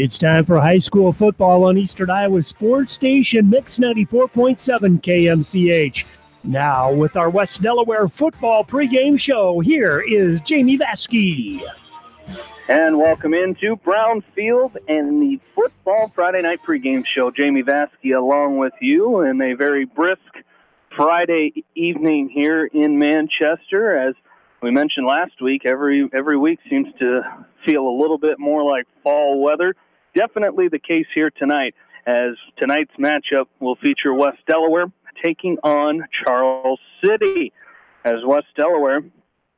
It's time for high school football on Eastern Iowa Sports Station, Mix 94.7 KMCH. Now, with our West Delaware football pregame show, here is Jamie Vasky. And welcome into Brownfield and the Football Friday Night pregame show. Jamie Vasky along with you in a very brisk Friday evening here in Manchester. As we mentioned last week, every week seems to feel a little bit more like fall weather. Definitely the case here tonight, as tonight's matchup will feature West Delaware taking on Charles City. As West Delaware,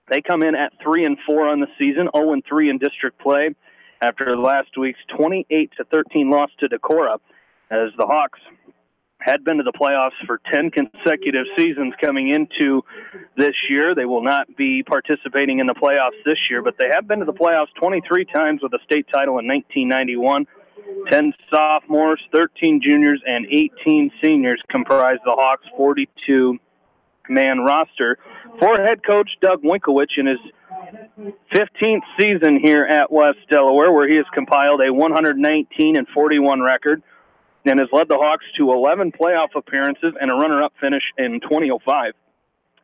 they come in at 3-4 on the season, 0-3 in district play after last week's 28-13 loss to Decorah, as the Hawks had been to the playoffs for 10 consecutive seasons coming into this year. They will not be participating in the playoffs this year, but they have been to the playoffs 23 times with a state title in 1991. 10 sophomores, 13 juniors, and 18 seniors comprise the Hawks' 42-man roster. For head coach Doug Winkowich in his 15th season here at West Delaware, where he has compiled a 119-41 record, and has led the Hawks to 11 playoff appearances and a runner-up finish in 2005.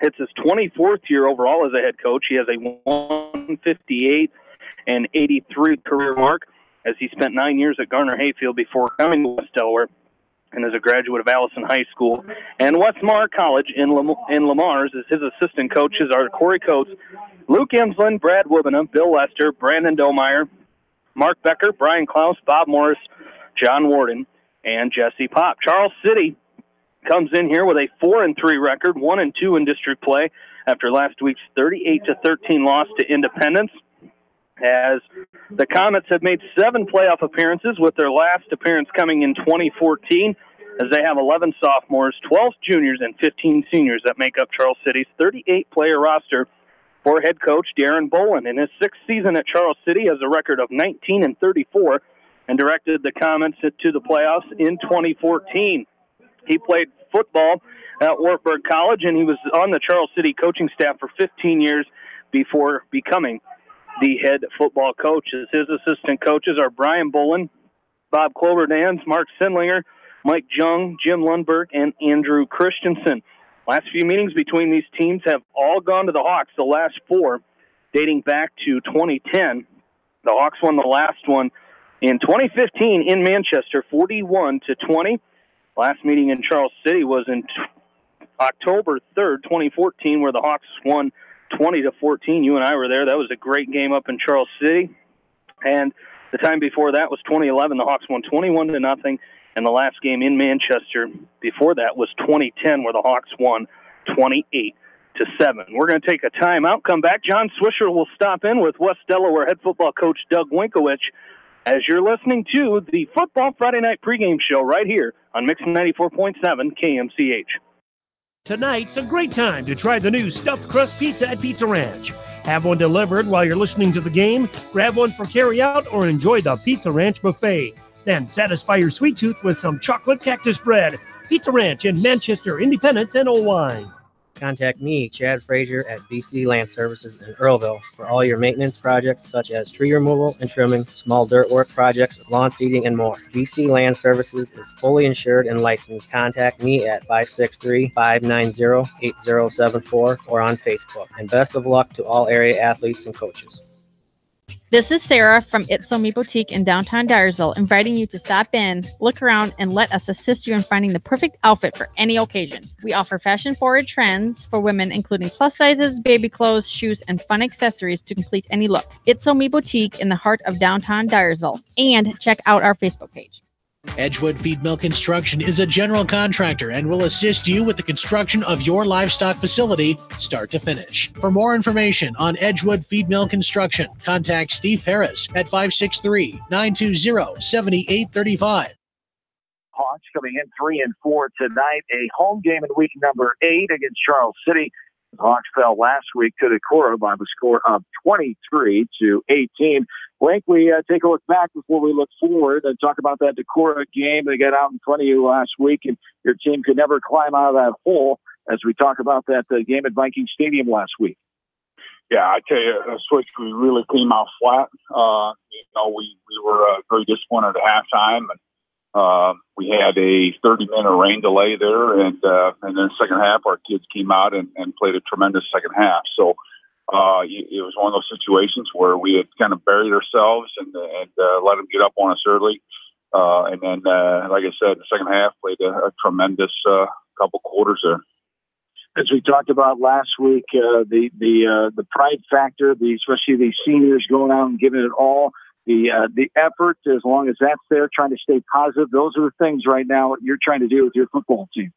It's his 24th year overall as a head coach. He has a 158-83 career mark, as he spent 9 years at Garner-Hayfield before coming to West Delaware, and is a graduate of Allison High School and Westmar College in Lamar's. As his assistant coaches are Corey Coates, Luke Emslin, Brad Wibena, Bill Lester, Brandon Domeyer, Mark Becker, Brian Klaus, Bob Morris, John Warden, and Jesse Pop. Charles City comes in here with a 4-3 record, 1-2 in district play after last week's 38-13 loss to Independence, as the Comets have made 7 playoff appearances, with their last appearance coming in 2014, as they have 11 sophomores, 12 juniors, and 15 seniors that make up Charles City's 38-player roster. For head coach Darren Bolin, in his 6th season at Charles City, has a record of 19-34, and directed the Comets to the playoffs in 2014. He played football at Wartburg College, and he was on the Charles City coaching staff for 15 years before becoming the head football coach. His assistant coaches are Brian Bolin, Bob Cloverdance, Mark Sindlinger, Mike Jung, Jim Lundberg, and Andrew Christensen. Last few meetings between these teams have all gone to the Hawks, the last 4 dating back to 2010. The Hawks won the last one in 2015 in Manchester, 41-20. Last meeting in Charles City was in October 3rd, 2014, where the Hawks won 20-14. You and I were there. That was a great game up in Charles City. And the time before that was 2011. The Hawks won 21-0. And the last game in Manchester before that was 2010, where the Hawks won 28-7. We're going to take a timeout, come back. John Swisher will stop in with West Delaware head football coach Doug Winkowich, as you're listening to the Football Friday Night pregame show right here on Mix 94.7 KMCH. Tonight's a great time to try the new stuffed crust pizza at Pizza Ranch. Have one delivered while you're listening to the game, grab one for carryout, or enjoy the Pizza Ranch buffet. Then satisfy your sweet tooth with some chocolate cactus bread. Pizza Ranch in Manchester, Independence, and Owine. Contact me, Chad Frazier, at BC Land Services in Earlville for all your maintenance projects such as tree removal and trimming, small dirt work projects, lawn seeding, and more. BC Land Services is fully insured and licensed. Contact me at 563-590-8074 or on Facebook. And best of luck to all area athletes and coaches. This is Sarah from It's So Me Boutique in downtown Dyersville, inviting you to stop in, look around, and let us assist you in finding the perfect outfit for any occasion. We offer fashion-forward trends for women, including plus sizes, baby clothes, shoes, and fun accessories to complete any look. It's So Me Boutique in the heart of downtown Dyersville. And check out our Facebook page. Edgewood Feed Mill Construction is a general contractor and will assist you with the construction of your livestock facility, start to finish. For more information on Edgewood Feed Mill Construction, contact Steve Harris at 563-920-7835. Hawks coming in 3-4 tonight. A home game in week number 8 against Charles City. The Hawks fell last week to Decorah by the score of 23-18. Blake, we take a look back before we look forward and talk about that Decorah game. They got out in front of you last week, and your team could never climb out of that hole as we talk about that game at Viking Stadium last week. Yeah, I tell you, Switch, we really came out flat. We were very disappointed at halftime, and we had a 30-minute rain delay there, and then second half, our kids came out and played a tremendous second half. So it was one of those situations where we had kind of buried ourselves and let them get up on us early, and then, like I said, the second half played a tremendous couple quarters there. As we talked about last week, the pride factor, especially the seniors going out and giving it all, the effort, as long as that's there, trying to stay positive. Those are the things right now you're trying to do with your football team.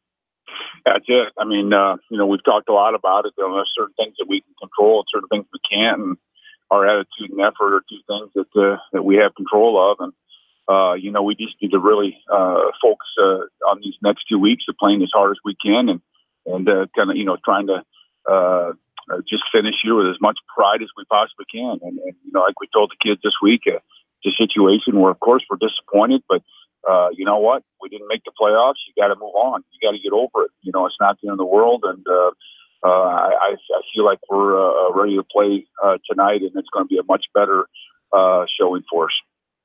That's it. I mean, we've talked a lot about it. There's certain things that we can control and certain things we can't. And our attitude and effort are two things that we have control of. And, we just need to really focus on these next 2 weeks of playing as hard as we can and kind of, trying to just finish here with as much pride as we possibly can. And like we told the kids this week, it's a situation where, of course, we're disappointed, but you know what? We didn't make the playoffs. You got to move on. You got to get over it. It's not the end of the world. And I feel like we're ready to play tonight, and it's going to be a much better showing for us.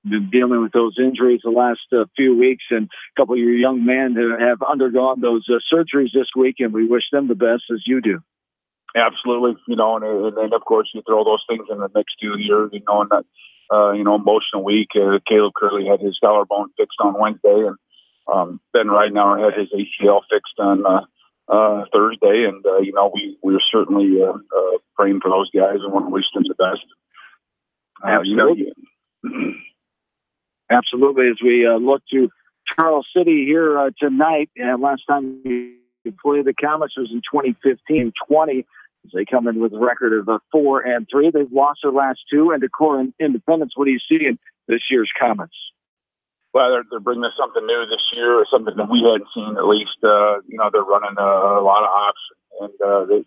Been dealing with those injuries the last few weeks, and a couple of your young men have undergone those surgeries this week, and we wish them the best, as you do. Absolutely. And then, of course, you throw those things in the mix too here, and that, emotional week. Caleb Curley had his collarbone fixed on Wednesday, and Ben Ridenauer had his ACL fixed on Thursday. And, we're certainly praying for those guys and want to wish them the best. Absolutely. Absolutely. As we look to Charles City here tonight, last time we played the Comets was in 2015-20. As they come in with a record of 4-3, they've lost their last two. And Decorah Independence, what do you see in this year's Comets? Well, they're bringing us something new this year, or something that we hadn't seen. At least, they're running a lot of options, and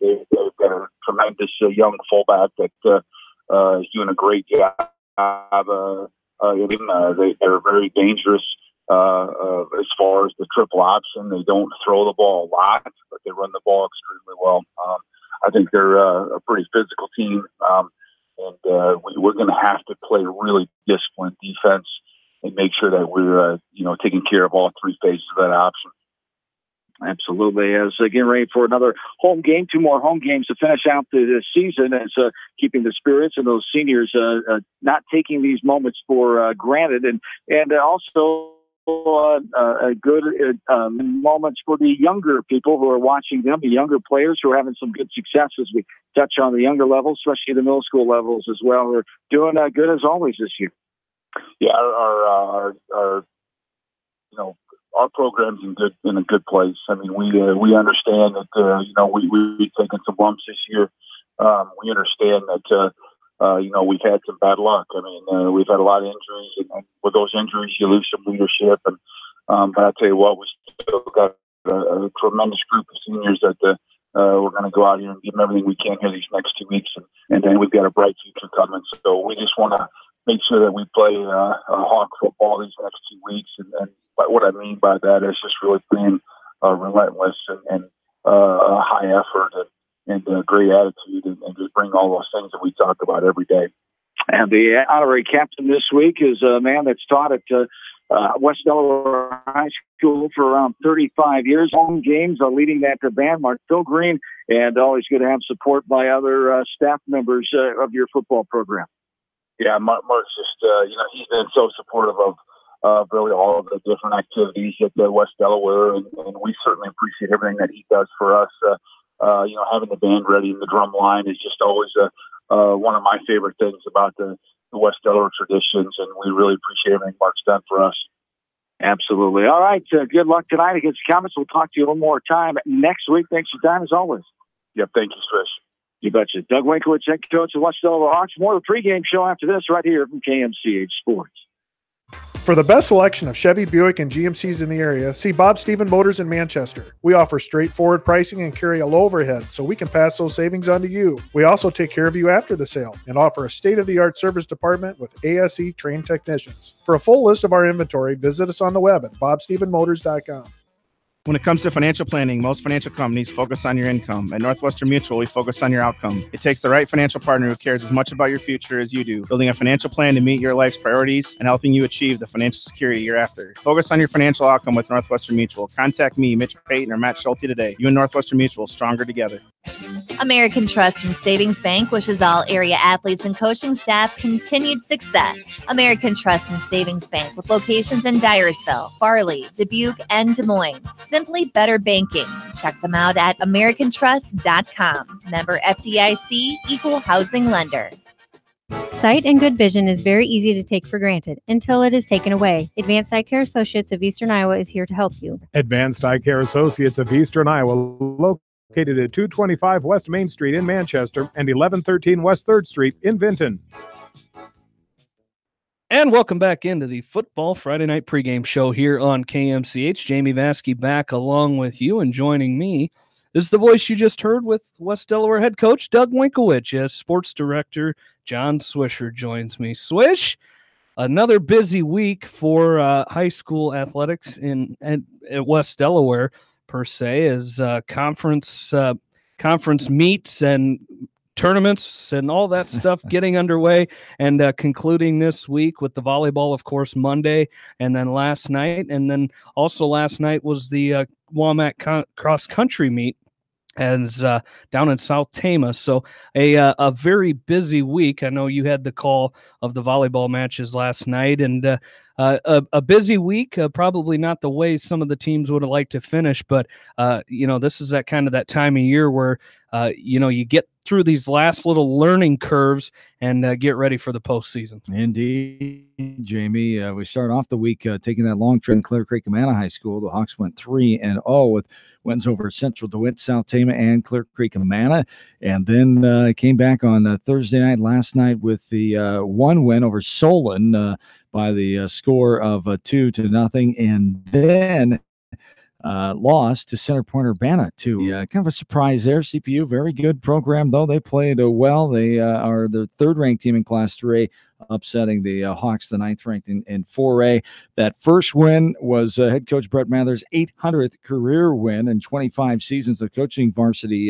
they've got a tremendous young fullback that is doing a great job. They're very dangerous as far as the triple option. They don't throw the ball a lot, but they run the ball extremely well. I think they're a pretty physical team, and we're going to have to play really disciplined defense and make sure that we're taking care of all three phases of that option. Absolutely. As getting ready for another home game, 2 more home games to finish out the season, as keeping the spirits and those seniors not taking these moments for granted, and also good moments for the younger people who are watching them, the younger players who are having some good success as we touch on the younger levels, especially the middle school levels as well. We're doing good as always this year. Yeah, our program's in a good place. I mean, we understand that we've taken some bumps this year. We understand that we've had some bad luck. I mean, we've had a lot of injuries, and with those injuries, you lose some leadership. And but I tell you what, we still got a tremendous group of seniors that we're going to go out here and give them everything we can here these next 2 weeks, and then we've got a bright future coming. So we just want to make sure that we play Hawk football these next 2 weeks, and what I mean by that is just really being relentless and high effort and great attitude, and just bring all those things that we talk about every day. And the honorary captain this week is a man that's taught at West Delaware High School for around 35 years. Home games, leading that band, Mark Philgreen, and always good to have support by other staff members of your football program. Yeah, Mark's just, he's been so supportive of really all of the different activities at West Delaware, and we certainly appreciate everything that he does for us. Having the band ready and the drum line is just always one of my favorite things about the West Delaware traditions, and we really appreciate everything Mark's done for us. Absolutely. All right, good luck tonight against the Comets. We'll talk to you one more time next week. Thanks for your time, as always. Yep, thank you, Trish. You betcha. Doug Winkowitz, head coach of West Delaware Hawks. More of the pregame show after this right here from KMCH Sports. For the best selection of Chevy, Buick, and GMCs in the area, see Bob Stephen Motors in Manchester. We offer straightforward pricing and carry a low overhead, so we can pass those savings on to you. We also take care of you after the sale and offer a state-of-the-art service department with ASE trained technicians. For a full list of our inventory, visit us on the web at bobstephenmotors.com. When it comes to financial planning, most financial companies focus on your income. At Northwestern Mutual, we focus on your outcome. It takes the right financial partner who cares as much about your future as you do, building a financial plan to meet your life's priorities and helping you achieve the financial security you're after. Focus on your financial outcome with Northwestern Mutual. Contact me, Mitch Payton, or Matt Schulte today. You and Northwestern Mutual, stronger together. American Trust and Savings Bank wishes all area athletes and coaching staff continued success. American Trust and Savings Bank with locations in Dyersville, Farley, Dubuque, and Des Moines. Simply better banking. Check them out at americantrust.com. Member FDIC, equal housing lender. Sight and good vision is very easy to take for granted until it is taken away. Advanced Eye Care Associates of Eastern Iowa is here to help you. Advanced Eye Care Associates of Eastern Iowa, located at 225 West Main Street in Manchester and 1113 West 3rd Street in Vinton. And welcome back into the Football Friday Night pregame show here on KMCH. Jamie Vaskey back along with you, and joining me is the voice you just heard with West Delaware head coach Doug Winkowich, as sports director John Swisher joins me. Swish, another busy week for high school athletics at West Delaware, per se, as conference meets and tournaments and all that stuff getting underway, and concluding this week with the volleyball, of course, Monday, and then last night. And then also last night was the WAMAC cross-country meet as down in South Tama. So a very busy week. I know you had the call of the volleyball matches last night, and a busy week, probably not the way some of the teams would have liked to finish, but this is that kind of that time of year where you get through these last little learning curves and get ready for the postseason. Indeed, Jamie. We start off the week taking that long trip in Clear Creek Amana High School. The Hawks went 3-0 with wins over Central DeWitt, South Tama, and Clear Creek Amana, and then came back on Thursday night last night with the one win over Solon by the score of 2-0, and then lost to Center Point Urbana too. Kind of a surprise there. CPU, very good program though. They played well. They are the third-ranked team in Class 3A, upsetting the Hawks, the ninth-ranked in 4A. That first win was head coach Brett Mather's 800th career win in 25 seasons of coaching varsity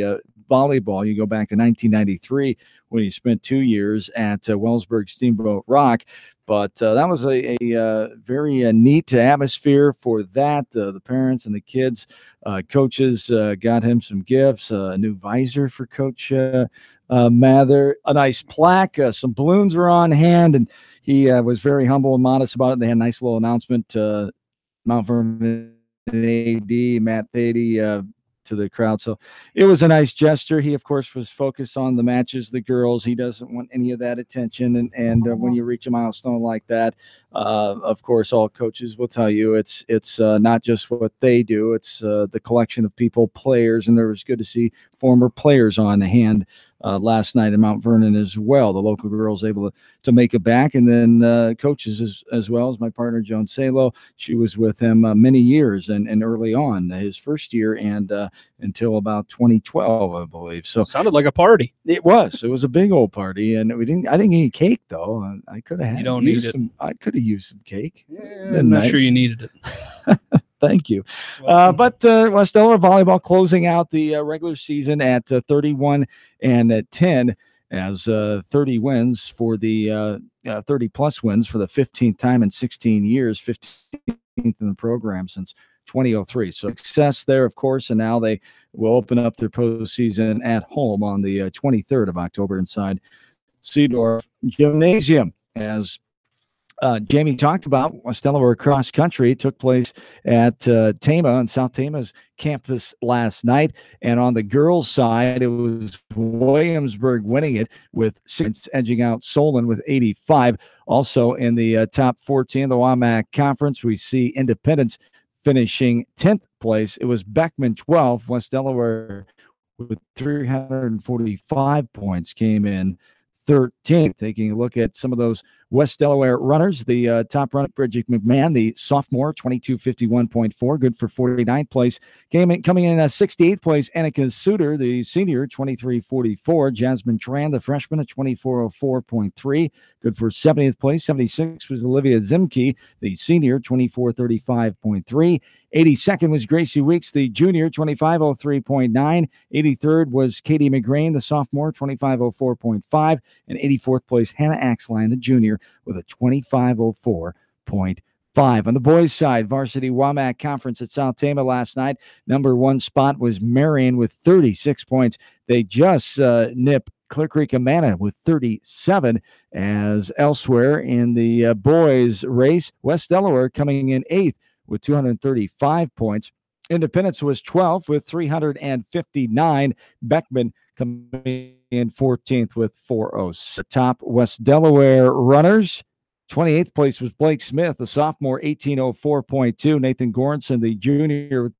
volleyball. You go back to 1993 when he spent 2 years at Wellsburg Steamboat Rock. But that was a very neat atmosphere for that. The parents and the kids, coaches got him some gifts, a new visor for Coach Mather, a nice plaque, some balloons were on hand, and he was very humble and modest about it. They had a nice little announcement. Mount Vernon AD, Matt Thady, to the crowd. So it was a nice gesture. He, of course, was focused on the matches, the girls. He doesn't want any of that attention. And when you reach a milestone like that, of course, all coaches will tell you it's not just what they do. It's the collection of people, players, and it was good to see former players on hand last night in Mount Vernon as well. The local girls able to make it back, and then coaches as well as my partner Joan Salo. She was with him many years and early on his first year and until about 2012, I believe. So sounded like a party. It was a big old party, and I didn't eat cake though. I could have had. You don't need it. I could have used some cake. Yeah, I'm not sure you needed it. Thank you. But West Delaware volleyball closing out the regular season at 31-10 as 30 wins for the 30-plus wins for the 15th time in 16 years, 15th in the program since 2003. So success there, of course, and now they will open up their postseason at home on the 23rd of October inside Seedorf Gymnasium. As Jamie talked about, West Delaware cross country took place at Tama on South Tama's campus last night. And on the girls' side, it was Williamsburg winning it with 6, edging out Solon with 85. Also in the top 14 of the WAMAC Conference, we see Independence finishing 10th place. It was Beckman 12. West Delaware with 345 points came in 13th. Taking a look at some of those West Delaware runners, the top runner, Bridget McMahon, the sophomore, 22:51.4, good for 49th place. Coming in at 68th place, Annika Suter, the senior, 23:44. Jasmine Tran, the freshman, at 24:04.3, good for 70th place. 76 was Olivia Zimke, the senior, 24:35.3. 82nd was Gracie Weeks, the junior, 25:03.9. 83rd was Katie McGrain, the sophomore, 25:04.5. And 84th place, Hannah Axline, the junior, with a 25:04.5. On the boys' side, varsity WAMAC conference at South Tama last night. Number 1 spot was Marion with 36 points. They just nipped Clear Creek Amana with 37. As elsewhere in the boys' race, West Delaware coming in 8th with 235 points. Independence was 12th with 359. Beckman coming in 14th with 406. The top West Delaware runners, 28th place was Blake Smith, the sophomore, 18:04.2. Nathan Goranson, the junior,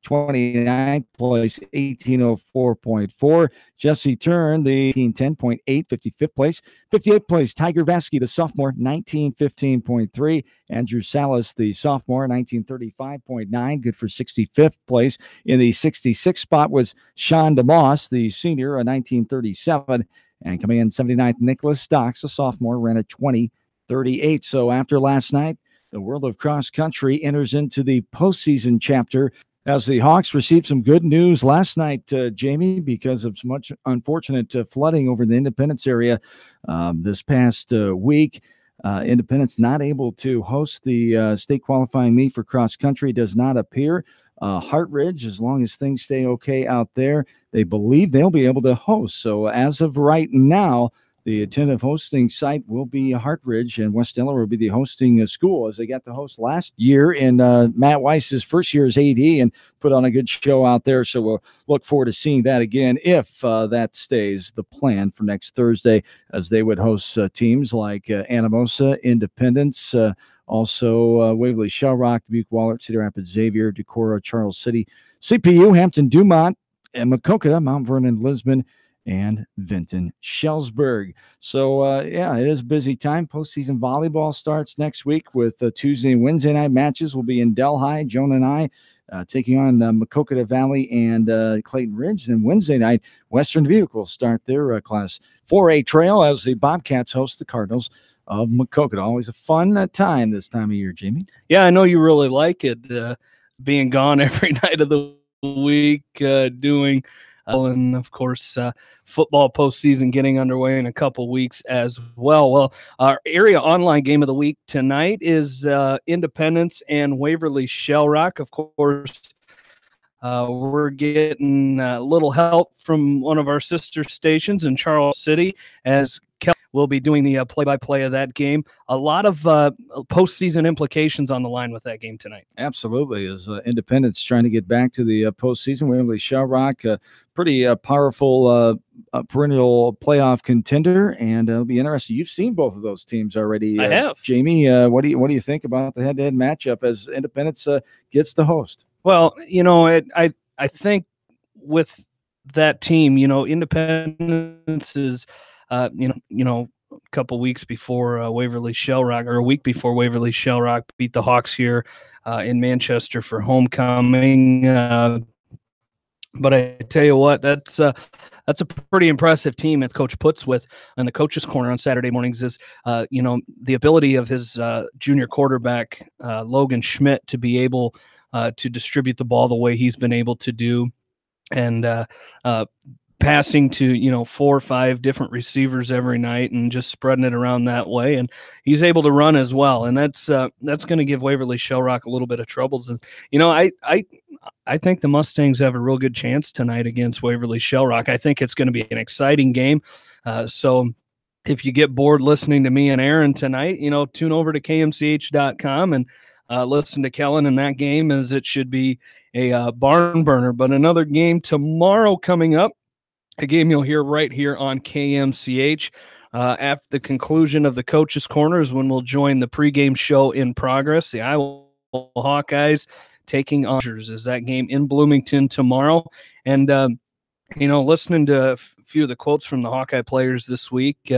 29th place, 18:04.4. Jesse Turn, the 18:10.8, 55th place. 58th place, Tiger Vasky, the sophomore, 19:15.3. Andrew Salas, the sophomore, 19:35.9, good for 65th place. In the 66th spot was Sean DeMoss, the senior, a 19:37. And coming in 79th, Nicholas Stocks, a sophomore, ran a 20:38. So after last night, the world of cross country enters into the postseason chapter, as the Hawks received some good news last night, Jamie, because of so much unfortunate flooding over the Independence area this past week. Independence not able to host the state qualifying meet for cross country, does not appear. Hartridge, as long as things stay okay out there, they believe they'll be able to host. So as of right now, the tentative hosting site will be Hartridge, and West Delaware will be the hosting school, as they got to host last year in Matt Weiss's first year as AD and put on a good show out there. So we'll look forward to seeing that again if that stays the plan for next Thursday, as they would host teams like Anamosa, Independence, also Waverly Shell Rock, Dubuque Wahlert, Cedar Rapids Xavier, Decorah, Charles City, CPU, Hampton Dumont, and Maquoketa, Mount Vernon, Lisbon, and Vinton Shellsburg. So, yeah, it is a busy time. Postseason volleyball starts next week with Tuesday and Wednesday night matches. We'll be in Delhi, Joan and I, taking on Maquoketa Valley and Clayton Ridge. Then Wednesday night, Western Dubuque will start their Class 4A trail as the Bobcats host the Cardinals of Maquoketa. Always a fun time this time of year, Jamie. Yeah, I know you really like it, being gone every night of the week, doing and of course football postseason getting underway in a couple weeks as well. Well, our area online game of the week tonight is Independence and Waverly Shell Rock. Of course, we're getting a little help from one of our sister stations in Charles City, as Kelly will be doing the play-by-play of that game. A lot of postseason implications on the line with that game tonight. Absolutely. As Independence trying to get back to the postseason, Waverly Shell Rock, pretty powerful perennial playoff contender, and it'll be interesting. You've seen both of those teams already. I have. Jamie, what do you think about the head-to-head matchup as Independence gets to host? Well, you know, I think with that team, you know, Independence is, you know, a couple weeks before Waverly Shell Rock, or a week before Waverly Shell Rock beat the Hawks here in Manchester for homecoming. But I tell you what, that's a pretty impressive team that Coach puts with in the coach's corner on Saturday mornings is, you know, the ability of his junior quarterback, Logan Schmidt, to be able to distribute the ball the way he's been able to do, and passing to, you know, 4 or 5 different receivers every night and just spreading it around that way. And he's able to run as well. And that's going to give Waverly Shell Rock a little bit of troubles. And, you know, I think the Mustangs have a real good chance tonight against Waverly Shell Rock. I think it's going to be an exciting game. So if you get bored listening to me and Aaron tonight, you know, tune over to kmch.com and listen to Kellen in that game, as it should be a barn burner. But another game tomorrow coming up, a game you'll hear right here on KMCH. After the conclusion of the Coach's Corner is when we'll join the pregame show in progress. The Iowa Hawkeyes taking on Rangers is that game in Bloomington tomorrow. And listening to a few of the quotes from the Hawkeye players this week,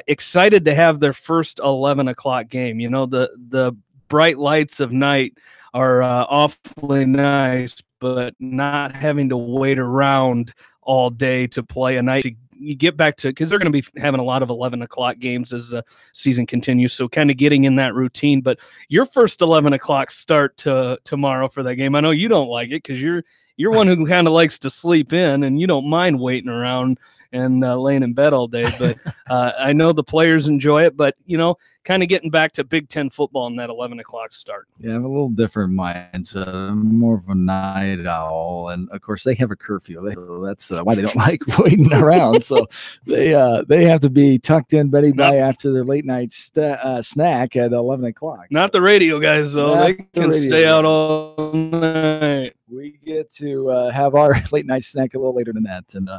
excited to have their first 11 o'clock game. The bright lights of night are awfully nice, but not having to wait around all day to play a night. You get back to, because they're going to be having a lot of 11 o'clock games as the season continues, so kind of getting in that routine. But your first 11 o'clock start tomorrow for that game, I know you don't like it because you're one who kind of likes to sleep in, and you don't mind waiting around and laying in bed all day. But I know the players enjoy it, but, kind of getting back to Big Ten football in that 11 o'clock start. Yeah, I have a little different mindset. I'm more of a night owl. And, of course, they have a curfew. That's why they don't like waiting around. So they have to be tucked in Betty by after their late night snack at 11 o'clock. Not the radio guys, though. They can stay out all night. We get to have our late night snack a little later than that. And,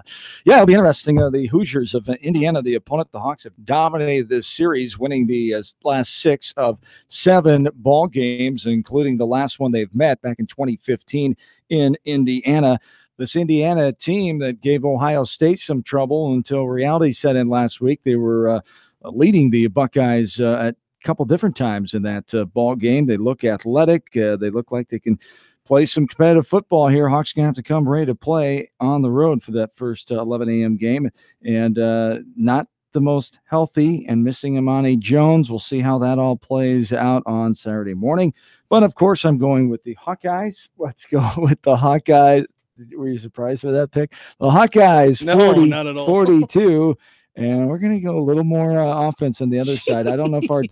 it'll be interesting. The Hoosiers of Indiana, the opponent, the Hawks, have dominated this series, winning the last 6 of 7 ball games, including the last one they've met back in 2015 in Indiana. This Indiana team that gave Ohio State some trouble until reality set in last week. They were leading the Buckeyes at a couple different times in that ball game. They look athletic. They look like they can play some competitive football here. Hawks going to have to come ready to play on the road for that first 11 a.m. game. And not the most healthy and missing Imani Jones. We'll see how that all plays out on Saturday morning. But, of course, I'm going with the Hawkeyes. Let's go with the Hawkeyes. Were you surprised by that pick? The Hawkeyes, no, 40, not at all. 42. And we're going to go a little more offense on the other side. I don't know if our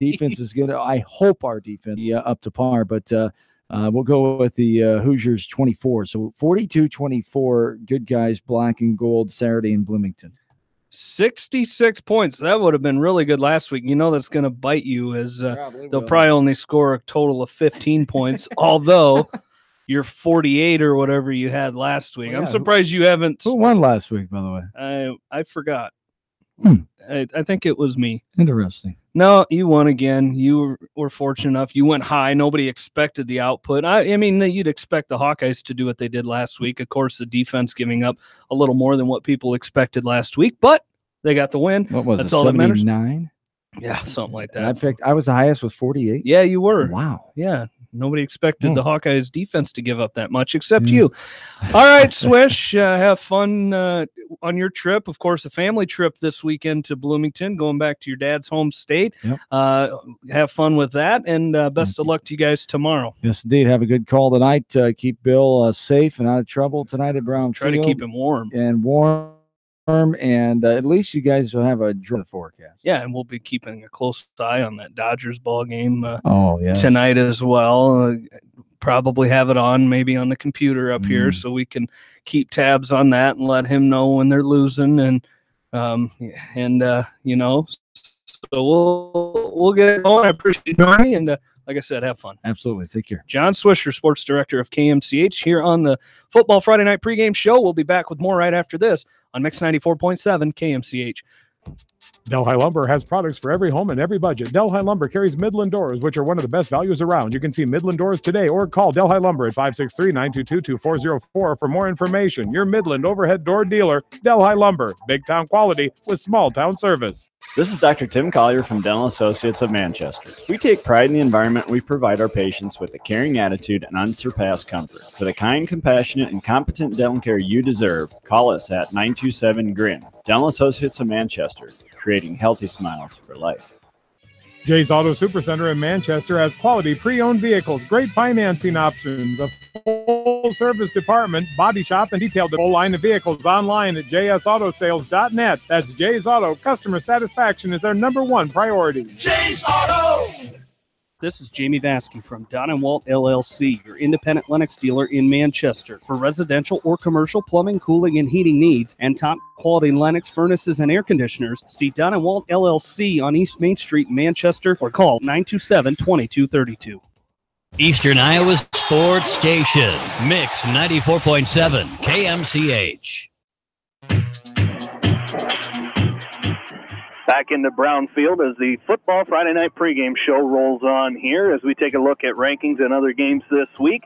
defense is good. I hope our defense is up to par, but we'll go with the Hoosiers 24. So 42-24, good guys, black and gold, Saturday in Bloomington. 66 points. That would have been really good last week. That's going to bite you as they'll probably only score a total of 15 points, although you're 48 or whatever you had last week. I'm surprised you haven't. Who won last week, by the way? I forgot. I think it was me. Interesting. No, you won again. You were fortunate enough. You went high. Nobody expected the output. I mean, you'd expect the Hawkeyes to do what they did last week. Of course, the defense giving up a little more than what people expected last week, but they got the win. What was That's it, all that matters. 79? Yeah, something like that. I was the highest with 48. Yeah, you were. Wow. Yeah. Nobody expected the Hawkeyes defense to give up that much except you. All right, Swish, have fun on your trip. Of course, a family trip this weekend to Bloomington, going back to your dad's home state. Yep. Have fun with that, and best of luck to you guys tomorrow. Yes, indeed. Have a good call tonight. Keep Bill safe and out of trouble tonight at Brown Try Field. to keep him warm. And at least you guys will have a dry forecast. Yeah, and we'll be keeping a close eye on that Dodgers ball game yes. tonight as well. Probably have it on maybe on the computer up here so we can keep tabs on that and let him know when they're losing. And so we'll get it going. I appreciate you joining me, and like I said, have fun. Absolutely. Take care. John Swisher, Sports Director of KMCH, here on the Football Friday Night pregame show. We'll be back with more right after this on Mix 94.7 KMCH. Delhi Lumber has products for every home and every budget. Delhi Lumber carries Midland doors, which are one of the best values around. You can see Midland doors today or call Delhi Lumber at 563-922-2404 for more information. Your Midland overhead door dealer, Delhi Lumber. Big town quality with small town service. This is Dr. Tim Collier from Dental Associates of Manchester. We take pride in the environment we provide our patients with a caring attitude and unsurpassed comfort. For the kind, compassionate, and competent dental care you deserve, call us at 927-GRIN. Dental Associates of Manchester, creating healthy smiles for life. Jay's Auto Supercenter in Manchester has quality pre-owned vehicles, great financing options, a full-service department, body shop, and detailed full line of vehicles online at jsautosales.net. That's Jay's Auto. Customer satisfaction is our #1 priority. Jay's Auto! This is Jamie Vasky from Don & Walt LLC, your independent Lennox dealer in Manchester. For residential or commercial plumbing, cooling, and heating needs, and top-quality Lennox furnaces and air conditioners, see Don & Walt LLC on East Main Street, Manchester, or call 927-2232. Eastern Iowa's sports station, Mix 94.7 KMCH. Back into Brownfield as the Football Friday Night pregame show rolls on here as we take a look at rankings and other games this week.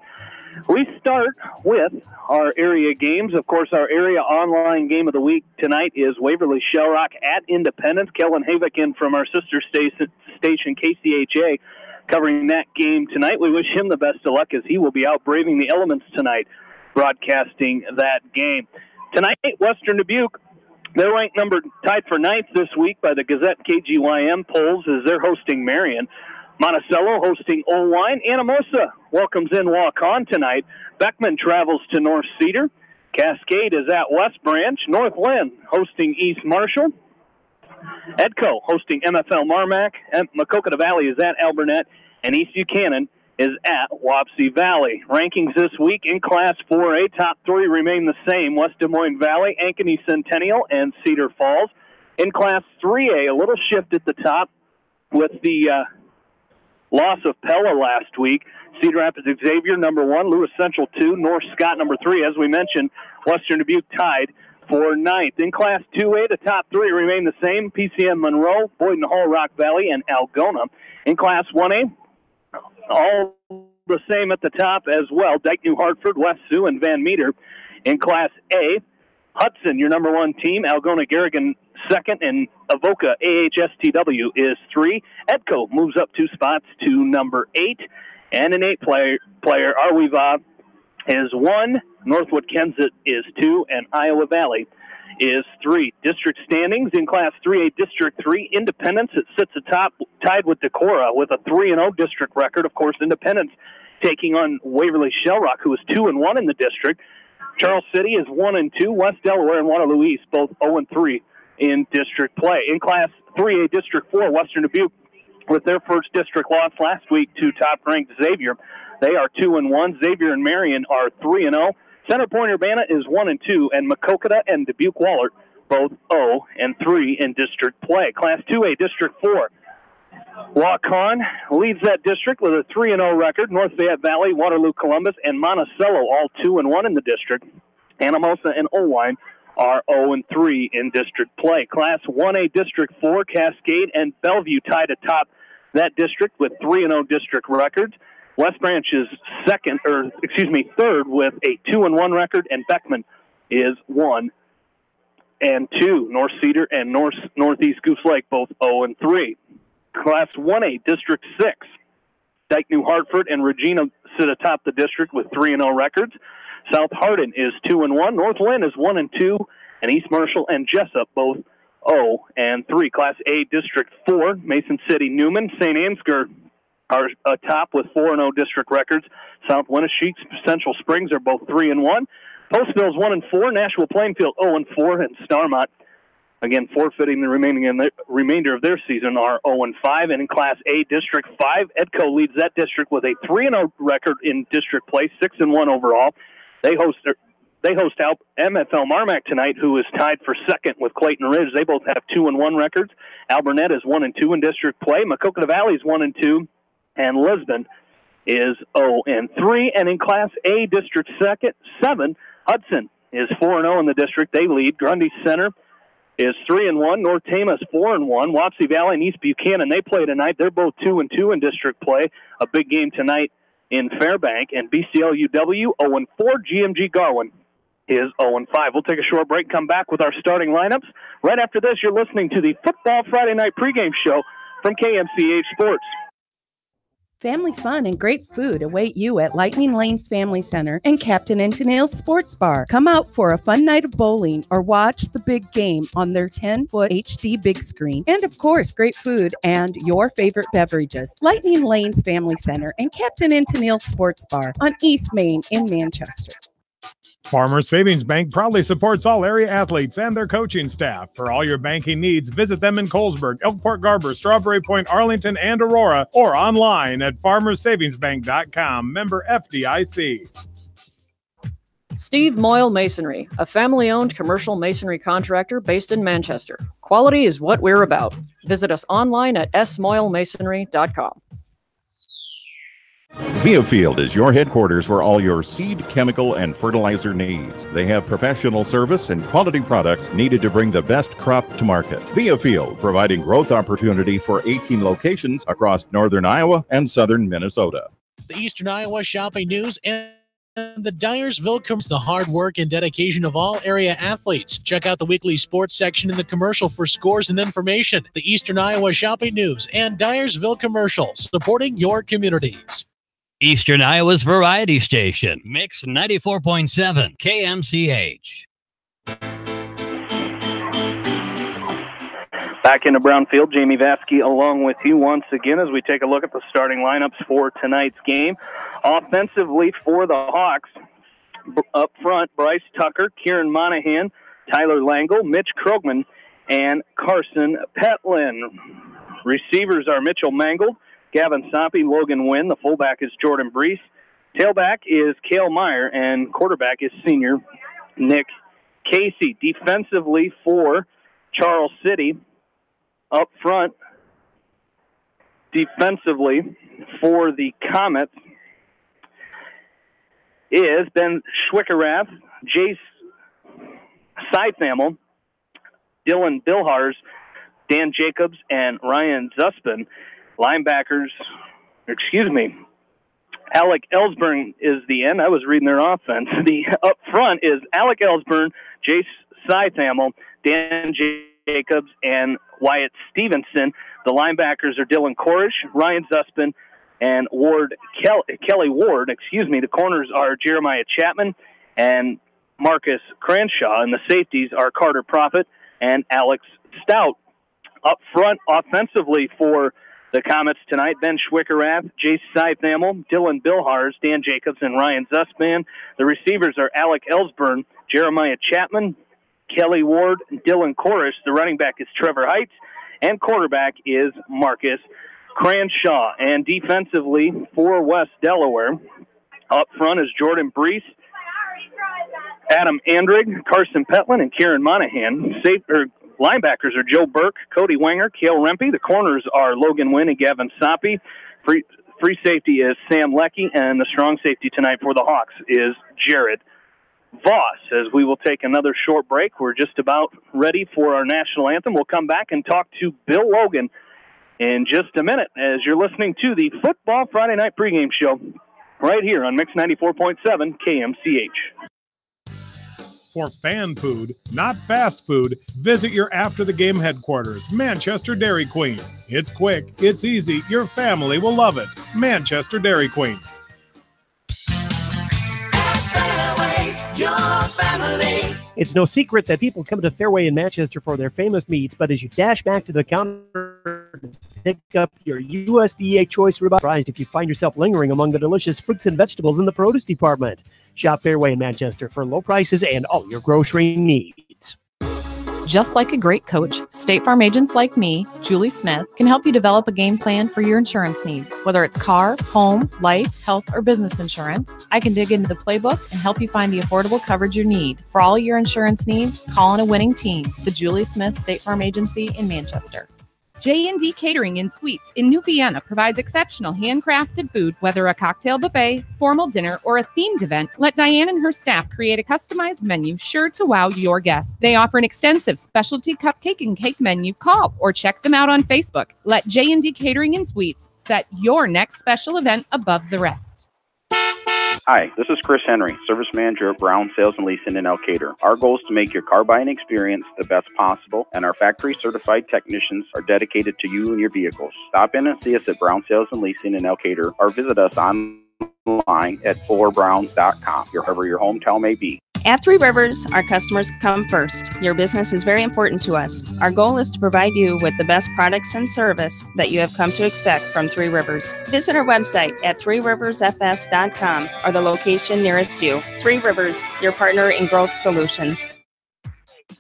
We start with our area games. Of course, our area online game of the week tonight is Waverly Shell Rock at Independence. Kellen Havik in from our sister station, KCHA, covering that game tonight. We wish him the best of luck as he will be out braving the elements tonight, broadcasting that game. Tonight, Western Dubuque, they're ranked tied for 9th this week by the Gazette KGYM polls as they're hosting Marion. Monticello hosting Owine. Anamosa welcomes in Waukon tonight. Beckman travels to North Cedar. Cascade is at West Branch. North Lynn hosting East Marshall. Edco hosting MFL Marmac. Maquoketa Valley is at Alburnett. And East Buchanan is at Wapsie Valley. Rankings this week in Class 4A. Top 3 remain the same. West Des Moines Valley, Ankeny Centennial, and Cedar Falls. In Class 3A, a little shift at the top with the loss of Pella last week. Cedar Rapids Xavier, number 1. Lewis Central, 2. North Scott, number 3. As we mentioned, Western Dubuque tied for 9th. In Class 2A, the top 3 remain the same. PCM Monroe, Boyden Hall, Rock Valley, and Algona. In Class 1A, all the same at the top as well. Dyke New Hartford, West Sioux, and Van Meter. In Class A, Hudson, your number 1 team. Algona Garrigan, 2nd, and Avoca AHSTW is 3. Edco moves up 2 spots to number 8. And an 8 player Arweeva is 1. Northwood Kensett is 2. And Iowa Valley is 3. District standings in Class 3A, District 3. Independence, it sits atop, tied with Decorah with a 3-0 district record. Of course, Independence taking on Waverly Shell Rock, who is 2-1 in the district. Charles City is 1-2. West Delaware and Waterloo East both 0-3 in district play. In Class 3A, District 4, Western Dubuque, with their first district loss last week to top-ranked Xavier. They are 2-1. Xavier and Marion are 3-0. Center Point Urbana is 1-2, and Maquoketa and Dubuque Wahlert both 0-3 in district play. Class 2A, District 4. Waukon leads that district with a 3-0 record. North Fayette Valley, Waterloo Columbus, and Monticello all 2-1 in the district. Anamosa and Owine are 0-3 in district play. Class 1A, District 4, Cascade and Bellevue tied atop that district with 3-0 district records. West Branch is third with a 2-1 record, and Beckman is 1-2. North Cedar and Northeast Goose Lake both 0-3. Class 1A, District 6. Dyke New Hartford and Regina sit atop the district with 3-0 records. South Hardin is 2-1. North Lynn is 1-2. And East Marshall and Jessup both 0-3. Class A, District 4. Mason City, Newman, St. Ansgar are atop with 4-0 district records. South Winneshiek, Central Springs are both 3-1. Postville's 1-4. Nashua Plainfield 0-4. And Starmont, again, forfeiting the remainder of their season, are 0-5. And in Class A, District 5, Edco leads that district with a 3-0 record in district play, 6-1 overall. They host MFL Marmac tonight, who is tied for second with Clayton Ridge. They both have 2-1 records. Alburnett is 1-2 in district play. Maquoketa Valley is 1-2, and Lisbon is 0-3. And in Class A, District 7, Hudson is 4-0 in the district. They lead. Grundy Center is 3-1. North Tama is 4-1. Wapsie Valley and East Buchanan, they play tonight. They're both 2-2 in district play. A big game tonight in Fairbank. And BCLUW 0-4. GMG Garwin is 0-5. We'll take a short break, come back with our starting lineups. Right after this, you're listening to the Football Friday Night pregame show from KMCH Sports. Family fun and great food await you at Lightning Lanes Family Center and Captain and Tennille's Sports Bar. Come out for a fun night of bowling or watch the big game on their 10-foot HD big screen. And of course, great food and your favorite beverages. Lightning Lanes Family Center and Captain and Tennille's Sports Bar on East Main in Manchester. Farmers Savings Bank proudly supports all area athletes and their coaching staff. For all your banking needs, visit them in Colesburg, Elkport Garber, Strawberry Point, Arlington, and Aurora, or online at farmersavingsbank.com. Member FDIC. Steve Moyle Masonry, a family-owned commercial masonry contractor based in Manchester. Quality is what we're about. Visit us online at smoylemasonry.com. Viafield is your headquarters for all your seed, chemical, and fertilizer needs. They have professional service and quality products needed to bring the best crop to market. Viafield, providing growth opportunity for 18 locations across northern Iowa and southern Minnesota. The Eastern Iowa Shopping News and the Dyersville the hard work and dedication of all area athletes. Check out the weekly sports section in the commercial for scores and information. The Eastern Iowa Shopping News and Dyersville Commercial, supporting your communities. Eastern Iowa's variety station, Mix 94.7 KMCH. Back into Brownfield, Jamie Vasky along with you once again as we take a look at the starting lineups for tonight's game. Offensively for the Hawks, up front, Bryce Tucker, Kieran Monahan, Tyler Langle, Mitch Krogman, and Carson Petlin. Receivers are Mitchell Mangold, Gavin Soppe, Logan Wynn. The fullback is Jordan Brees. Tailback is Cale Meyer, and quarterback is senior Nick Casey. Defensively for Charles City, up front, defensively for the Comets is Ben Schwickerath, Jace Seithamel, Dylan Bilhars, Dan Jacobs, and Ryan Zuspin. Linebackers, Alec Ellsburn is the end. I was reading their offense. The up front is Alec Ellsburn, Jace Seithamel, Dan Jacobs, and Wyatt Stevenson. The linebackers are Dylan Korish, Ryan Zuspin, and Kelly Ward. The corners are Jeremiah Chapman and Marcus Cranshaw, and the safeties are Carter Profit and Alex Stout. Up front, offensively for the Comets tonight, Ben Schwickerath, Jace Seithamel, Dylan Bilhars, Dan Jacobs, and Ryan Zuspin. The receivers are Alec Ellsburn, Jeremiah Chapman, Kelly Ward, Dylan Korish. The running back is Trevor Heights, and quarterback is Marcus Cranshaw. And defensively for West Delaware, up front is Jordan Brees, Adam Andrig, Carson Petlin, and Kieran Monahan. Linebackers are Joe Burke, Cody Wenger, Cale Rempe. The corners are Logan Wynn and Gavin Soppe. Free safety is Sam Leckie, and the strong safety tonight for the Hawks is Jared Voss. As we will take another short break, we're just about ready for our national anthem. We'll come back and talk to Bill Logan in just a minute as you're listening to the Football Friday Night pregame show right here on Mix 94.7 KMCH. For fan food, not fast food, visit your after-the-game headquarters, Manchester Dairy Queen. It's quick, it's easy, your family will love it. Manchester Dairy Queen. It's no secret that people come to Fairway in Manchester for their famous meats, but as you dash back to the counter to pick up your USDA choice ribeye, surprised if you find yourself lingering among the delicious fruits and vegetables in the produce department. Shop Fairway in Manchester for low prices and all your grocery needs. Just like a great coach, State Farm agents like me, Julie Smith, can help you develop a game plan for your insurance needs. Whether it's car, home, life, health, or business insurance, I can dig into the playbook and help you find the affordable coverage you need. For all your insurance needs, call on a winning team. The Julie Smith State Farm Agency in Manchester. J&D Catering and Suites in New Vienna provides exceptional handcrafted food, whether a cocktail buffet, formal dinner, or a themed event. Let Diane and her staff create a customized menu sure to wow your guests. They offer an extensive specialty cupcake and cake menu. Call or check them out on Facebook. Let J&D Catering and Suites set your next special event above the rest. Hi, this is Chris Henry, Service Manager at Brown Sales and Leasing in Elkader. Our goal is to make your car buying experience the best possible, and our factory-certified technicians are dedicated to you and your vehicles. Stop in and see us at Brown Sales and Leasing in Elkader, or visit us online at fullerbrowns.com, wherever your hometown may be. At Three Rivers, our customers come first. Your business is very important to us. Our goal is to provide you with the best products and service that you have come to expect from Three Rivers. Visit our website at threeriversfs.com or the location nearest you. Three Rivers, your partner in growth solutions.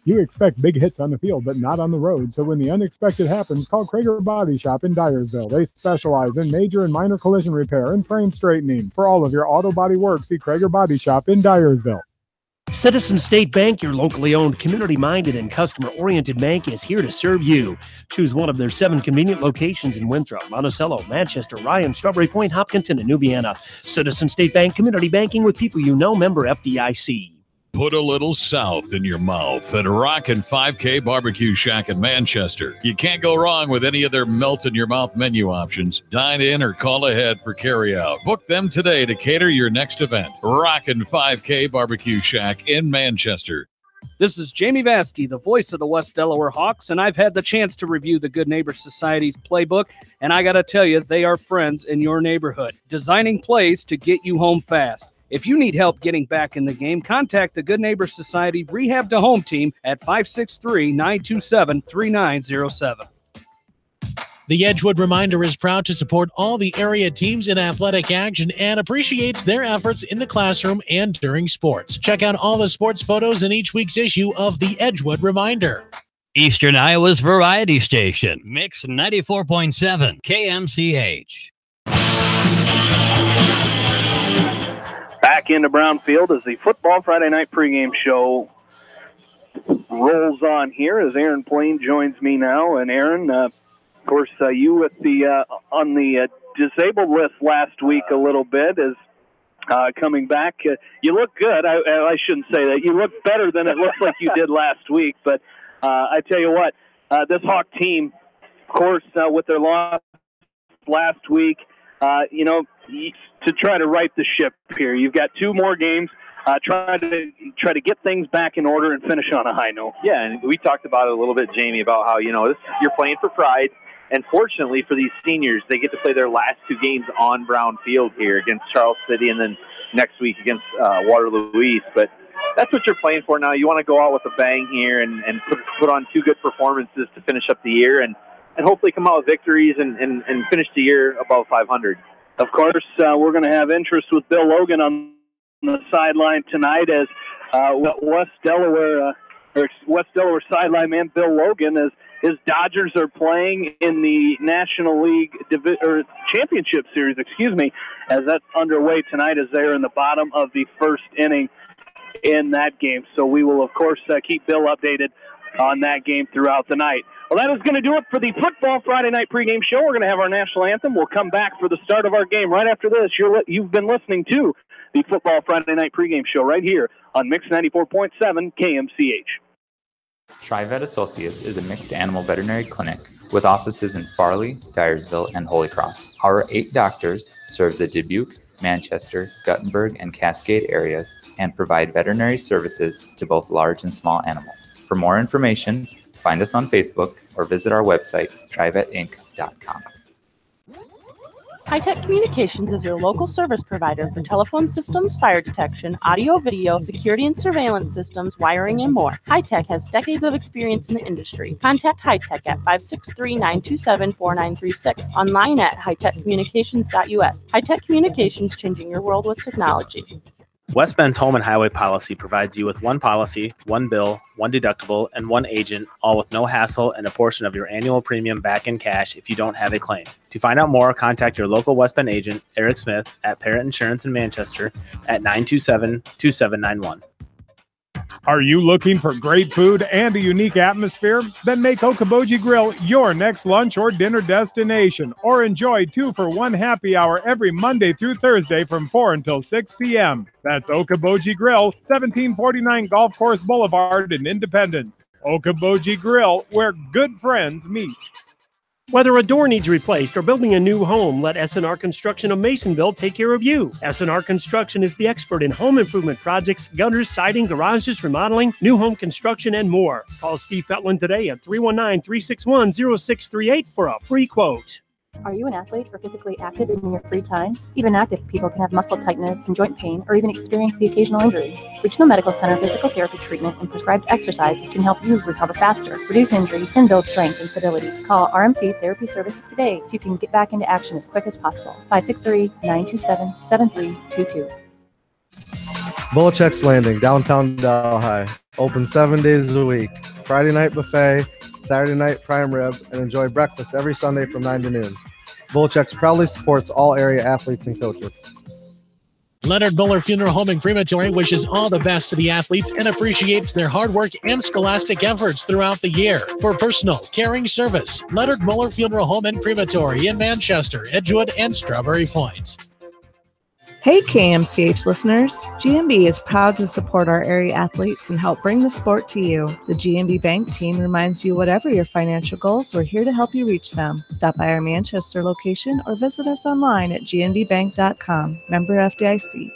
You expect big hits on the field, but not on the road. So when the unexpected happens, call Krager Body Shop in Dyersville. They specialize in major and minor collision repair and frame straightening. For all of your auto body work, see Krager Body Shop in Dyersville. Citizen State Bank, your locally owned, community-minded, and customer-oriented bank, is here to serve you. Choose one of their 7 convenient locations in Winthrop, Monticello, Manchester, Ryan, Strawberry Point, Hopkinton, and New Vienna. Citizen State Bank, community banking with people you know, member FDIC. Put a little South in your mouth at Rockin' 5K Barbecue Shack in Manchester. You can't go wrong with any of their melt-in-your-mouth menu options. Dine in or call ahead for carry-out. Book them today to cater your next event. Rockin' 5K Barbecue Shack in Manchester. This is Jamie Vasky, the voice of the West Delaware Hawks, and I've had the chance to review the Good Neighbor Society's playbook, and I got to tell you, they are friends in your neighborhood, designing plays to get you home fast. If you need help getting back in the game, contact the Good Neighbor Society Rehab to Home team at 563-927-3907. The Edgewood Reminder is proud to support all the area teams in athletic action and appreciates their efforts in the classroom and during sports. Check out all the sports photos in each week's issue of the Edgewood Reminder. Eastern Iowa's variety station, Mix 94.7 KMCH. Back into Brownfield as the Football Friday Night pregame show rolls on here as Aaron Plain joins me now. And Aaron, of course, you with the on the disabled list last week a little bit as coming back. You look good. I shouldn't say that. You look better than it looks like you did last week. But I tell you what, this Hawk team, of course, with their loss last week, to try to right the ship here. You've got 2 more games. Try to get things back in order and finish on a high note. Yeah, and we talked about it a little bit, Jamie, about how you're playing for pride, and fortunately for these seniors, they get to play their last 2 games on Brown Field here against Charles City, and then next week against Waterloo East. But that's what you're playing for now. You want to go out with a bang here and put on 2 good performances to finish up the year, and hopefully come out with victories and finish the year above 500. Of course, we're going to have interest with Bill Logan on the sideline tonight as West Delaware sideline man Bill Logan, as his Dodgers are playing in the National League Championship Series, as that's underway tonight as they're in the bottom of the first inning in that game. So we will, of course, keep Bill updated on that game throughout the night. Well, that is going to do it for the Football Friday Night pregame show. We're going to have our national anthem. We'll come back for the start of our game right after this. You've been listening to the Football Friday Night pregame show right here on Mix 94.7 KMCH. TriVet Associates is a mixed animal veterinary clinic with offices in Farley, Dyersville, and Holy Cross. Our 8 doctors serve the Dubuque, Manchester, Guttenberg, and Cascade areas and provide veterinary services to both large and small animals. For more information, find us on Facebook or visit our website, trivetinc.com. High-Tech Communications is your local service provider for telephone systems, fire detection, audio, video, security and surveillance systems, wiring, and more. High-Tech has decades of experience in the industry. Contact High-Tech at 563-927-4936, online at hightechcommunications.us. High-Tech Communications, changing your world with technology. West Bend's home and highway policy provides you with one policy, one bill, one deductible, and one agent, all with no hassle and a portion of your annual premium back in cash if you don't have a claim. To find out more, contact your local West Bend agent, Eric Smith, at Parrott Insurance in Manchester at 927-2791. Are you looking for great food and a unique atmosphere? Then make Okoboji Grill your next lunch or dinner destination, or enjoy 2-for-1 happy hour every Monday through Thursday from 4 until 6 p.m. That's Okoboji Grill, 1749 Golf Course Boulevard in Independence. Okoboji Grill, where good friends meet. Whether a door needs replaced or building a new home, let S&R Construction of Masonville take care of you. S&R Construction is the expert in home improvement projects, gutters, siding, garages, remodeling, new home construction, and more. Call Steve Petland today at 319-361-0638 for a free quote. Are you an athlete or physically active in your free time? Even active people can have muscle tightness and joint pain or even experience the occasional injury. Regional Medical Center physical therapy treatment and prescribed exercises can help you recover faster, reduce injury, and build strength and stability. Call RMC Therapy Services today so you can get back into action as quick as possible. 563-927-7322. Bolichek's Landing, downtown Delhi. Open 7 days a week. Friday night buffet, Saturday night prime rib, and enjoy breakfast every Sunday from 9 to noon. Bolichek's proudly supports all area athletes and coaches. Leonard Muller Funeral Home and Crematory wishes all the best to the athletes and appreciates their hard work and scholastic efforts throughout the year. For personal, caring service, Leonard Muller Funeral Home and Crematory in Manchester, Edgewood, and Strawberry Point. Hey KMCH listeners, GMB is proud to support our area athletes and help bring the sport to you. The GMB Bank team reminds you whatever your financial goals, we're here to help you reach them. Stop by our Manchester location or visit us online at gnbbank.com. Member FDIC.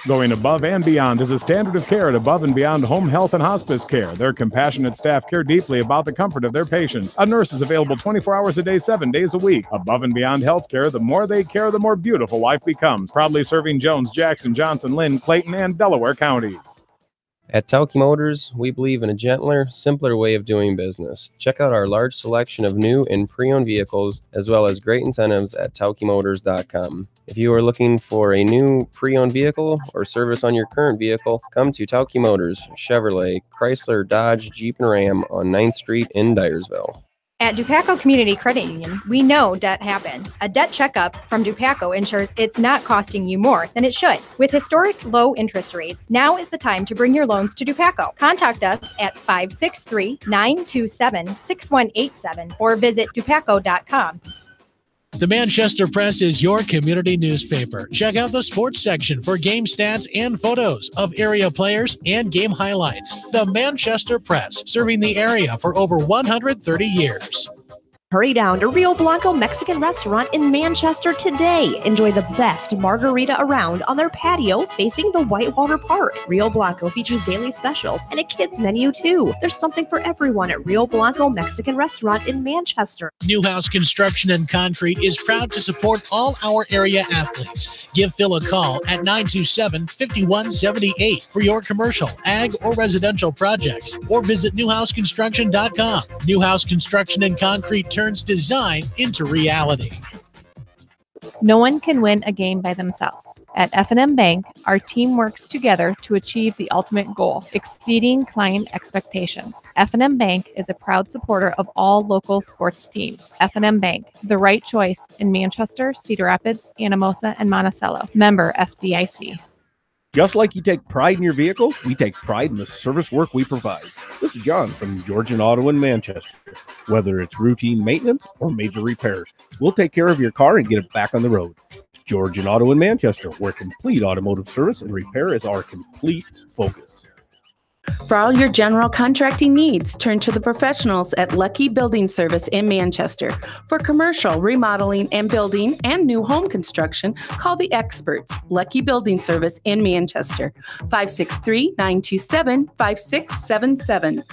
Going above and beyond is a standard of care at Above and Beyond Home Health and Hospice Care. Their compassionate staff care deeply about the comfort of their patients. A nurse is available 24 hours a day, 7 days a week. Above and Beyond Healthcare, the more they care, the more beautiful life becomes. Proudly serving Jones, Jackson, Johnson, Lynn, Clayton, and Delaware counties. At Tauke Motors, we believe in a gentler, simpler way of doing business. Check out our large selection of new and pre-owned vehicles, as well as great incentives at TaukeMotors.com. If you are looking for a new pre-owned vehicle or service on your current vehicle, come to Tauke Motors, Chevrolet, Chrysler, Dodge, Jeep, and Ram on 9th Street in Dyersville. At Dupaco Community Credit Union, we know debt happens. A debt checkup from Dupaco ensures it's not costing you more than it should. With historic low interest rates, now is the time to bring your loans to Dupaco. Contact us at 563-927-6187 or visit dupaco.com. The Manchester Press is your community newspaper. Check out the sports section for game stats and photos of area players and game highlights. The Manchester Press, serving the area for over 130 years. Hurry down to Rio Blanco Mexican Restaurant in Manchester today. Enjoy the best margarita around on their patio facing the Whitewater Park. Rio Blanco features daily specials and a kids menu too. There's something for everyone at Rio Blanco Mexican Restaurant in Manchester. Newhouse Construction and Concrete is proud to support all our area athletes. Give Phil a call at 927-5178 for your commercial, ag, or residential projects, or visit newhouseconstruction.com. Newhouse Construction and Concrete turns design into reality. No one can win a game by themselves. At F&M Bank, our team works together to achieve the ultimate goal, exceeding client expectations. F&M Bank is a proud supporter of all local sports teams. F&M Bank, the right choice in Manchester, Cedar Rapids, Anamosa, and Monticello. Member FDIC. Just like you take pride in your vehicle, we take pride in the service work we provide. This is John from Georgian Auto in Manchester. Whether it's routine maintenance or major repairs, we'll take care of your car and get it back on the road. Georgian Auto in Manchester, where complete automotive service and repair is our complete focus. For all your general contracting needs, turn to the professionals at Lucky Building Service in Manchester. For commercial, remodeling, and building and new home construction, call the experts. Lucky Building Service in Manchester. 563-927-5677.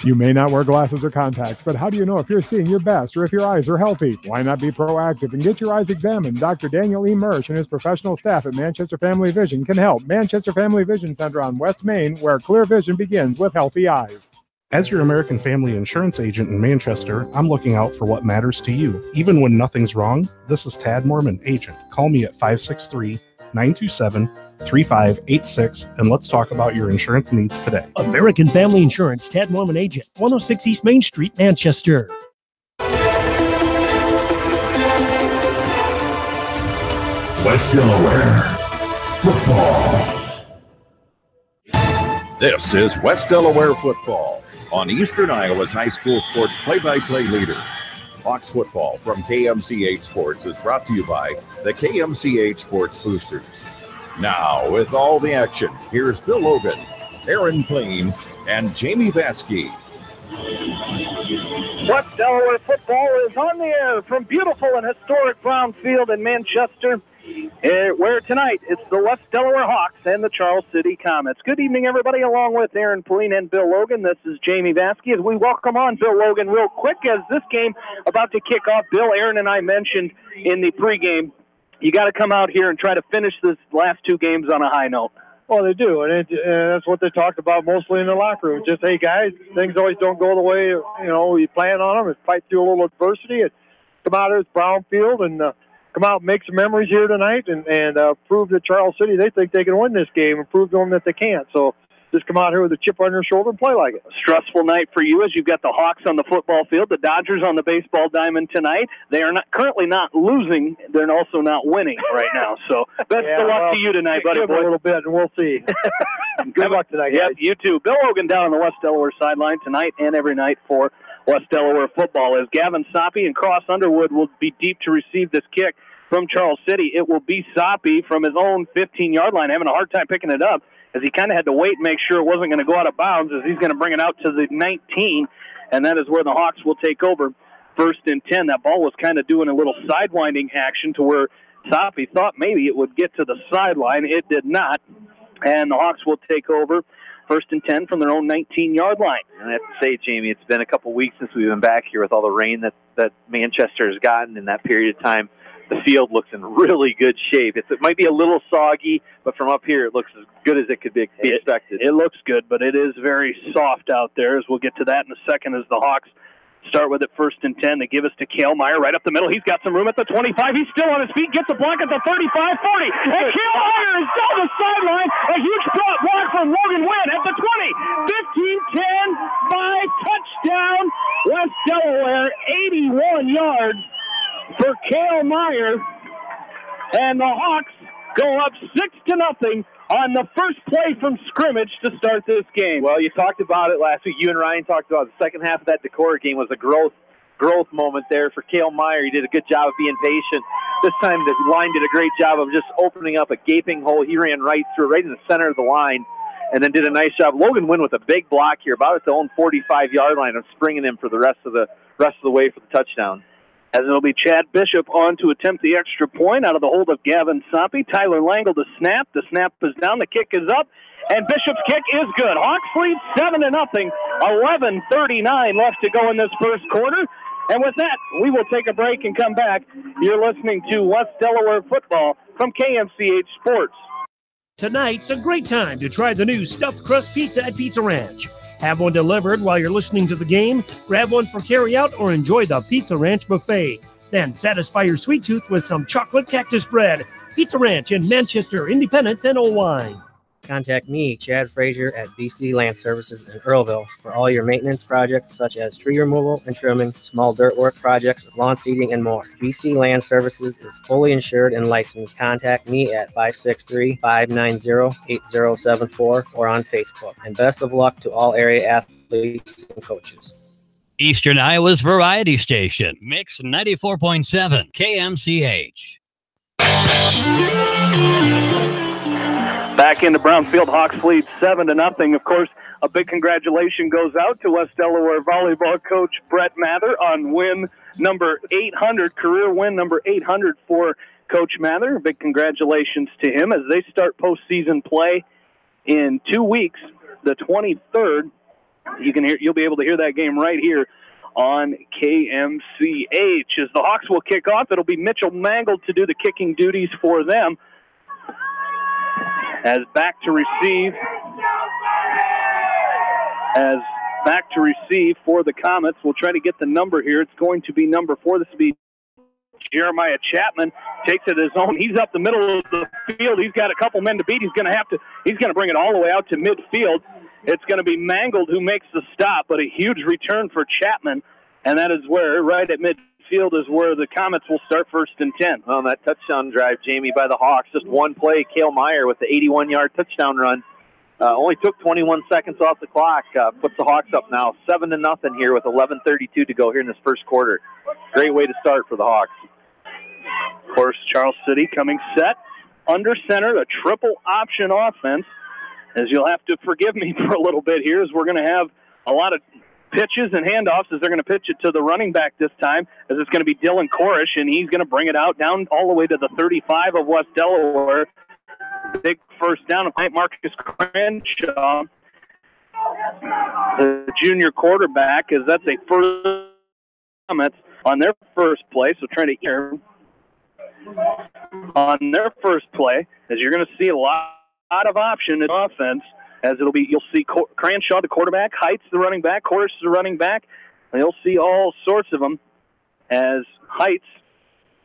You may not wear glasses or contacts, but how do you know if you're seeing your best or if your eyes are healthy? Why not be proactive and get your eyes examined? Dr. Daniel E. Mersch and his professional staff at Manchester Family Vision can help. Manchester Family Vision Center on West Main, where clear vision begins with healthy eyes. As your American Family Insurance agent in Manchester, I'm looking out for what matters to you. Even when nothing's wrong, this is Tad Mormon, agent. Call me at 563-927-3586, and let's talk about your insurance needs today. American Family Insurance, Tad Mormon Agent, 106 East Main Street, Manchester. West Delaware football. This is West Delaware football on Eastern Iowa's high school sports play-by-play leader. Hawks football from KMCH Sports is brought to you by the KMCH Sports Boosters. Now, with all the action, here's Bill Logan, Aaron Plain, and Jamie Vasky. West Delaware football is on the air from beautiful and historic Brown Field in Manchester, where tonight it's the West Delaware Hawks and the Charles City Comets. Good evening, everybody, along with Aaron Pauline and Bill Logan. This is Jamie Vasky as we welcome on Bill Logan real quick as this game about to kick off. Bill, Aaron, and I mentioned in the pregame, you got to come out here and try to finish this last two games on a high note. Well, they do, and that's what they talked about mostly in the locker room. Just, hey, guys, things always don't go the way, you plan on them, and fight through a little adversity and come out of this Brown Field and come out and make some memories here tonight and prove to Charles City they think they can win this game and prove to them that they can't. So just come out here with a chip on your shoulder and play like it. Stressful night for you as you've got the Hawks on the football field, the Dodgers on the baseball diamond tonight. They are currently not losing. They're also not winning right now. So best of luck to you tonight, buddy. Give a little bit, and we'll see. Good luck tonight, guys. Yep, you too. Bill Logan down on the West Delaware sideline tonight and every night for West Delaware football as Gavin Soppe and Cross Underwood will be deep to receive this kick. from Charles City. It will be Soppy from his own 15-yard line, having a hard time picking it up as he kind of had to wait and make sure it wasn't going to go out of bounds as he's going to bring it out to the 19, and that is where the Hawks will take over 1st and 10. That ball was kind of doing a little sidewinding action to where Soppy thought maybe it would get to the sideline. It did not, and the Hawks will take over 1st and 10 from their own 19-yard line. And I have to say, Jamie, it's been a couple weeks since we've been back here with all the rain that Manchester has gotten in that period of time. The field looks in really good shape. It might be a little soggy, but from up here it looks as good as it could be expected. It looks good, but it is very soft out there, as we'll get to that in a second as the Hawks start with it 1st and 10. They give us to Cale Meyer right up the middle. He's got some room at the 25. He's still on his feet, gets a block at the 35, 40. And Cale Meyer is down the sideline. A huge block from Logan Wynn at the 20. 15, 10, 5, touchdown. West Delaware, 81 yards for Cale Meyer. And the Hawks go up 6-0 on the first play from scrimmage to start this game. Well, you talked about it last week. You and Ryan talked about the second half of that Decorah game was a growth moment there for Cale Meyer. He did a good job of being patient. This time the line did a great job of just opening up a gaping hole. He ran right through, right in the center of the line, and then did a nice job. Logan Wynn with a big block here, about at the own 45-yard line, of springing him for the rest of the way for the touchdown. As it'll be Chad Bishop on to attempt the extra point out of the hold of Gavin Soppy. Tyler Langle to snap. The snap is down. The kick is up. And Bishop's kick is good. Hawks lead 7-0. 11:39 left to go in this first quarter. And with that, we will take a break and come back. You're listening to West Delaware football from KMCH Sports. Tonight's a great time to try the new stuffed crust pizza at Pizza Ranch. Have one delivered while you're listening to the game, grab one for carryout, or enjoy the Pizza Ranch buffet. Then satisfy your sweet tooth with some chocolate cactus bread. Pizza Ranch in Manchester, Independence, and Owine. Contact me, Chad Frazier, at BC Land Services in Earlville for all your maintenance projects such as tree removal and trimming, small dirt work projects, lawn seeding, and more. BC Land Services is fully insured and licensed. Contact me at 563-590-8074 or on Facebook. And best of luck to all area athletes and coaches. Eastern Iowa's Variety Station, Mix 94.7, KMCH. Back into Brownfield, Hawks lead 7-0. Of course, a big congratulations goes out to West Delaware volleyball coach Brett Mather on win number 800, career win number 800 for Coach Mather. Big congratulations to him as they start postseason play in 2 weeks, the 23rd. You'll be able to hear that game right here on KMCH. As the Hawks will kick off, it'll be Mitchell Mangold to do the kicking duties for them. As back to receive for the Comets. We'll try to get the number here. It's going to be number 4. This will be Jeremiah Chapman. Takes it his own. He's up the middle of the field. He's got a couple men to beat. He's going to bring it all the way out to midfield. It's going to be Mangold who makes the stop, but a huge return for Chapman. And that is where, right at midfield, is where the Comets will start 1st and 10. On that touchdown drive, Jamie, by the Hawks, just one play. Cale Meyer with the 81-yard touchdown run. Only took 21 seconds off the clock. Puts the Hawks up now 7-0 here with 11:32 to go here in this first quarter. Great way to start for the Hawks. Of course, Charles City coming set under center, a triple option offense. As you'll have to forgive me for a little bit here, as we're going to have a lot of pitches and handoffs as they're going to pitch it to the running back this time, as it's going to be Dylan Korish, and he's going to bring it out down all the way to the 35 of West Delaware. Big first down of Marcus Crenshaw, the junior quarterback, as that's a first Comets on their first play. So trying to hear on their first play, as you're going to see a lot of option in offense. As you'll see Cranshaw, the quarterback, Heights, the running back, Korish, the running back. And you'll see all sorts of them as Heights,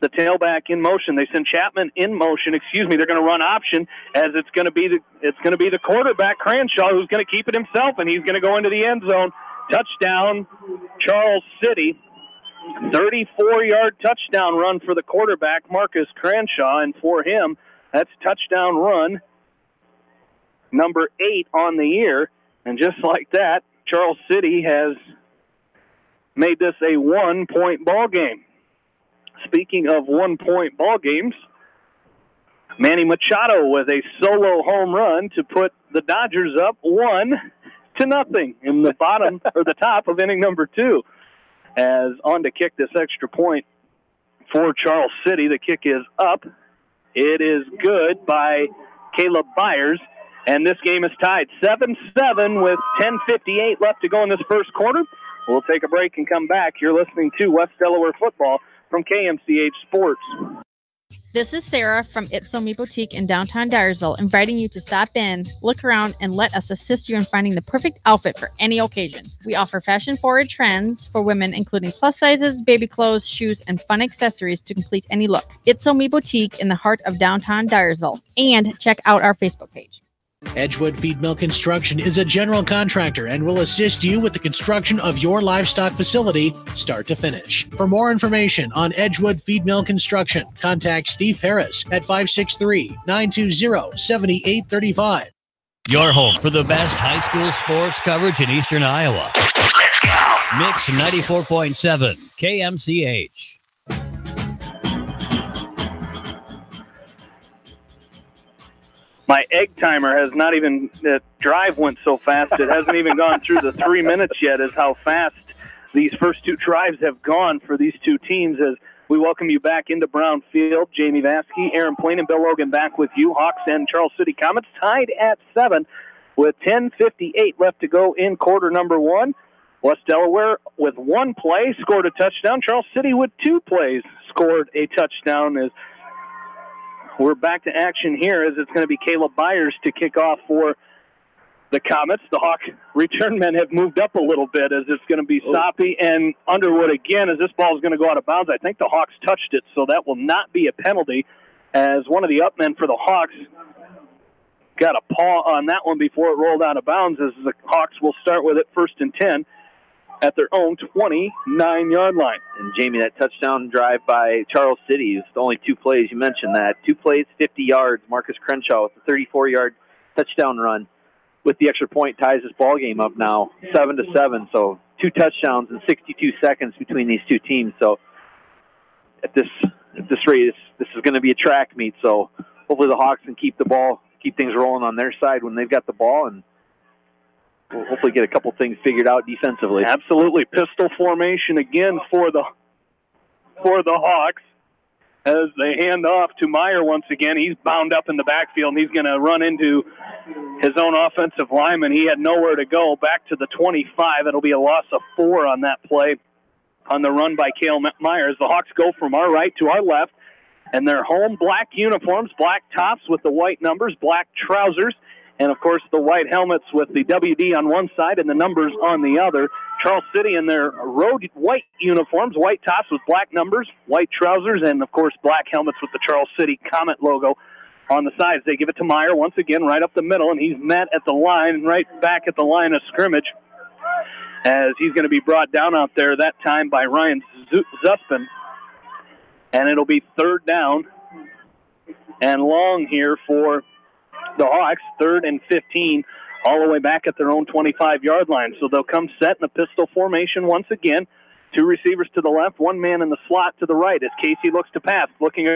the tailback, in motion. They send Chapman in motion. They're going to run option as it's going to be the quarterback, Cranshaw, who's going to keep it himself, and he's going to go into the end zone. Touchdown, Charles City. 34-yard touchdown run for the quarterback, Marcus Cranshaw, and for him, that's touchdown run number 8 on the year. And just like that, Charles City has made this a 1-point ball game. speaking of 1-point ball games, Manny Machado with a solo home run to put the Dodgers up 1-0 in the bottom or the top of inning number 2. As on to kick this extra point for Charles City. The kick is up. It is good by Caleb Byers, and this game is tied 7-7 with 10:58 left to go in this first quarter. We'll take a break and come back. You're listening to West Delaware Football from KMCH Sports. This is Sarah from It's So Me Boutique in downtown Dyersville, inviting you to stop in, look around, and let us assist you in finding the perfect outfit for any occasion. We offer fashion-forward trends for women, including plus sizes, baby clothes, shoes, and fun accessories to complete any look. It's So Me Boutique in the heart of downtown Dyersville. And check out our Facebook page. Edgewood Feed Mill Construction is a general contractor and will assist you with the construction of your livestock facility start to finish. For more information on Edgewood Feed Mill Construction, contact Steve Harris at 563-920-7835. Your home for the best high school sports coverage in Eastern Iowa. Mix 94.7 KMCH. My egg timer has not even, the drive went so fast, it hasn't even gone through the 3 minutes yet, is how fast these first two drives have gone for these two teams. As we welcome you back into Brown Field. Jamie Vaskey, Aaron Plain, and Bill Logan back with you. Hawks and Charles City Comets tied at 7 with 10:58 left to go in quarter number 1. West Delaware with 1 play scored a touchdown. Charles City with 2 plays scored a touchdown. As we're back to action here, as it's going to be Caleb Byers to kick off for the Comets. The Hawk return men have moved up a little bit, as it's going to be Soppy and Underwood again, as this ball is going to go out of bounds. I think the Hawks touched it, so that will not be a penalty, as one of the up men for the Hawks got a paw on that one before it rolled out of bounds, as the Hawks will start with it 1st and 10 at their own 29-yard line. And, Jamie, that touchdown drive by Charles City is only 2 plays. You mentioned that. 2 plays, 50 yards. Marcus Crenshaw with a 34-yard touchdown run with the extra point ties this ball game up now 7-7. So 2 touchdowns in 62 seconds between these two teams. So at this rate, this is going to be a track meet. So hopefully the Hawks can keep things rolling on their side when they've got the ball, and we'll hopefully get a couple things figured out defensively. Absolutely. Pistol formation again for the Hawks as they hand off to Meyer once again. He's bound up in the backfield, and he's going to run into his own offensive lineman. He had nowhere to go. Back to the 25. It'll be a loss of 4 on that play on the run by Cale Myers. The Hawks go from our right to our left, and their home black uniforms, black tops with the white numbers, black trousers, and, of course, the white helmets with the WD on one side and the numbers on the other. Charles City in their road white uniforms, white tops with black numbers, white trousers, and, of course, black helmets with the Charles City Comet logo on the sides. They give it to Meyer once again right up the middle, and he's met at the line, right back at the line of scrimmage, as he's going to be brought down out there that time by Ryan Zuspin. And it'll be 3rd down and long here for the Hawks, 3rd and 15, all the way back at their own 25-yard line. So they'll come set in a pistol formation once again. 2 receivers to the left, 1 man in the slot to the right as Casey looks to pass. Looking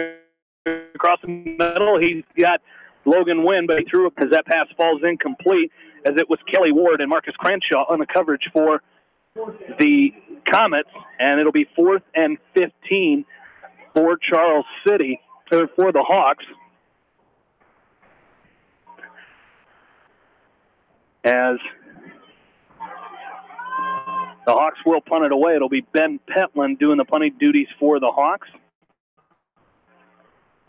across the middle, he's got Logan Wynn, but he threw it as that pass falls incomplete, as it was Kelly Ward and Marcus Crenshaw on the coverage for the Comets. And it'll be 4th and 15 for Charles City, or for the Hawks. As the Hawks will punt it away. It'll be Ben Pentland doing the punting duties for the Hawks.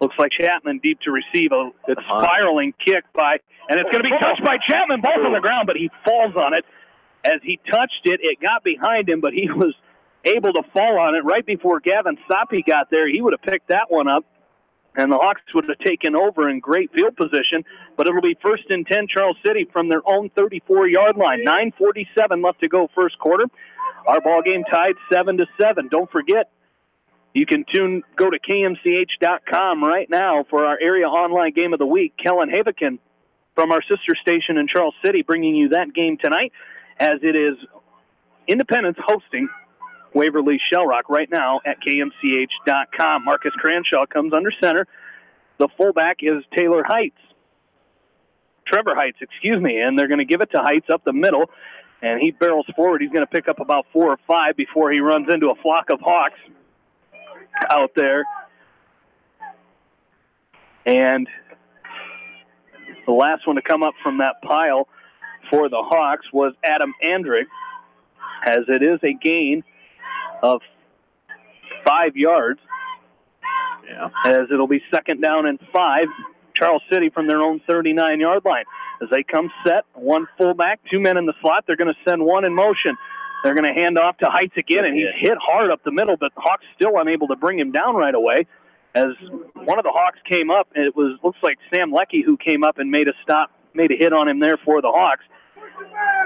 Looks like Chapman deep to receive a spiraling kick by, and it's going to be touched by Chapman, ball on the ground, but he falls on it. As he touched it, it got behind him, but he was able to fall on it right before Gavin Soppy got there. He would have picked that one up, and the Hawks would have taken over in great field position, but it'll be 1st and 10 Charles City from their own 34-yard line. 9:47 left to go first quarter. Our ball game tied 7-7. Don't forget, you can go to KMCH.com right now for our area online game of the week. Kellen Havikin from our sister station in Charles City bringing you that game tonight, as it is Independence hosting Waverly Shellrock right now at KMCH.com. Marcus Cranshaw comes under center. The fullback is Trevor Heights, and they're going to give it to Heights up the middle, and he barrels forward. He's going to pick up about 4 or 5 before he runs into a flock of Hawks out there. And the last one to come up from that pile for the Hawks was Adam Andrick, as it is a gain of 5 yards. Yeah. As it'll be 2nd down and 5. Charles City from their own 39-yard line. As they come set, 1 fullback, 2 men in the slot. They're going to send 1 in motion. They're going to hand off to Heights again, and he's hit hard up the middle, but the Hawks still unable to bring him down right away. As one of the Hawks came up, and it looks like Sam Leckie who came up and made a hit on him there for the Hawks.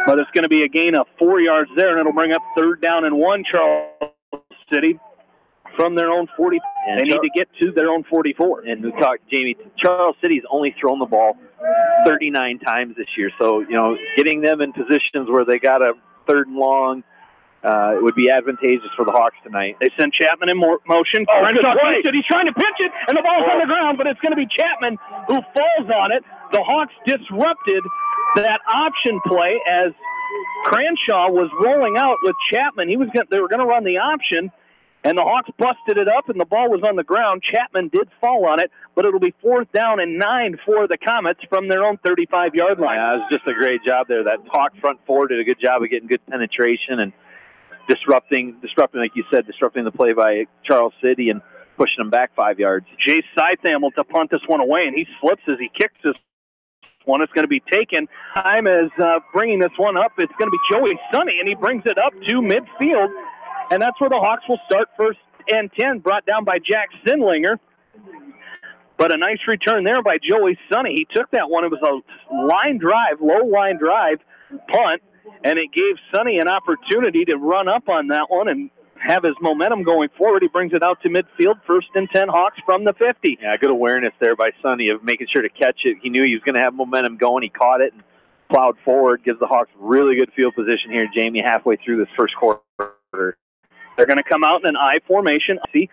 But it's going to be a gain of 4 yards there, and it'll bring up 3rd down and 1, Charles City, from their own 40. And they need to get to their own 44. And we talked, Jamie, Charles City's only thrown the ball 39 times this year. So, getting them in positions where they got a 3rd and long would be advantageous for the Hawks tonight. They send Chapman in motion. Crenshaw takes it. He's trying to pitch it, and the ball's on the ground, but it's going to be Chapman who falls on it. The Hawks disrupted that option play as Crenshaw was rolling out with Chapman. They were going to run the option, and the Hawks busted it up, and the ball was on the ground. Chapman did fall on it, but it'll be 4th down and 9 for the Comets from their own 35-yard line. Yeah, it was just a great job there. That Hawk front four did a good job of getting good penetration and disrupting, like you said, disrupting the play by Charles City and pushing them back 5 yards. Jay Seithamel to punt this one away, and he slips as he kicks this one. It's going to be taken. Time is bringing this one up. It's going to be Joey Sonny, and he brings it up to midfield. And that's where the Hawks will start 1st and 10, brought down by Jack Sindlinger. But a nice return there by Joey Sonny. He took that one. It was a low line drive punt, and it gave Sonny an opportunity to run up on that one and have his momentum going forward. He brings it out to midfield, 1st and 10 Hawks from the 50. Yeah, good awareness there by Sonny of making sure to catch it. He knew he was going to have momentum going. He caught it and plowed forward. Gives the Hawks really good field position here, Jamie, halfway through this first quarter. They're going to come out in an I formation. See,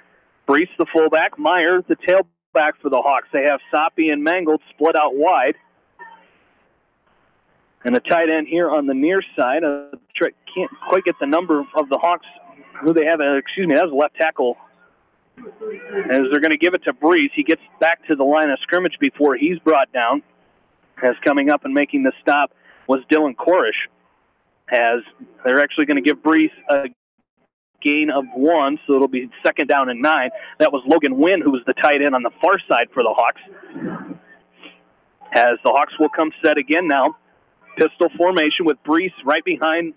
Brees the fullback, Meyer the tailback for the Hawks. They have Soppy and Mangold split out wide. And the tight end here on the near side, can't quite get the number of the Hawks who they have. That was left tackle. As they're going to give it to Brees. He gets back to the line of scrimmage before he's brought down. As coming up and making the stop was Dylan Korish. As they're actually going to give Brees a gain of 1, so it'll be 2nd down and 9. That was Logan Wynn, who was the tight end on the far side for the Hawks. As the Hawks will come set again now. Pistol formation with Brees right behind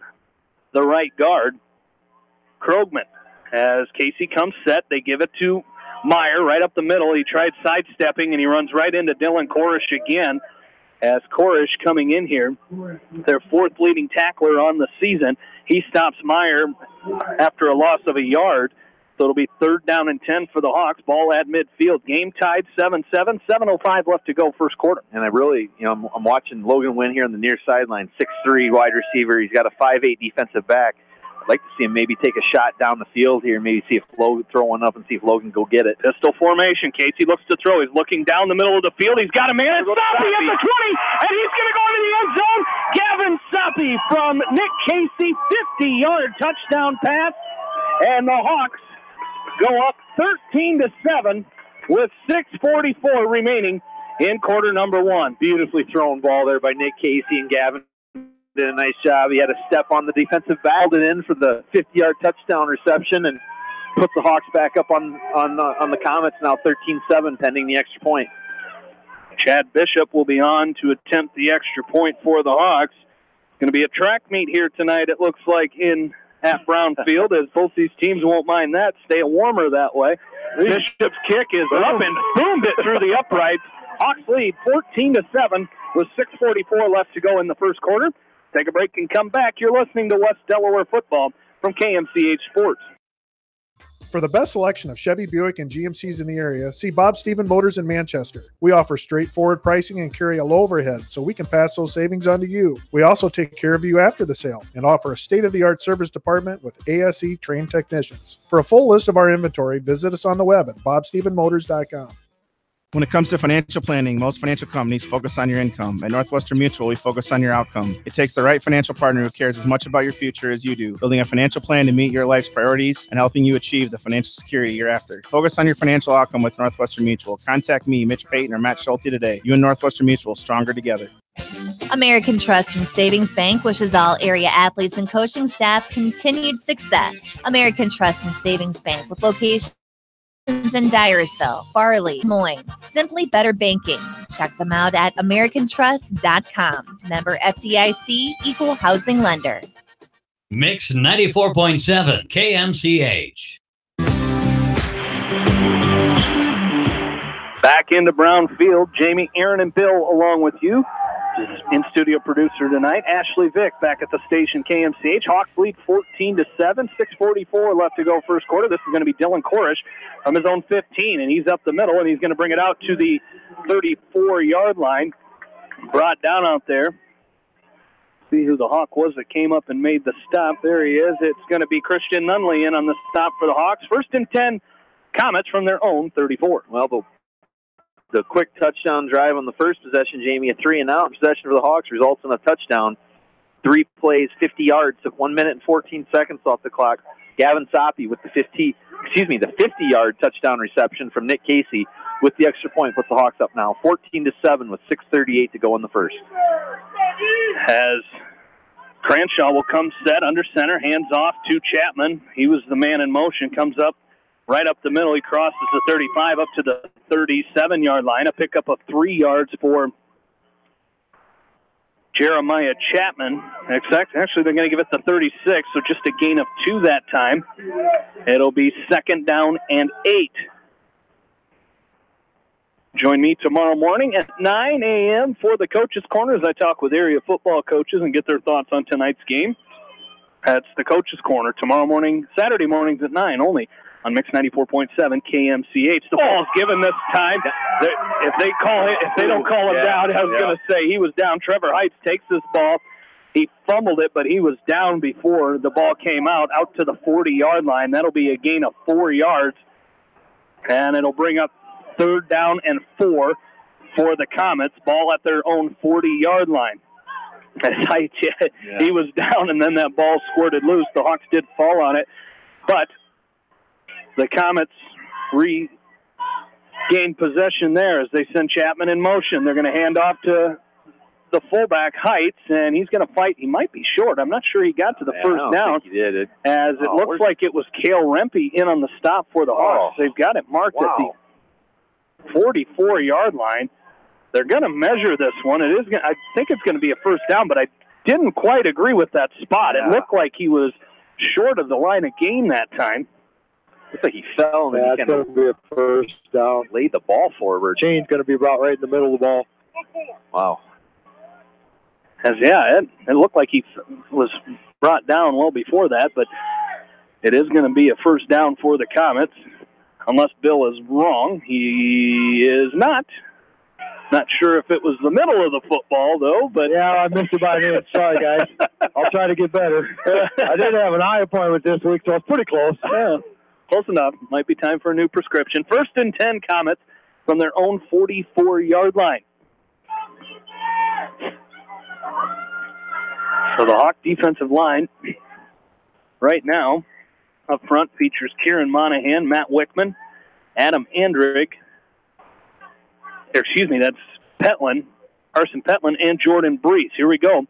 the right guard. Krogman. As Casey comes set, they give it to Meyer right up the middle. He tried sidestepping, and he runs right into Dylan Korish again. As Korish coming in here, their 4th leading tackler on the season. He stops Meyer after a loss of a yard. So it'll be 3rd down and 10 for the Hawks. Ball at midfield. Game tied 7-7. 7:05 left to go first quarter. And I really, I'm watching Logan Wynn here on the near sideline. 6'3" wide receiver. He's got a 5'8" defensive back. I'd like to see him maybe take a shot down the field here, maybe see if Logan throw one up and see if Logan go get it. Pistol formation. Casey looks to throw. He's looking down the middle of the field. He's got a man. Soppy at the 20, and he's going to go into the end zone. Gavin Soppy from Nick Casey, 50-yard touchdown pass, and the Hawks go up 13-7 with 6:44 remaining in quarter number 1. Beautifully thrown ball there by Nick Casey, and Gavin did a nice job. He had a step on the defensive back, it in for the 50-yard touchdown reception, and put the Hawks back up on the Comets now 13-7 pending the extra point. Chad Bishop will be on to attempt the extra point for the Hawks. Going to be a track meet here tonight, it looks like, at Brownfield, as both these teams won't mind that. Stay warmer that way. Bishop's kick is up and boomed it through the uprights. Hawks lead 14-7 with 6:44 left to go in the first quarter. Take a break and come back. You're listening to West Delaware football from KMCH Sports. For the best selection of Chevy, Buick, and GMCs in the area, see Bob Stephen Motors in Manchester. We offer straightforward pricing and carry a low overhead, so we can pass those savings on to you. We also take care of you after the sale and offer a state-of-the-art service department with ASE trained technicians. For a full list of our inventory, visit us on the web at bobstephenmotors.com. When it comes to financial planning, most financial companies focus on your income. At Northwestern Mutual, we focus on your outcome. It takes the right financial partner who cares as much about your future as you do, building a financial plan to meet your life's priorities and helping you achieve the financial security you're after. Focus on your financial outcome with Northwestern Mutual. Contact me, Mitch Payton, or Matt Schulte today. You and Northwestern Mutual, stronger together. American Trust and Savings Bank wishes all area athletes and coaching staff continued success. American Trust and Savings Bank with locations in Dyersville, Farley, Des Moines. Simply better banking. Check them out at americantrust.com. Member FDIC, equal housing lender. Mix 94.7 KMCH. Back into Brown Field, Jamie, Aaron, and Bill along with you. In-studio producer tonight, Ashley Vick, back at the station, KMCH. Hawks lead 14-7, 6:44 left to go first quarter. This is going to be Dylan Korish from his own 15, and he's up the middle, and he's going to bring it out to the 34-yard line. Brought down out there. See who the Hawk was that came up and made the stop. There he is. It's going to be Christian Nunley in on the stop for the Hawks. 1st and 10, Comets from their own 34. Well, the quick touchdown drive on the first possession, Jamie, a 3-and-out possession for the Hawks results in a touchdown. 3 plays, 50 yards, took 1 minute and 14 seconds off the clock. Gavin Soppe with the 50-yard touchdown reception from Nick Casey with the extra point puts the Hawks up now 14-7 with 6:38 to go in the first. As Cranshaw will come set under center, hands off to Chapman. He was the man in motion, comes up right up the middle. He crosses the 35 up to the 37-yard line. A pickup of 3 yards for Jeremiah Chapman. Actually, they're going to give it the 36, so just a gain of 2 that time. It'll be 2nd down and 8. Join me tomorrow morning at 9 a.m. for the Coach's Corner as I talk with area football coaches and get their thoughts on tonight's game. That's the Coach's Corner tomorrow morning, Saturday mornings at 9 only on Mix 94.7 KMCH. The ball's given this time. If they don't call him down, I was going to say he was down. Trevor Heights takes this ball. He fumbled it, but he was down before the ball came out to the 40-yard line. That'll be a gain of 4 yards, and it'll bring up 3rd down and 4 for the Comets. Ball at their own 40-yard line. He was down, and then that ball squirted loose. The Hawks did fall on it, but the Comets regain possession there as they send Chapman in motion. They're going to hand off to the fullback, Heights, and he's going to fight. He might be short. I'm not sure he got to the first down. I don't think he did it. As it looks like it was Cale Rempe in on the stop for the Hawks. They've got it marked at the 44-yard line. They're going to measure this one. I think it's going to be a first down, but I didn't quite agree with that spot. It looked like he was short of the line of gain that time. Looks like he fell and That's going to be a first down. Laid the ball forward. Chain's going to be brought right in the middle of the ball. Wow. It looked like he was brought down well before that, but it is going to be a first down for the Comets. Unless Bill is wrong, he is not. Not sure if it was the middle of the football, though. But yeah, I missed it by an inch. Sorry, guys. I'll try to get better. I did have an eye appointment this week, so it's pretty close. Yeah, close enough. Might be time for a new prescription. 1st and 10, Comets from their own 44-yard line. So the Hawk defensive line right now up front features Kieran Monahan, Matt Wickman, Adam Andrick. That's Carson Petlin, and Jordan Brees. Here we go.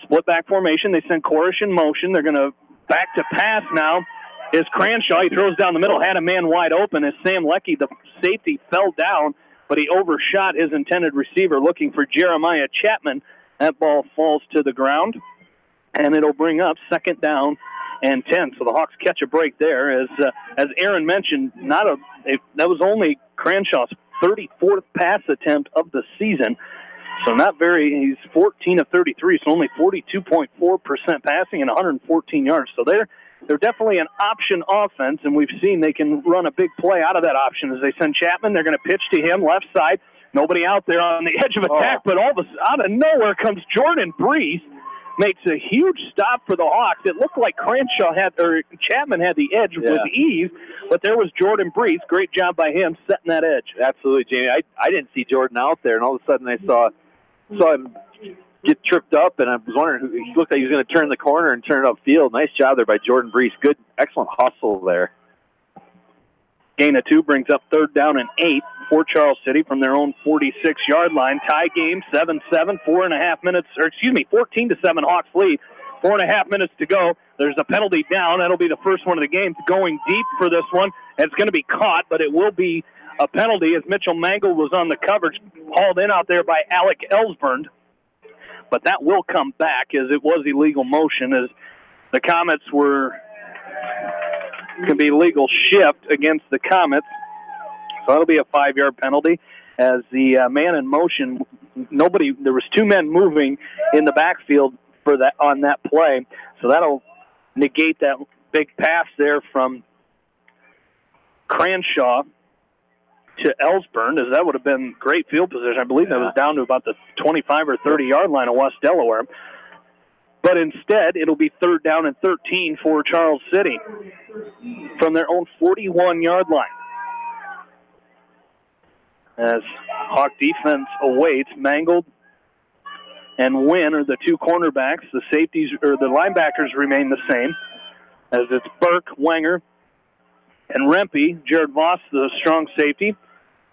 Split back formation. They send Korish in motion. They're going to back to pass now. Is Cranshaw. He throws down the middle, had a man wide open as Sam Leckie, the safety, fell down, but he overshot his intended receiver looking for Jeremiah Chapman. That ball falls to the ground, and it'll bring up 2nd down and 10. So the Hawks catch a break there. As Aaron mentioned, that was only Cranshaw's 34th pass attempt of the season. So he's 14 of 33, so only 42.4% passing and 114 yards. So they're they're definitely an option offense, and we've seen they can run a big play out of that option as they send Chapman. They're going to pitch to him, left side. Nobody out there on the edge of attack, but out of nowhere comes Jordan Brees. Makes a huge stop for the Hawks. It looked like Chapman had the edge with ease, but there was Jordan Brees. Great job by him setting that edge. Absolutely, Jamie. I didn't see Jordan out there, and all of a sudden I saw him get tripped up, and I was wondering who he looked like he was going to turn the corner and turn it upfield. Nice job there by Jordan Brees. Good, excellent hustle there. Gain of 2 brings up 3rd down and 8 for Charles City from their own 46-yard line. Tie game, 7-7, 4.5 minutes, 14-7 Hawks lead. 4.5 minutes to go. There's a penalty down. That'll be the first one of the game. Going deep for this one. It's going to be caught, but it will be a penalty as Mitchell Mangle was on the coverage, hauled in out there by Alec Ellsburn. But that will come back as it was illegal motion as the Comets can be legal shift against the Comets. So that'll be a 5-yard penalty as the man in motion, there was 2 men moving in the backfield on that play. So that'll negate that big pass there from Cranshaw to Ellsburn, as that would have been great field position. I believe that was down to about the 25 or 30-yard line of West Delaware. But instead, it'll be 3rd down and 13 for Charles City from their own 41-yard line. As Hawk defense awaits, Mangold and Wynn are the 2 cornerbacks. The safeties or the linebackers remain the same, as it's Burke, Wenger, and Rempe. Jared Voss, the strong safety,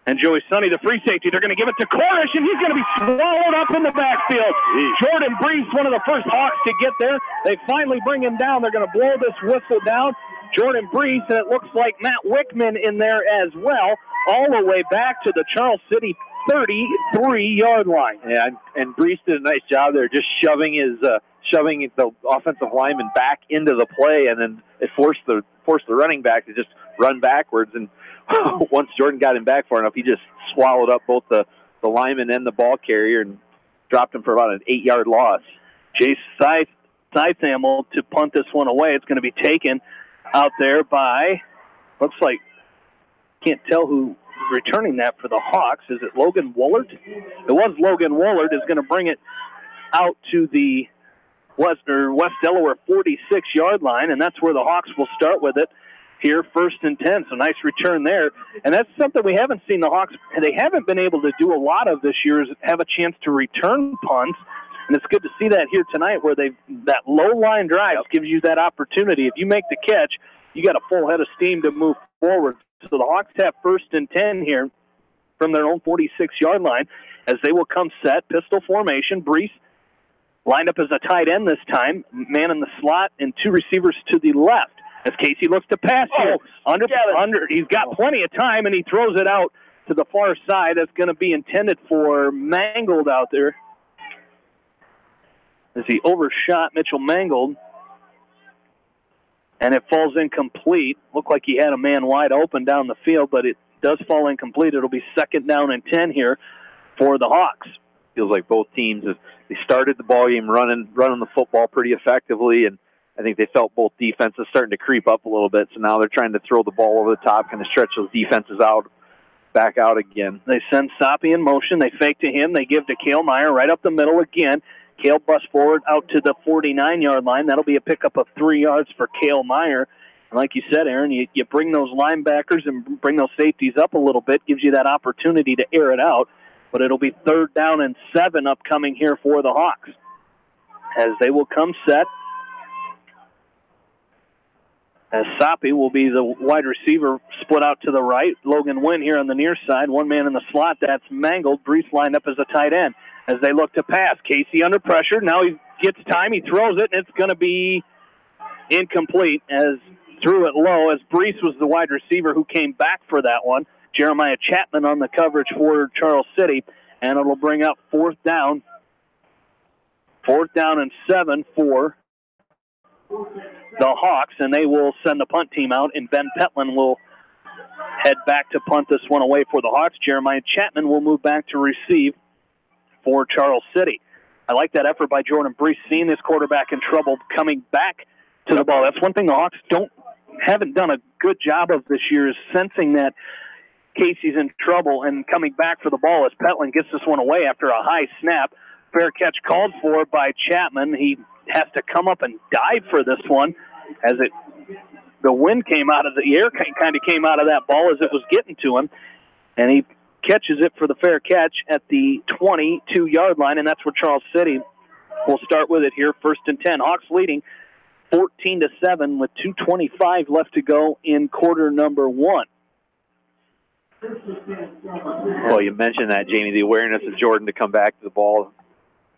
and Joey Sonny, the free safety. They're going to give it to Cornish, and he's going to be swallowed up in the backfield. Jordan Brees, one of the first Hawks to get there. They finally bring him down. They're going to blow this whistle down. Jordan Brees, and it looks like Matt Wickman in there as well, all the way back to the Charles City 33-yard line. Yeah, and Brees did a nice job there, just shoving the offensive lineman back into the play, and then it forced the running back to just run backwards. And once Jordan got him back far enough, he just swallowed up both the lineman and the ball carrier and dropped him for about an 8-yard loss. Chase Seithamel to punt this one away. It's going to be taken out there by, looks like, can't tell who returning that for the Hawks. Is it Logan Woolard? It was Logan Woolard is going to bring it out to the West Delaware 46-yard line, and that's where the Hawks will start with it here, 1st and 10. So nice return there. And that's something we haven't seen the Hawks, they haven't been able to do a lot of this year, is have a chance to return punts. And it's good to see that here tonight where that low line drive gives you that opportunity. If you make the catch, you got a full head of steam to move forward. So the Hawks have 1st and 10 here from their own 46-yard line as they will come set, pistol formation. Brees lined up as a tight end this time, man in the slot, and 2 receivers to the left. As Casey looks to pass here, he's got plenty of time, and he throws it out to the far side. That's going to be intended for Mangold out there, as he overshot Mitchell Mangold, and it falls incomplete. Looked like he had a man wide open down the field, but it does fall incomplete. It'll be 2nd down and 10 here for the Hawks. Feels like both teams, they started the ball game running the football pretty effectively, and I think they felt both defenses starting to creep up a little bit, so now they're trying to throw the ball over the top, kind of stretch those defenses back out again. They send Soppy in motion. They fake to him. They give to Cale Meyer right up the middle again. Cale busts forward out to the 49-yard line. That'll be a pickup of 3 yards for Cale Meyer. And like you said, Aaron, you bring those linebackers and bring those safeties up a little bit, gives you that opportunity to air it out. But it'll be 3rd down and 7 upcoming here for the Hawks as they will come set. As Soppy will be the wide receiver split out to the right. Logan Wynn here on the near side. 1 man in the slot. That's Mangold. Brees lined up as a tight end as they look to pass. Casey under pressure. Now he gets time. He throws it, and it's going to be incomplete as threw it low as Brees was the wide receiver who came back for that one. Jeremiah Chapman on the coverage for Charles City, and it'll bring up 4th down. 4th down and 7 for the Hawks, and they will send the punt team out, and Ben Petlin will head back to punt this one away for the Hawks. Jeremiah Chapman will move back to receive for Charles City. I like that effort by Jordan Brees, seeing this quarterback in trouble, coming back to the ball. That's one thing the Hawks haven't done a good job of this year, is sensing that Casey's in trouble and coming back for the ball as Petland gets this one away after a high snap. Fair catch called for by Chapman. He has to come up and dive for this one as the wind came out of the air, kind of came out of that ball as it was getting to him, and he catches it for the fair catch at the 22-yard line, and that's where Charles City will start with it here, 1st and 10. Hawks leading 14-7 with 2:25 left to go in quarter number 1. Well, you mentioned that, Jamie, the awareness of Jordan to come back to the ball.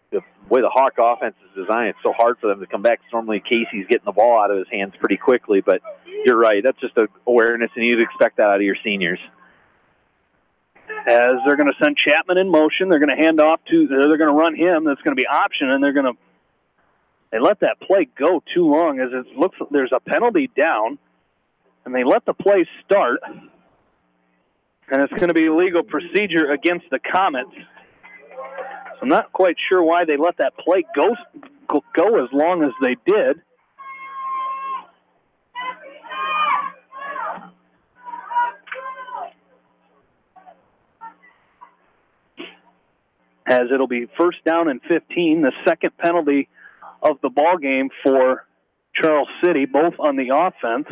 The way the Hawk offense is designed, it's so hard for them to come back. Normally Casey's getting the ball out of his hands pretty quickly, but you're right. That's just an awareness, and you'd expect that out of your seniors. As they're going to send Chapman in motion, they're going to hand off to, they're going to run him. That's going to be option, and they let that play go too long as it looks there's a penalty down, and they let the play start, and it's going to be legal procedure against the Comets. So I'm not quite sure why they let that play go as long as they did. As it'll be 1st down and 15, the second penalty of the ball game for Charles City, both on the offense,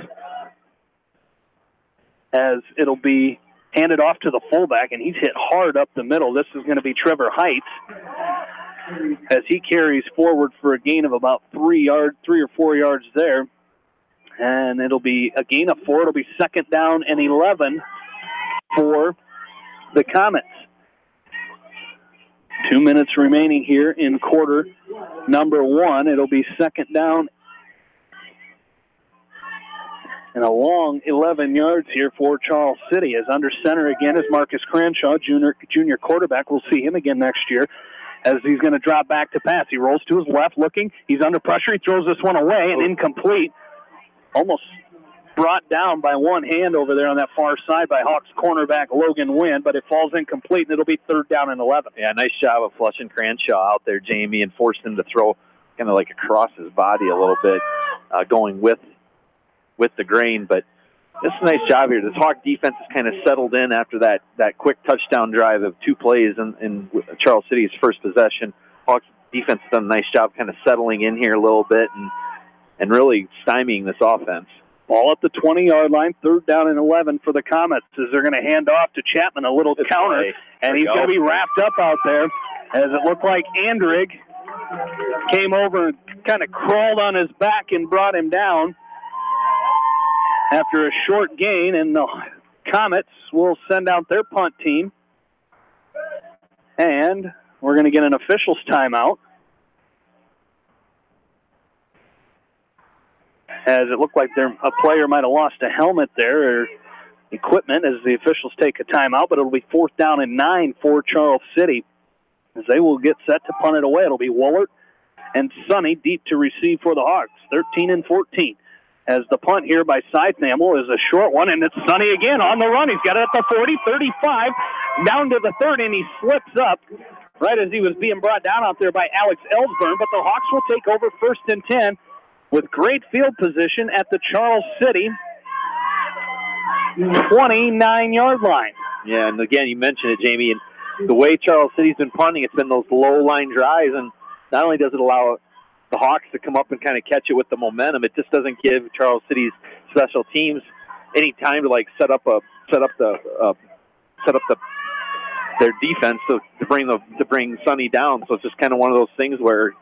as it'll be handed off to the fullback, and he's hit hard up the middle. This is going to be Trevor Heights as he carries forward for a gain of about 3 or 4 yards there. And it'll be a gain of 4. It'll be 2nd down and 11 for the Comets. 2 minutes remaining here in quarter number 1. It'll be 2nd down and a long 11 yards here for Charles City. As under center again is Marcus Cranshaw, junior quarterback. We'll see him again next year as he's going to drop back to pass. He rolls to his left looking. He's under pressure. He throws this one away and incomplete. Almost brought down by one hand over there on that far side by Hawks cornerback Logan Wynn, but it falls incomplete, and it'll be 3rd down and 11. Yeah, nice job of flushing Cranshaw out there, Jamie, and forced him to throw kind of like across his body a little bit, going with the grain. But this is a nice job here. This Hawk defense is kind of settled in after that quick touchdown drive of 2 plays in Charles City's first possession. Hawks defense has done a nice job kind of settling in here a little bit and really stymieing this offense. Ball at the 20-yard line, 3rd down and 11 for the Comets as they're going to hand off to Chapman, a little counter, and he's going to be wrapped up out there as it looked like Andrig came over and kind of crawled on his back and brought him down after a short gain, and the Comets will send out their punt team, and we're going to get an official's timeout. As it looked like a player might have lost a helmet there or equipment as the officials take a timeout, but it'll be 4th down and 9 for Charles City as they will get set to punt it away. It'll be Woolert and Sonny deep to receive for the Hawks, 13 and 14. As the punt here by Seithamel is a short one, and it's Sonny again on the run. He's got it at the 40, 35, down to the 30, and he slips up right as he was being brought down out there by Alex Ellsburn, but the Hawks will take over 1st and 10 with great field position at the Charles City 29-yard line. Yeah, and again, you mentioned it, Jamie, and the way Charles City's been punting, it's been those low-line drives, and not only does it allow the Hawks to come up and kind of catch it with the momentum, it just doesn't give Charles City's special teams any time to like set up their defense to bring Sonny down. So it's just kind of one of those things where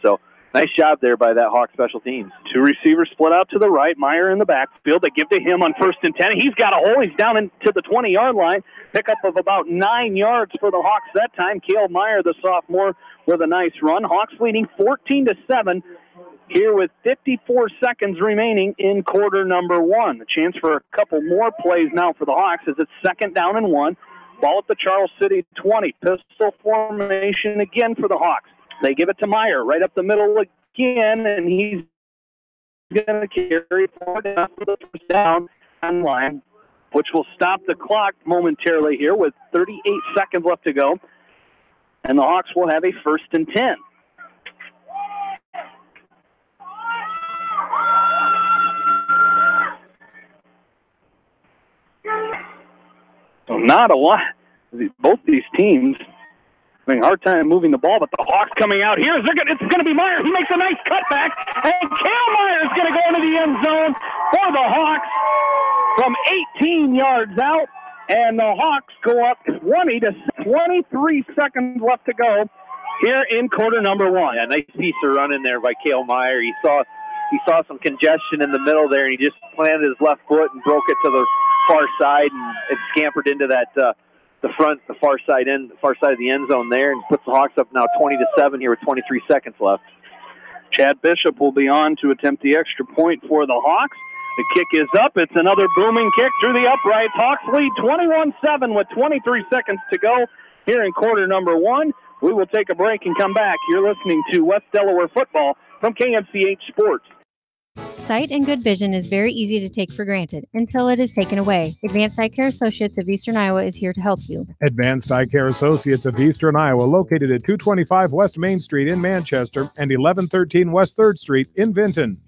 So nice job there by that Hawk special teams. 2 receivers split out to the right. Meyer in the backfield. They give to him on 1st and 10. He's got a hole. He's down into the 20-yard line. Pickup of about 9 yards for the Hawks that time. Cale Meyer, the sophomore, with a nice run. Hawks leading 14-7 here with 54 seconds remaining in quarter number 1. A chance for a couple more plays now for the Hawks as it's 2nd down and 1. Ball at the Charles City 20. Pistol formation again for the Hawks. They give it to Meyer right up the middle again, and he's going to carry forward down for the 1st down line, which will stop the clock momentarily here with 38 seconds left to go. And the Hawks will have a 1st and 10. not a lot. Both these teams having a hard time moving the ball, but the Hawks coming out here. It's going to be Myers. He makes a nice cutback, and Cale Myers is going to go into the end zone for the Hawks from 18 yards out, and the Hawks go up 20 to 23 seconds left to go here in quarter number one. Yeah, nice piece of run in there by Cale Meyer. He saw some congestion in the middle there, and he just planted his left foot and broke it to the far side and scampered into that the far side of the end zone there, and puts the Hawks up now 20-7 here with 23 seconds left. Chad Bishop will be on to attempt the extra point for the Hawks. The kick is up. It's another booming kick through the uprights. Hawks lead 21-7 with 23 seconds to go here in quarter number one. We will take a break and come back. You're listening to West Delaware football from KMCH Sports. Sight and good vision is very easy to take for granted until it is taken away. Advanced Eye Care Associates of Eastern Iowa is here to help you. Advanced Eye Care Associates of Eastern Iowa, located at 225 West Main Street in Manchester and 1113 West 3rd Street in Vinton.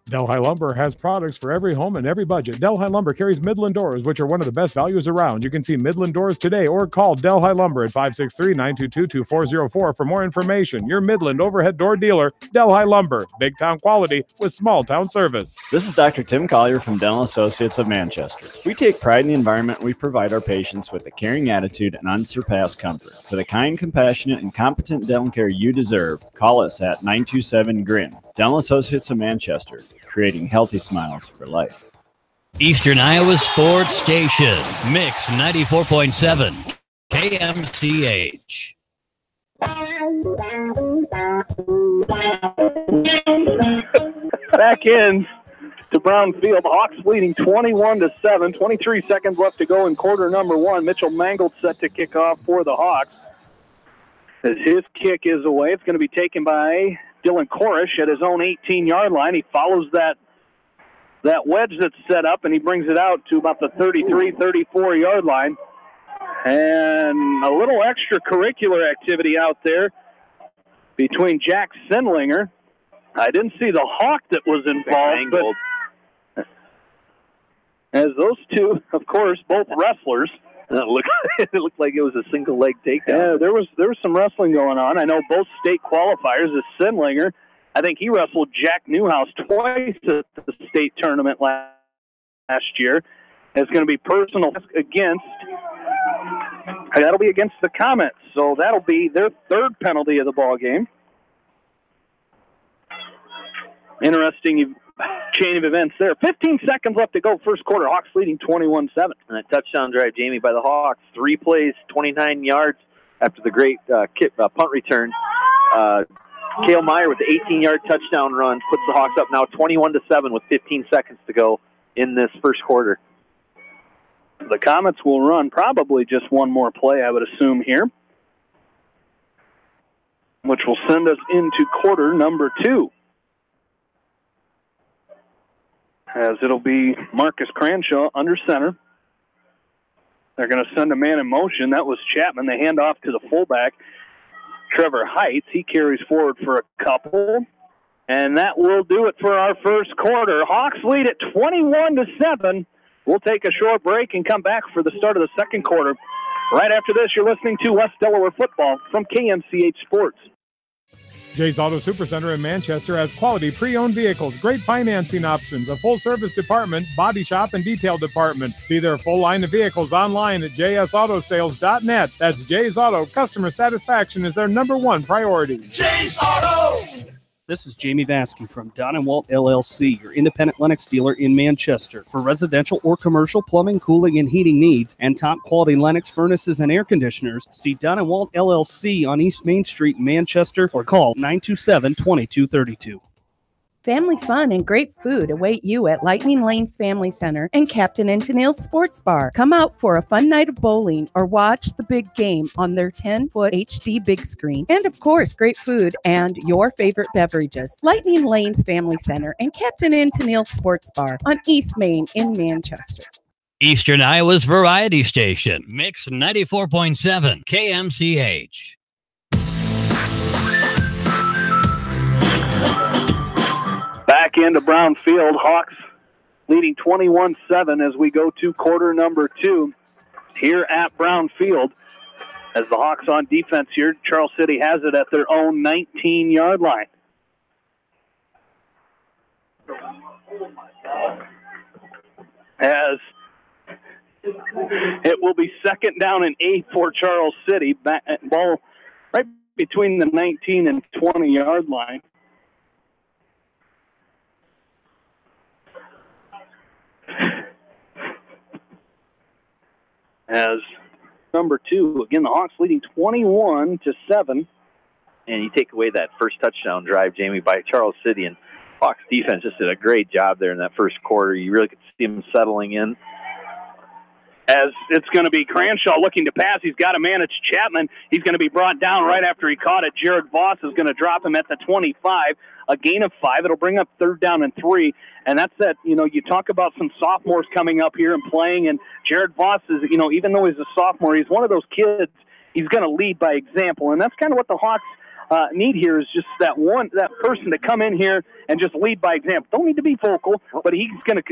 Delhi Lumber has products for every home and every budget. Delhi Lumber carries Midland doors, which are one of the best values around. You can see Midland doors today or call Delhi Lumber at 563-922-2404 for more information. Your Midland overhead door dealer, Delhi Lumber. Big town quality with small town service. This is Dr. Tim Collier from Dental Associates of Manchester. We take pride in the environment we provide our patients with a caring attitude and unsurpassed comfort. For the kind, compassionate, and competent dental care you deserve, call us at 927-GRIN. Dental Associates of Manchester, creating healthy smiles for life. Eastern Iowa Sports Station, Mix 94.7, KMCH. Back in to Brown Field. Hawks leading 21-7. 23 seconds left to go in quarter number one. Mitchell Mangold set to kick off for the Hawks. As his kick is away, it's going to be taken by Dylan Korish at his own 18-yard line. He follows that wedge that's set up, and he brings it out to about the 33, 34-yard line. And a little extracurricular activity out there between Jack Sindlinger. I didn't see the Hawk that was involved, but as those two, of course, both wrestlers. It looked like it was a single leg takedown. Yeah, there was some wrestling going on. I know both state qualifiers. As Sindlinger, I think he wrestled Jack Newhouse twice at the state tournament last year. It's going to be personal against. That'll be against the Comets, so that'll be their third penalty of the ball game. Interesting chain of events there. 15 seconds left to go, first quarter. Hawks leading 21-7. And a touchdown drive, Jamie, by the Hawks. 3 plays, 29 yards after the great punt return. Cale Meyer with the 18-yard touchdown run puts the Hawks up now 21-7 with 15 seconds to go in this first quarter. The Comets will run probably just one more play, I would assume, here, which will send us into quarter number two. As it'll be Marcus Cranshaw under center. They're going to send a man in motion. That was Chapman. They hand off to the fullback, Trevor Heights. He carries forward for a couple. And that will do it for our first quarter. Hawks lead at 21-7. We'll take a short break and come back for the start of the second quarter. Right after this, you're listening to West Delaware football from KMCH Sports. Jay's Auto Supercenter in Manchester has quality pre-owned vehicles, great financing options, a full-service department, body shop, and detail department. See their full line of vehicles online at jsautosales.net. That's Jay's Auto. Customer satisfaction is their #1 priority. Jay's Auto! This is Jamie Vasky from Don & Walt LLC, your independent Lennox dealer in Manchester. For residential or commercial plumbing, cooling, and heating needs, and top-quality Lennox furnaces and air conditioners, see Don & Walt LLC on East Main Street, Manchester, or call 927-2232. Family fun and great food await you at Lightning Lanes Family Center and Captain and Tennille's Sports Bar. Come out for a fun night of bowling or watch the big game on their 10-foot HD big screen. And of course, great food and your favorite beverages. Lightning Lanes Family Center and Captain and Tennille's Sports Bar on East Main in Manchester. Eastern Iowa's variety station, Mix 94.7, KMCH. Back into Brown Field. Hawks leading 21-7 as we go to quarter number 2 here at Brown Field. As the Hawks on defense here, Charles City has it at their own 19-yard line. As it will be 2nd down and 8 for Charles City. Ball right between the 19 and 20-yard line. As number 2, again, the Hawks leading 21-7. And you take away that first touchdown drive, Jamie, by Charles City, and Hawks defense just did a great job there in that first quarter. You really could see them settling in. As it's going to be Cranshaw looking to pass. He's got to manage Chapman. He's going to be brought down right after he caught it. Jared Voss is going to drop him at the 25. A gain of 5. It'll bring up 3rd down and 3. And that's that, you talk about some sophomores coming up here and playing. And Jared Voss is, even though he's a sophomore, he's one of those kids, he's going to lead by example. And that's kind of what the Hawks need here, is just that person to come in here and just lead by example. Don't need to be vocal, but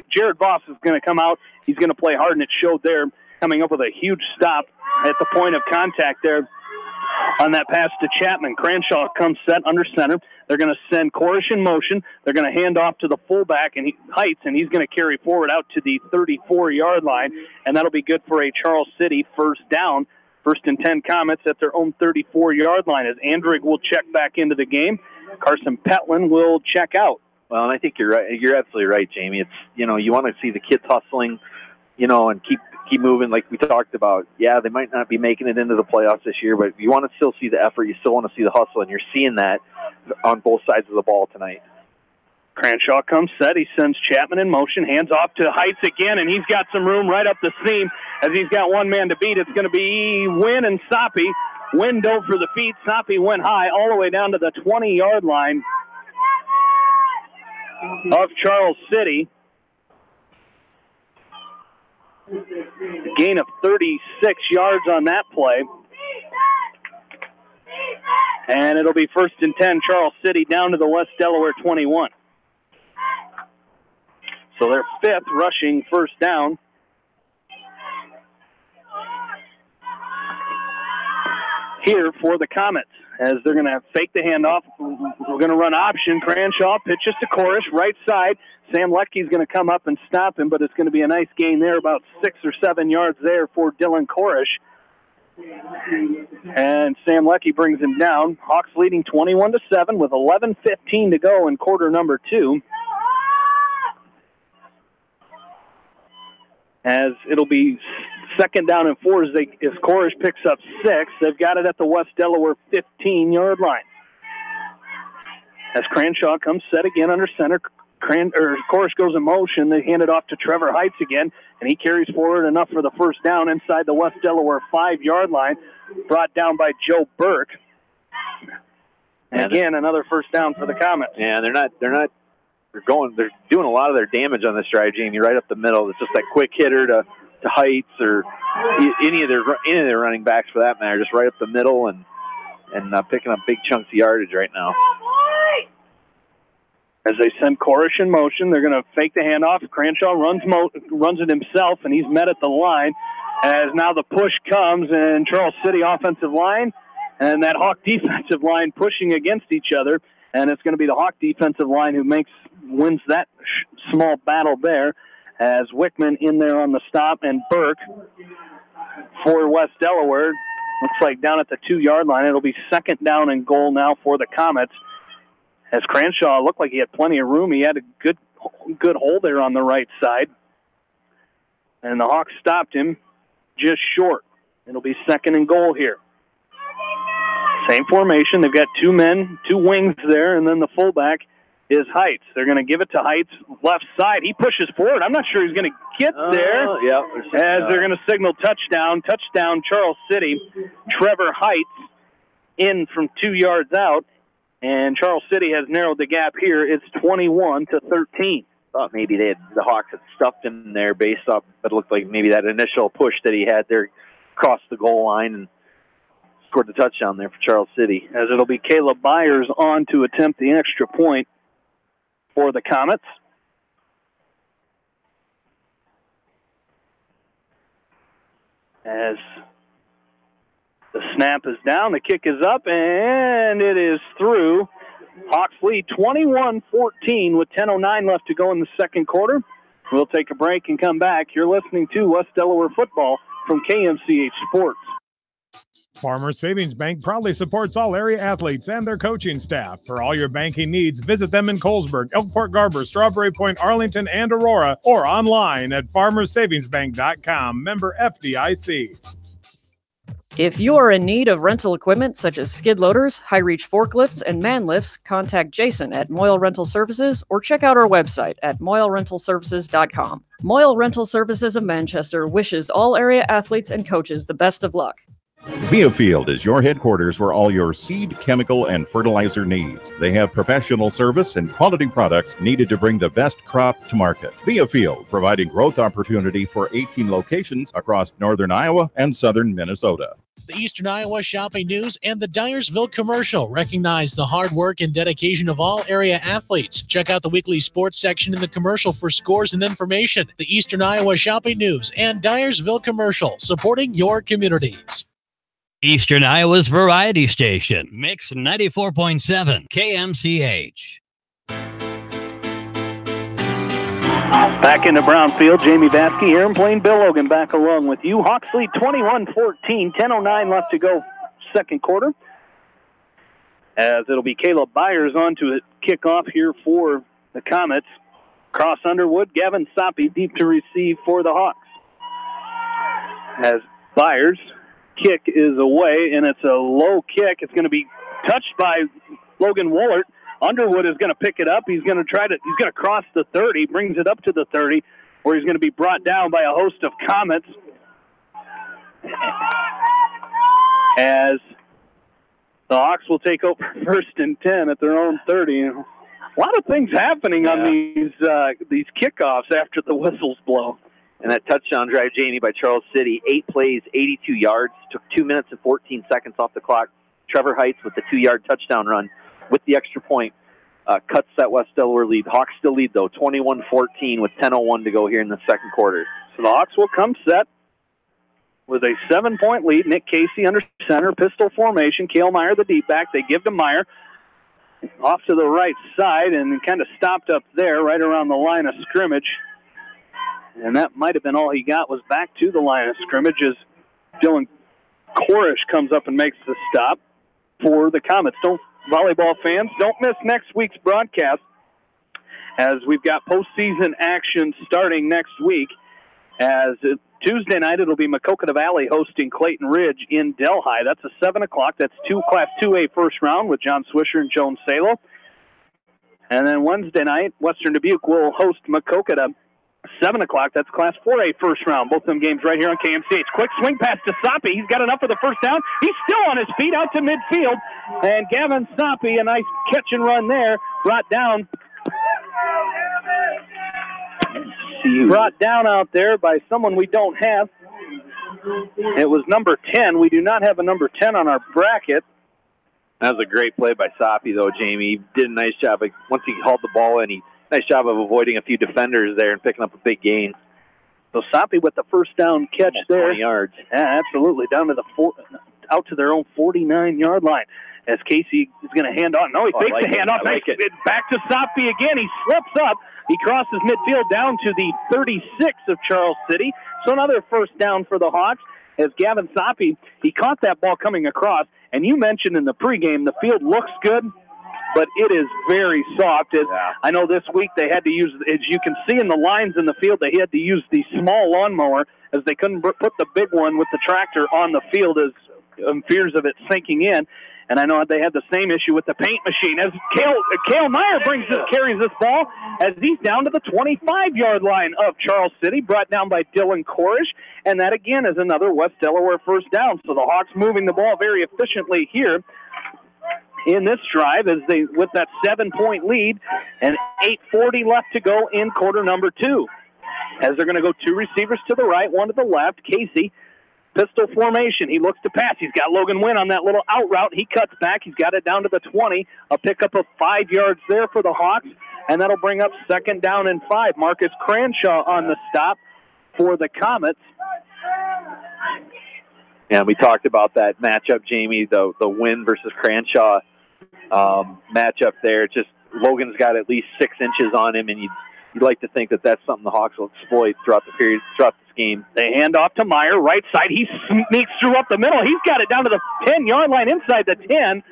Jared Voss is going to come out. He's going to play hard, and it showed there, coming up with a huge stop at the point of contact there on that pass to Chapman. Cranshaw comes set under center. They're going to send Korish in motion. They're going to hand off to the fullback, and Heights, and he's going to carry forward out to the 34-yard line, and that'll be good for a Charles City first down. 1st and 10 Comets at their own 34-yard line as Andrig will check back into the game. Carson Petlin will check out. Well, and I think you're right. You're absolutely right, Jamie. It's, you want to see the kids hustling, and keep moving like we talked about. Yeah, they might not be making it into the playoffs this year, but you want to still see the effort. You still want to see the hustle, and you're seeing that on both sides of the ball tonight. Cranshaw comes set. He sends Chapman in motion, hands off to Heights again, and he's got some room right up the seam as he's got one man to beat. It's going to be Wynn and Soppy. Wynn dove for the feet. Soppy went high all the way down to the 20-yard line of Charles City. Gain of 36 yards on that play. And it'll be 1st and 10, Charles City down to the West Delaware 21. So their 5th rushing first down. Here for the Comets, as they're going to fake the handoff. We're going to run option. Cranshaw pitches to Korish, right side. Sam Lecky's going to come up and stop him, but it's going to be a nice gain there, about 6 or 7 yards there for Dylan Korish. And Sam Leckie brings him down. Hawks leading 21-7 with 11:15 to go in quarter number 2. As it'll be 2nd down and 4 as Korish picks up 6. They've got it at the West Delaware 15-yard line. As Cranshaw comes set again under center, Korish goes in motion. They hand it off to Trevor Heights again, and he carries forward enough for the first down inside the West Delaware 5-yard line, brought down by Joe Burke. And again, another first down for the Comets. Yeah, they're doing a lot of their damage on this drive, Jamie, right up the middle. It's just that quick hitter to Heights or any of their running backs for that matter, just right up the middle and picking up big chunks of yardage right now. As they send Korish in motion, they're going to fake the handoff. Cranshaw runs it himself, and he's met at the line. As now the push comes, and Charles City offensive line and that Hawk defensive line pushing against each other. And it's going to be the Hawk defensive line who wins that small battle there, as Wickman in there on the stop, and Burke for West Delaware. Looks like down at the 2-yard line. It'll be 2nd down and goal now for the Comets. As Cranshaw looked like he had plenty of room. He had a good hole there on the right side. And the Hawks stopped him just short. It'll be 2nd and goal here. Same formation. They've got 2 men, 2 wings there, and then the fullback is Heights. They're going to give it to Heights left side. He pushes forward. I'm not sure he's going to get there. Yeah. As they're going to signal touchdown. Touchdown, Charles City. Trevor Heights in from 2 yards out. And Charles City has narrowed the gap here. It's 21-13. Thought maybe the Hawks had stuffed him there based off, but it looked like maybe that initial push that he had there crossed the goal line and scored the touchdown there for Charles City. As it'll be Caleb Byers on to attempt the extra point for the Comets. As the snap is down, the kick is up, and it is through. Hawks lead 21-14 with 10:09 left to go in the second quarter. We'll take a break and come back. You're listening to West Delaware football from KMCH Sports. Farmers Savings Bank proudly supports all area athletes and their coaching staff. For all your banking needs, visit them in Colesburg, Elkport Garber, Strawberry Point, Arlington, and Aurora, or online at farmersavingsbank.com. Member FDIC. If you are in need of rental equipment such as skid loaders, high-reach forklifts, and man lifts, contact Jason at Moyle Rental Services or check out our website at moylerentalservices.com. Moyle Rental Services of Manchester wishes all area athletes and coaches the best of luck. Via Field is your headquarters for all your seed, chemical, and fertilizer needs. They have professional service and quality products needed to bring the best crop to market. Via Field, providing growth opportunity for 18 locations across northern Iowa and southern Minnesota. The Eastern Iowa Shopping News and the Dyersville Commercial recognize the hard work and dedication of all area athletes. Check out the weekly sports section in the commercial for scores and information. The Eastern Iowa Shopping News and Dyersville Commercial, supporting your communities. Eastern Iowa's variety station, Mix 94.7 KMCH. Back into Brownfield, Jamie Baskey here and playing Bill Logan back along with you. Hawks lead 21-14, 10:09 left to go second quarter. As it'll be Caleb Byers on to kick off here for the Comets. Cross Underwood, Gavin Soppy deep to receive for the Hawks. As Byers' kick is away, and it's a low kick. It's going to be touched by Logan Woolert. Underwood is going to pick it up. He's going to cross the 30, brings it up to the 30, where he's going to be brought down by a host of Comets. As the Hawks will take over 1st and 10 at their own 30. A lot of things happening on these kickoffs after the whistles blow. And that touchdown drive, Jamie, by Charles City, 8 plays, 82 yards, took 2 minutes and 14 seconds off the clock. Trevor Heights with the 2-yard touchdown run with the extra point cuts that West Delaware lead. Hawks still lead, though, 21-14 with 10:01 to go here in the second quarter. So the Hawks will come set with a 7-point lead. Nick Casey under center, pistol formation. Cale Meyer, the deep back. They give to Meyer off to the right side and kind of stopped up there right around the line of scrimmage. And that might have been all he got, was back to the line of scrimmage as Dylan Korish comes up and makes the stop for the Comets. Volleyball fans, don't miss next week's broadcast, as we've got postseason action starting next week. As Tuesday night, it'll be Maquoketa Valley hosting Clayton Ridge in Delhi. That's a 7 o'clock. That's Class 2A first round with John Swisher and Joan Salo. And then Wednesday night, Western Dubuque will host Maquoketa. 7 o'clock, that's Class 4A first round. Both of them games right here on KMCH. Quick swing pass to Soppy. He's got enough for the first down. He's still on his feet out to midfield. And Gavin Soppy, a nice catch and run there, brought down out there by someone we don't have. It was number 10. We do not have a number 10 on our bracket. That was a great play by Soppy, though, Jamie. He did a nice job. Once he hauled the ball in, nice job of avoiding a few defenders there and picking up a big gain. So Soppy with the first down catch there. 20 yards. Yeah, absolutely. Down to out to their own 49-yard line. As Casey is going to hand on. No, he takes the handoff. Nice. Back to Soppy again. He slips up. He crosses midfield down to the 36 of Charles City. So another first down for the Hawks. As Gavin Soppy, he caught that ball coming across. And you mentioned in the pregame, the field looks good, but it is very soft. I know this week they had to use, as you can see in the lines in the field, they had to use the small lawnmower as they couldn't put the big one with the tractor on the field as fears of it sinking in. And I know they had the same issue with the paint machine. As Cale Meyer carries this ball as he's down to the 25-yard line of Charles City, brought down by Dylan Korish. And that, again, is another West Delaware first down. So the Hawks moving the ball very efficiently here in this drive as they, with that 7-point lead and 8:40 left to go in quarter number 2. As they're going to go 2 receivers to the right, 1 to the left. Casey, pistol formation. He looks to pass. He's got Logan Wynn on that little out route. He cuts back. He's got it down to the 20. A pickup of 5 yards there for the Hawks, and that'll bring up 2nd down and 5. Marcus Cranshaw on the stop for the Comets. And we talked about that matchup, Jamie, the Wynn versus Cranshaw matchup there. Just Logan's got at least 6 inches on him, and you'd like to think that that's something the Hawks will exploit throughout this game. They hand off to Meyer, right side. He sneaks through up the middle. He's got it down to the 10-yard line, inside the 10,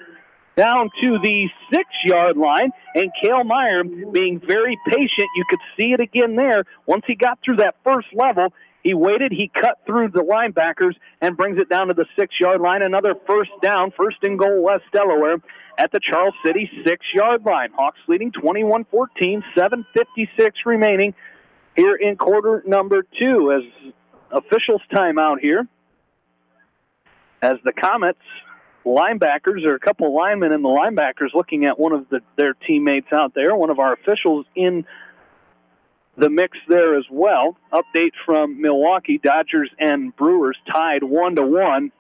down to the 6-yard line. And Cale Meyer being very patient. You could see it again there. Once he got through that first level, he waited, he cut through the linebackers and brings it down to the 6-yard line. Another first down, first and goal West Delaware at the Charles City 6-yard line. Hawks leading 21-14, 7:56 remaining here in quarter number 2 as officials timeout here. As the Comets linebackers, or a couple linemen and the linebackers looking at one of their teammates out there, one of our officials in the mix there as well. Update from Milwaukee, Dodgers and Brewers tied 1-1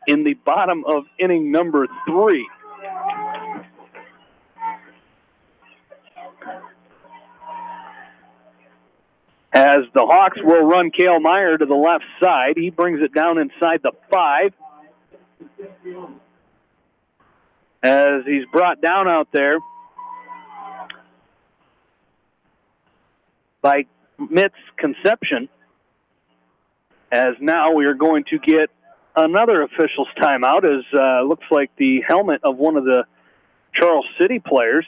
in the bottom of inning number 3. As the Hawks will run Cale Meyer to the left side, he brings it down inside the 5. As he's brought down out there by Mitz Conception, as now we are going to get another official's timeout, as looks like the helmet of one of the Charles City players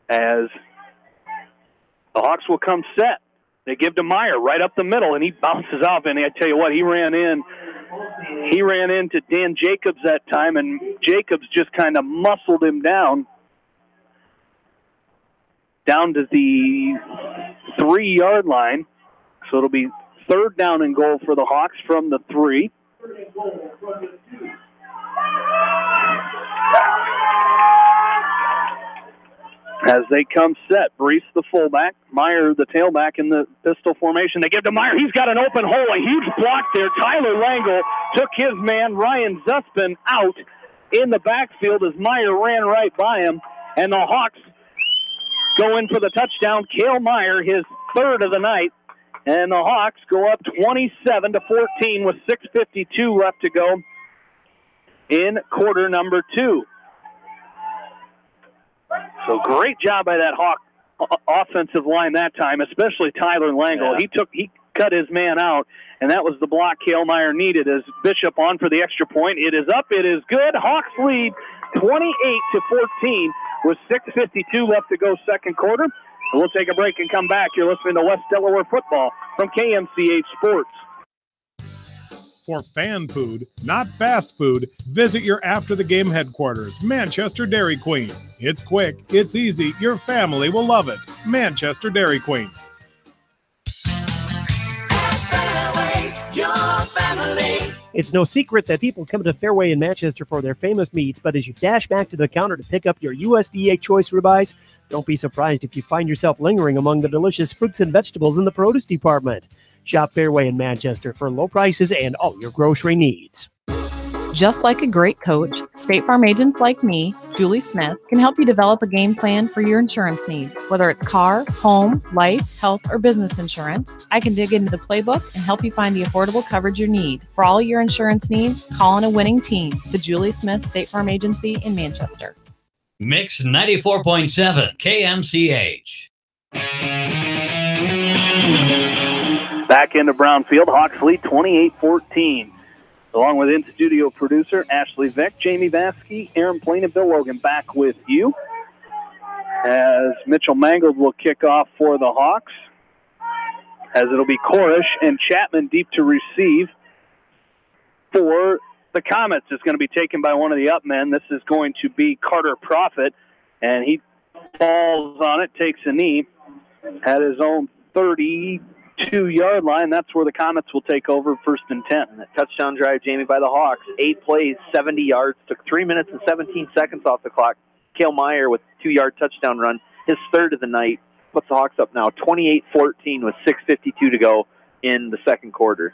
as the Hawks will come set. They give to Meyer right up the middle, and he bounces off, and I tell you what, he ran into Dan Jacobs that time, and Jacobs just kind of muscled him down to the 3-yard line. So it'll be 3rd down and goal for the Hawks from the 3. As they come set, Brees the fullback, Meyer the tailback in the pistol formation. They give to Meyer. He's got an open hole, a huge block there. Tyler Langle took his man, Ryan Zuspin, out in the backfield as Meyer ran right by him. And the Hawks go in for the touchdown. Cale Meyer, his 3rd of the night. And the Hawks go up 27-14 with 6:52 left to go in quarter number 2. So great job by that Hawk offensive line that time, especially Tyler Langle. Yeah. He cut his man out, and that was the block Cale Meyer needed as Bishop on for the extra point. It is up. It is good. Hawks lead 28-14 with 6:52 left to go second quarter. And we'll take a break and come back. You're listening to West Delaware football from KMCH Sports. For fan food, not fast food, visit your after-the-game headquarters, Manchester Dairy Queen. It's quick, it's easy, your family will love it. Manchester Dairy Queen. Your family. It's no secret that people come to Fairway in Manchester for their famous meats, but as you dash back to the counter to pick up your USDA choice ribeyes, don't be surprised if you find yourself lingering among the delicious fruits and vegetables in the produce department. Shop Fairway in Manchester for low prices and all your grocery needs. Just like a great coach, State Farm agents like me, Julie Smith, can help you develop a game plan for your insurance needs. Whether it's car, home, life, health, or business insurance, I can dig into the playbook and help you find the affordable coverage you need. For all your insurance needs, call on a winning team. The Julie Smith State Farm Agency in Manchester. Mix 94.7 KMCH. Back into Brownfield, Hawks lead 28-14. Along with in-studio producer Ashley Vick, Jamie Vaskey, Aaron Plain, and Bill Logan back with you. As Mitchell Mangold will kick off for the Hawks. As it'll be Korish and Chapman deep to receive for the Comets. It's going to be taken by one of the up men. This is going to be Carter Profit, and he falls on it, takes a knee at his own 32-yard line. That's where the Comets will take over, 1st and 10. And that touchdown drive, Jamie, by the Hawks. 8 plays, 70 yards. Took 3 minutes and 17 seconds off the clock. Cale Meyer with a 2-yard touchdown run. His 3rd of the night. Puts the Hawks up now 28-14 with 6:52 to go in the second quarter.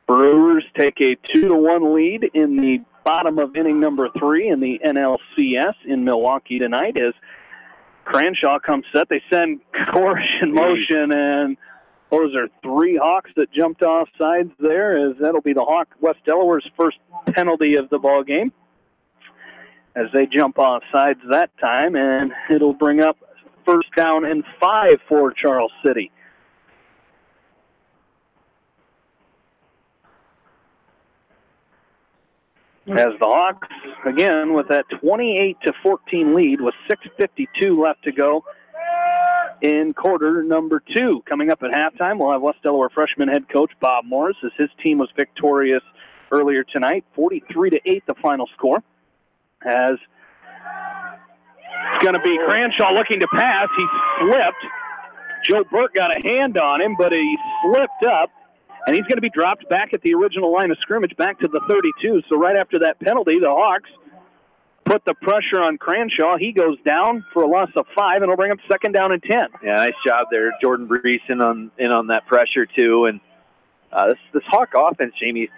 Brewers take a 2-1 lead in the bottom of inning number 3 in the NLCS in Milwaukee tonight as Cranshaw comes set. They send Korish in motion, and those are 3 Hawks that jumped off sides there, as that'll be the West Delaware's first penalty of the ball game as they jump off sides that time, and it'll bring up first down and 5 for Charles City. As the Hawks, again, with that 28-14 lead with 6:52 left to go in quarter number 2. Coming up at halftime, we'll have West Delaware freshman head coach Bob Morris, as his team was victorious earlier tonight, 43-8 the final score. As it's going to be Cranshaw looking to pass. He slipped. Joe Burke got a hand on him, but he slipped up, and he's going to be dropped back at the original line of scrimmage, back to the 32. So right after that penalty, the Hawks put the pressure on Cranshaw. He goes down for a loss of 5, and it'll bring up second down and 10. Yeah, nice job there. Jordan Brees in on that pressure, too. And this Hawk offense, Jamie,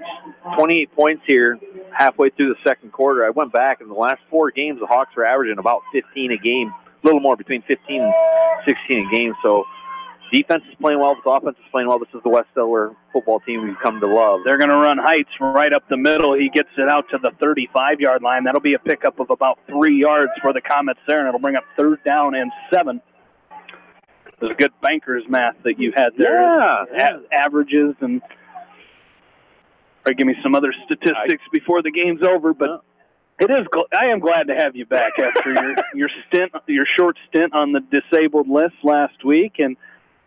28 points here halfway through the second quarter. I went back, in the last 4 games, the Hawks were averaging about 15 a game, a little more, between 15 and 16 a game. So defense is playing well, this offense is playing well. This is the West Delaware football team we've come to love. They're going to run Heights right up the middle. He gets it out to the 35-yard line. That'll be a pickup of about 3 yards for the Comets there, and it'll bring up third down and 7. There's good banker's math that you had there. Yeah. Averages and give me some other statistics before the game's over. But I am glad to have you back after your short stint on the disabled list last week. And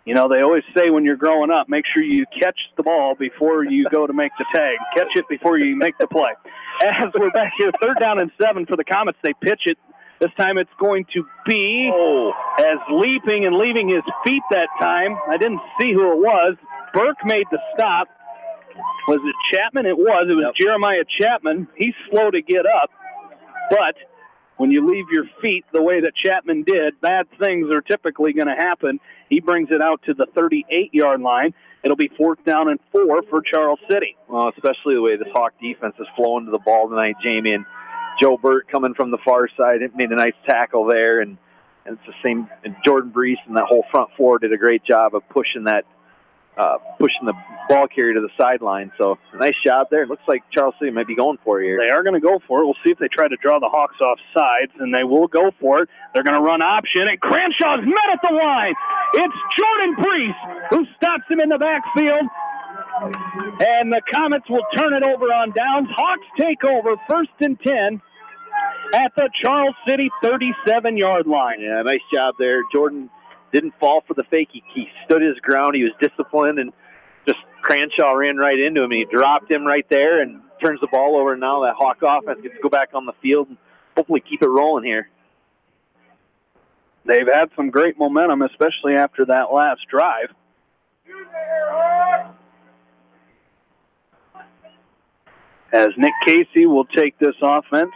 you know, they always say when you're growing up, make sure you catch the ball before you go to make the tag. Catch it before you make the play. As we're back here, third down and 7 for the Comets. They pitch it. This time it's going to be as leaping and leaving his feet that time. I didn't see who it was. Burke made the stop. Was it Chapman? It was. It was Jeremiah Chapman. He's slow to get up. But when you leave your feet the way that Chapman did, bad things are typically going to happen. He brings it out to the 38-yard line. It'll be fourth down and 4 for Charles City. Well, especially the way this Hawk defense is flowing to the ball tonight, Jamie. And Joe Burt coming from the far side, it made a nice tackle there. And it's the same. And Jordan Brees and that whole front four did a great job of pushing the ball carrier to the sideline. So a nice job there. It looks like Charles City might be going for it here. They are going to go for it. We'll see if they try to draw the Hawks off sides, and they will go for it. They're going to run option, and Cranshaw's met at the line. It's Jordan Brees who stops him in the backfield, and the Comets will turn it over on downs. Hawks take over first and 10 at the Charles City 37-yard line. Yeah, nice job there. Jordan didn't fall for the fake. He stood his ground. He was disciplined, and just Cranshaw ran right into him. He dropped him right there and turns the ball over. Now that Hawk offense gets to go back on the field and hopefully keep it rolling here. They've had some great momentum, especially after that last drive. As Nick Casey will take this offense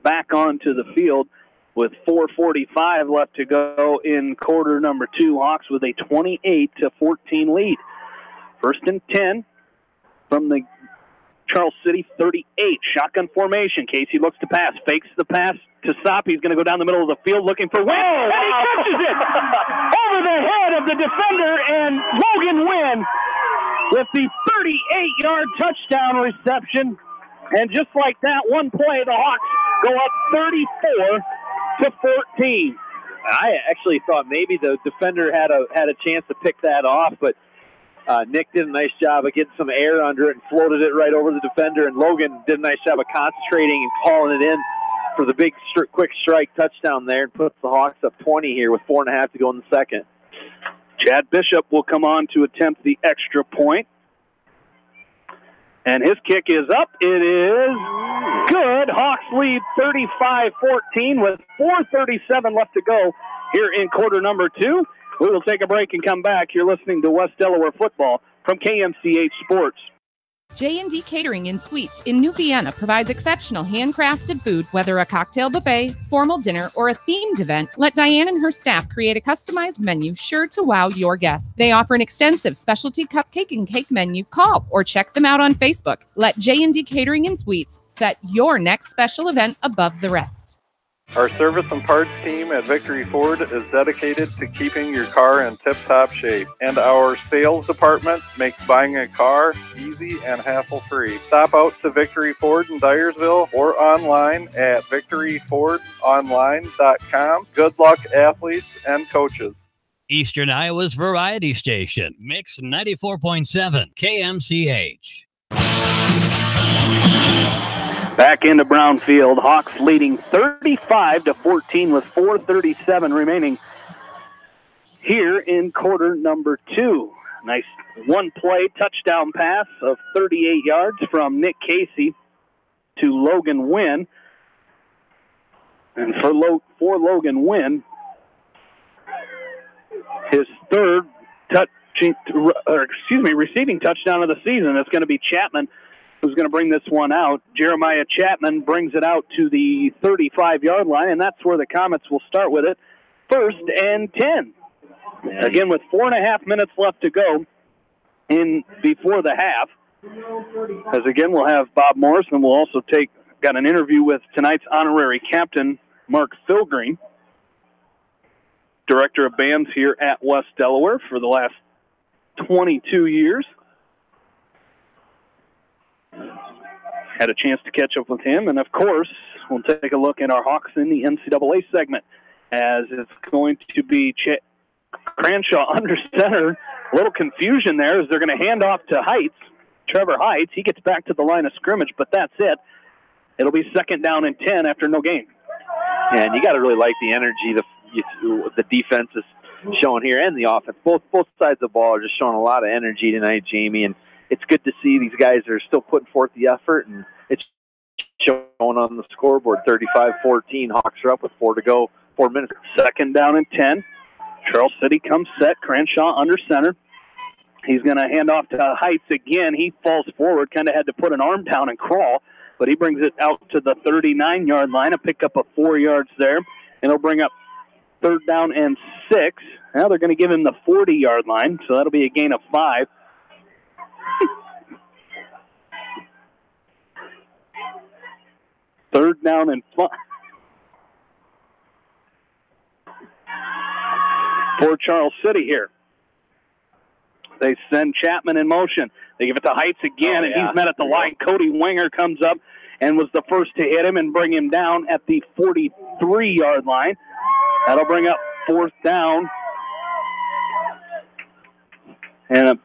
back onto the field with 4:45 left to go in quarter number 2. Hawks with a 28-14 lead. First and 10 from the Charles City 38. Shotgun formation. Casey looks to pass. Fakes the pass to Sopp. He's going to go down the middle of the field looking for Wynn. And he catches it over the head of the defender, and Logan Wynn with the 38-yard touchdown reception. And just like that, one play, the Hawks go up 34-14. I actually thought maybe the defender had a chance to pick that off, but Nick did a nice job of getting some air under it and floated it right over the defender, and Logan did a nice job of concentrating and calling it in for the big quick strike touchdown there, and puts the Hawks up 20 here with 4.5 to go in the second. Chad Bishop will come on to attempt the extra point. And his kick is up. It is good. Hawks lead 35-14 with 4:37 left to go here in quarter number 2. We will take a break and come back. You're listening to West Delaware football from KMCH Sports. J&D Catering and Suites in New Vienna provides exceptional handcrafted food, whether a cocktail buffet, formal dinner, or a themed event. Let Diane and her staff create a customized menu sure to wow your guests. They offer an extensive specialty cupcake and cake menu. Call or check them out on Facebook. Let J&D Catering and Suites set your next special event above the rest. Our service and parts team at Victory Ford is dedicated to keeping your car in tip-top shape, and our sales department makes buying a car easy and hassle-free. Stop out to Victory Ford in Dyersville or online at victoryfordonline.com. Good luck, athletes and coaches. Eastern Iowa's variety station, Mix 94.7 KMCH. Back into Brownfield, Hawks leading 35-14 with 4:37 remaining here in quarter number 2. Nice one-play touchdown pass of 38 yards from Nick Casey to Logan Wynn. And for Logan Wynn, his third receiving touchdown of the season. It's going to be Chapman who's going to bring this one out. Jeremiah Chapman brings it out to the 35-yard line, and that's where the Comets will start with it. 1st and 10. Again, with 4.5 minutes left to go in before the half. As again, we'll have Bob Morris, and we'll also got an interview with tonight's honorary captain, Mark Philgreen, director of bands here at West Delaware for the last 22 years. Had a chance to catch up with him, and of course, we'll take a look at our Hawks in the NCAA segment, as it's going to be Cranshaw under center. A little confusion there as they're going to hand off to Heights, Trevor Heights. He gets back to the line of scrimmage, but that's it. It'll be 2nd down and 10 after no gain. And you got to really like the energy the defense is showing here, and the offense. Both sides of the ball are just showing a lot of energy tonight, Jamie, and it's good to see these guys are still putting forth the effort, and it's showing on the scoreboard. 35-14, Hawks are up with 4 to go, 4 minutes. 2nd down and 10. Charles City comes set. Cranshaw under center. He's going to hand off to Heights again. He falls forward, kind of had to put an arm down and crawl, but he brings it out to the 39-yard line, a pickup of 4 yards there, and he'll bring up 3rd down and 6. Now they're going to give him the 40-yard line, so that'll be a gain of 5. Third down and 5 for Charles City here. They send Chapman in motion. They give it to Heights again, and he's met at the line. Cody Winger comes up and was the first to hit him and bring him down at the 43-yard line. That'll bring up 4th down. And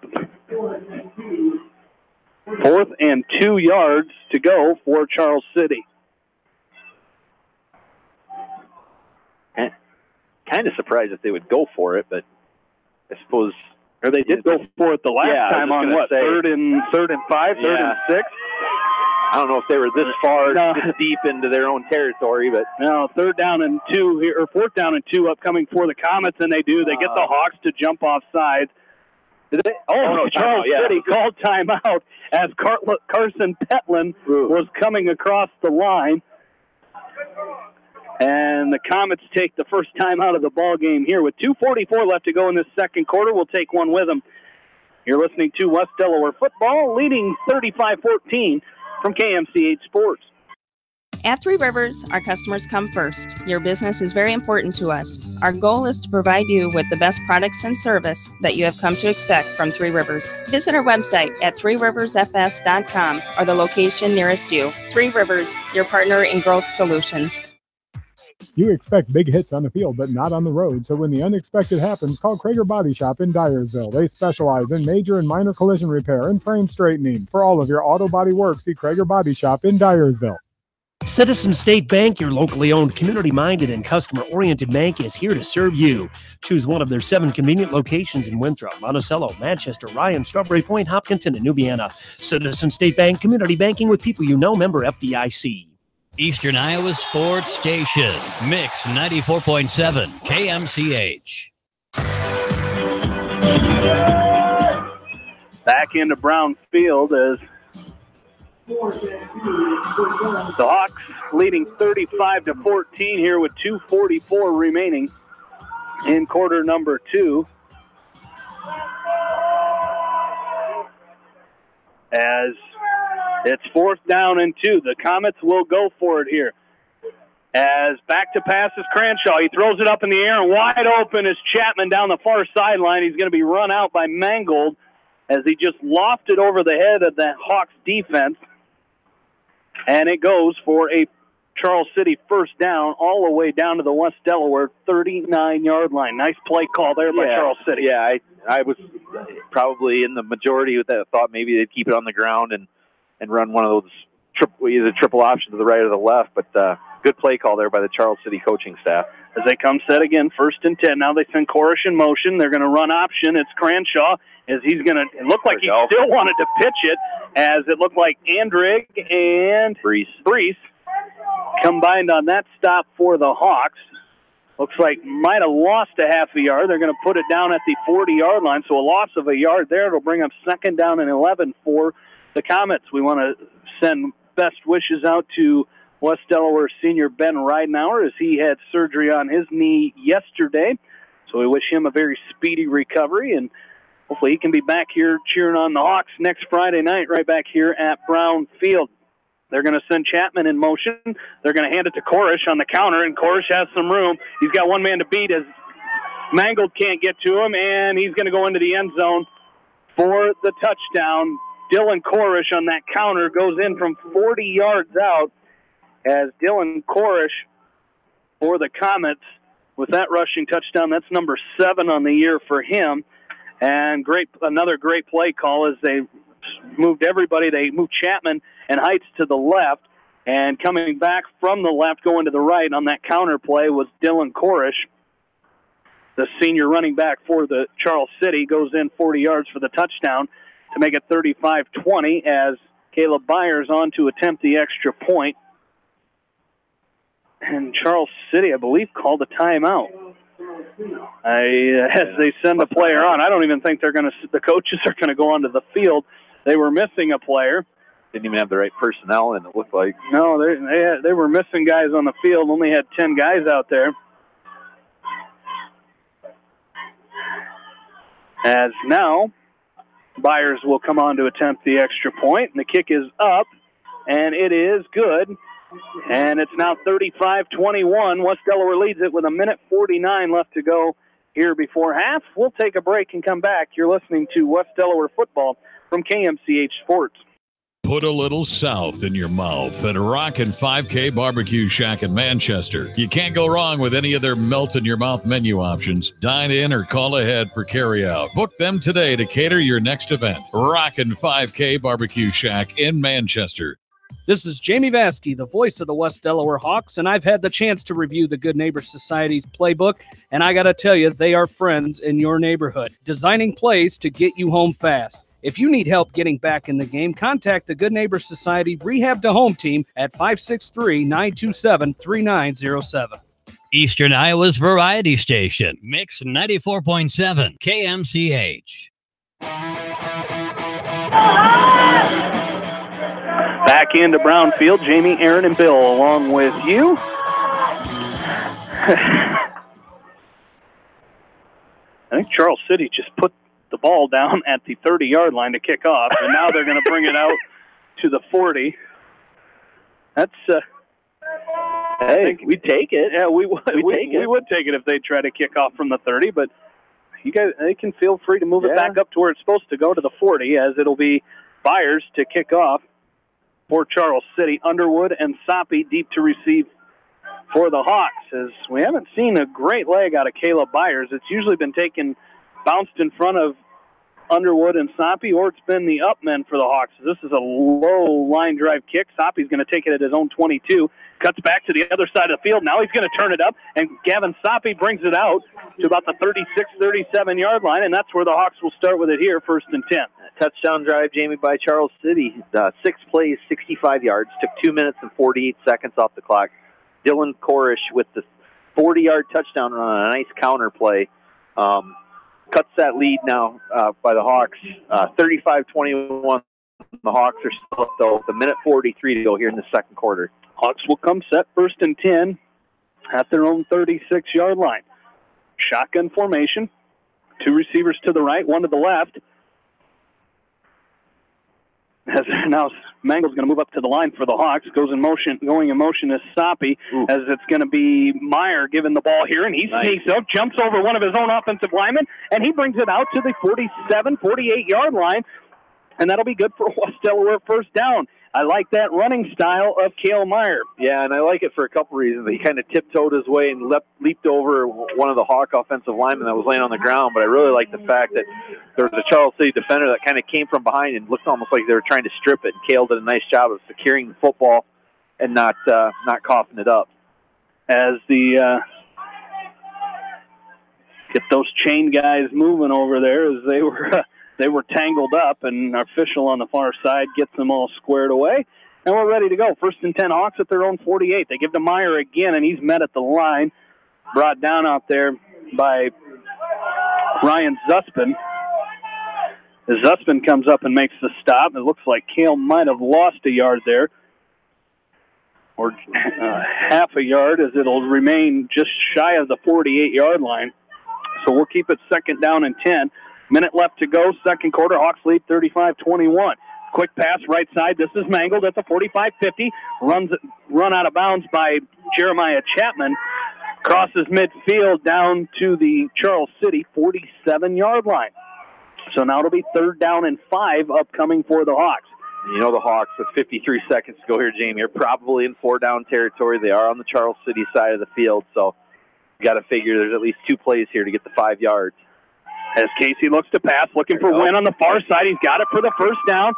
4th and 2 yards to go for Charles City. Kind of surprised if they would go for it, but I suppose... Or they did go for it the last time on what, 3rd and 5, 3rd and 6? I don't know if they were this far, this deep into their own territory, but... No, 3rd down and 2 here, or 4th down and 2 upcoming for the Comets, and they do. They get the Hawks to jump off sides. Charles City called timeout as Carson Petlin was coming across the line. And the Comets take the first time out of the ball game here. With 2:44 left to go in this second quarter, we'll take one with them. You're listening to West Delaware football, leading 35-14 from KMCH Sports. At Three Rivers, our customers come first. Your business is very important to us. Our goal is to provide you with the best products and service that you have come to expect from Three Rivers. Visit our website at threeriversfs.com or the location nearest you. Three Rivers, your partner in growth solutions. You expect big hits on the field, but not on the road. So when the unexpected happens, call Krager Body Shop in Dyersville. They specialize in major and minor collision repair and frame straightening. For all of your auto body work, see Krager Body Shop in Dyersville. Citizen State Bank, your locally owned, community-minded, and customer-oriented bank, is here to serve you. Choose one of their 7 convenient locations in Winthrop, Monticello, Manchester, Ryan, Strawberry Point, Hopkinton, and Nubiana. Citizen State Bank, community banking with people you know, member FDIC. Eastern Iowa Sports Station, Mix 94.7 KMCH. Back into Brownfield as the Hawks leading 35-14 here with 2:44 remaining in quarter number 2. As it's 4th down and 2. The Comets will go for it here As back to pass is Cranshaw. He throws it up in the air, and wide open is Chapman down the far sideline. He's going to be run out by Mangold as he just lofted over the head of the Hawks defense. And it goes for a Charles City first down all the way down to the West Delaware 39-yard line. Nice play call there by Charles City. Yeah, I was probably in the majority that thought maybe they'd keep it on the ground and run one of those either triple option to the right or the left, but good play call there by the Charles City coaching staff. As they come set again, 1st and 10. Now they send Korish in motion. They're going to run option. It's Cranshaw as he's going to – it looked like he still wanted to pitch it, as it looked like Andrig and Brees combined on that stop for the Hawks. Looks like might have lost a half a yard. They're going to put it down at the 40-yard line, so a loss of a yard there. It'll bring up 2nd down and 11 for the Comets. We want to send best wishes out to West Delaware senior Ben Ridenauer as he had surgery on his knee yesterday. So we wish him a very speedy recovery, and hopefully he can be back here cheering on the Hawks next Friday night right back here at Brown Field. They're going to send Chapman in motion. They're going to hand it to Korish on the counter, and Korish has some room. He's got one man to beat as Mangold can't get to him, and he's going to go into the end zone for the touchdown. Dylan Korish on that counter goes in from 40 yards out as Dylan Korish for the Comets with that rushing touchdown. That's number 7 on the year for him. And another great play call as they moved everybody. They moved Chapman and Heights to the left, and coming back from the left going to the right on that counter play was Dylan Korish. The senior running back for the Charles City goes in 40 yards for the touchdown to make it 35-20 as Caleb Byers on to attempt the extra point. And Charles City, I believe, called a timeout. As they send a player on, I don't even think the coaches are going to go onto the field. They were missing a player. Didn't even have the right personnel, and it looked like. No, they were missing guys on the field. Only had 10 guys out there. As now, Byers will come on to attempt the extra point, and the kick is up, and it is good. And it's now 35-21. West Delaware leads it with 1:49 left to go here before half. We'll take a break and come back. You're listening to West Delaware football from KMCH Sports. Put a little south in your mouth at Rockin' 5K Barbecue Shack in Manchester. You can't go wrong with any of their melt-in-your-mouth menu options. Dine in or call ahead for carry-out. Book them today to cater your next event. Rockin' 5K Barbecue Shack in Manchester. This is Jamie Vaskey, the voice of the West Delaware Hawks, and I've had the chance to review the Good Neighbor Society's playbook, and I got to tell you, they are friends in your neighborhood, designing plays to get you home fast. If you need help getting back in the game, contact the Good Neighbor Society Rehab to Home team at 563-927-3907. Eastern Iowa's variety station, Mix 94.7 KMCH. Back into Brownfield, Jamie, Aaron, and Bill along with you. I think Charles City just put the ball down at the 30-yard line to kick off, and now they're going to bring it out to the 40. That's hey, we'd take it. Yeah, we would take it if they try to kick off from the 30, but you guys, they can feel free to move it back up to where it's supposed to go, to the 40, as it'll be Byers to kick off for Charles City. Underwood and Soppy deep to receive for the Hawks, as we haven't seen a great leg out of Caleb Byers. It's usually been bounced in front of Underwood and Soppy, or it's been the up men for the Hawks. This is a low line drive kick. Soppy's going to take it at his own 22, cuts back to the other side of the field. Now he's going to turn it up, and Gavin Soppy brings it out to about the 36, 37-yard line, and that's where the Hawks will start with it here, 1st and 10. Touchdown drive, Jamie, by Charles City. 6 plays, 65 yards. Took 2 minutes and 48 seconds off the clock. Dylan Korish with the 40-yard touchdown run on a nice counter play. Cuts that lead now by the Hawks. 35-21. The Hawks are still up, though, with 1:43 to go here in the second quarter. Hawks will come set 1st and 10 at their own 36-yard line. Shotgun formation. 2 receivers to the right, 1 to the left. As now Mangel's going to move up to the line for the Hawks. Going in motion is Soppy, as it's going to be Meyer giving the ball here, and he sneaks up, jumps over one of his own offensive linemen, and he brings it out to the 47, 48-yard line, and that'll be good for West Delaware first down. I like that running style of Cale Meyer. Yeah, and I like it for a couple reasons. He kind of tiptoed his way and leaped over one of the Hawk offensive linemen that was laying on the ground, but I really like the fact that there was a Charles City defender that kind of came from behind and looked almost like they were trying to strip it, and Cale did a nice job of securing the football and not coughing it up. As the get those chain guys moving over there, as they were tangled up, and our official on the far side gets them all squared away, and we're ready to go. 1st and 10 Hawks at their own 48. They give to Meyer again, and he's met at the line, brought down out there by Ryan Zuspin. As Zuspin comes up and makes the stop, it looks like Cale might have lost a yard there, or half a yard, as it'll remain just shy of the 48-yard line. So we'll keep it 2nd down and 10. Minute left to go, second quarter. Hawks lead 35-21. Quick pass right side. This is mangled at the 45-50. Run out of bounds by Jeremiah Chapman. Crosses midfield down to the Charles City 47-yard line. So now it'll be 3rd down and 5 upcoming for the Hawks. You know the Hawks, with 53 seconds to go here, Jamie, are probably in 4-down territory. They are on the Charles City side of the field, so you got to figure there's at least 2 plays here to get the 5 yards. As Casey looks to pass, looking for Wynn on the far side. He's got it for the first down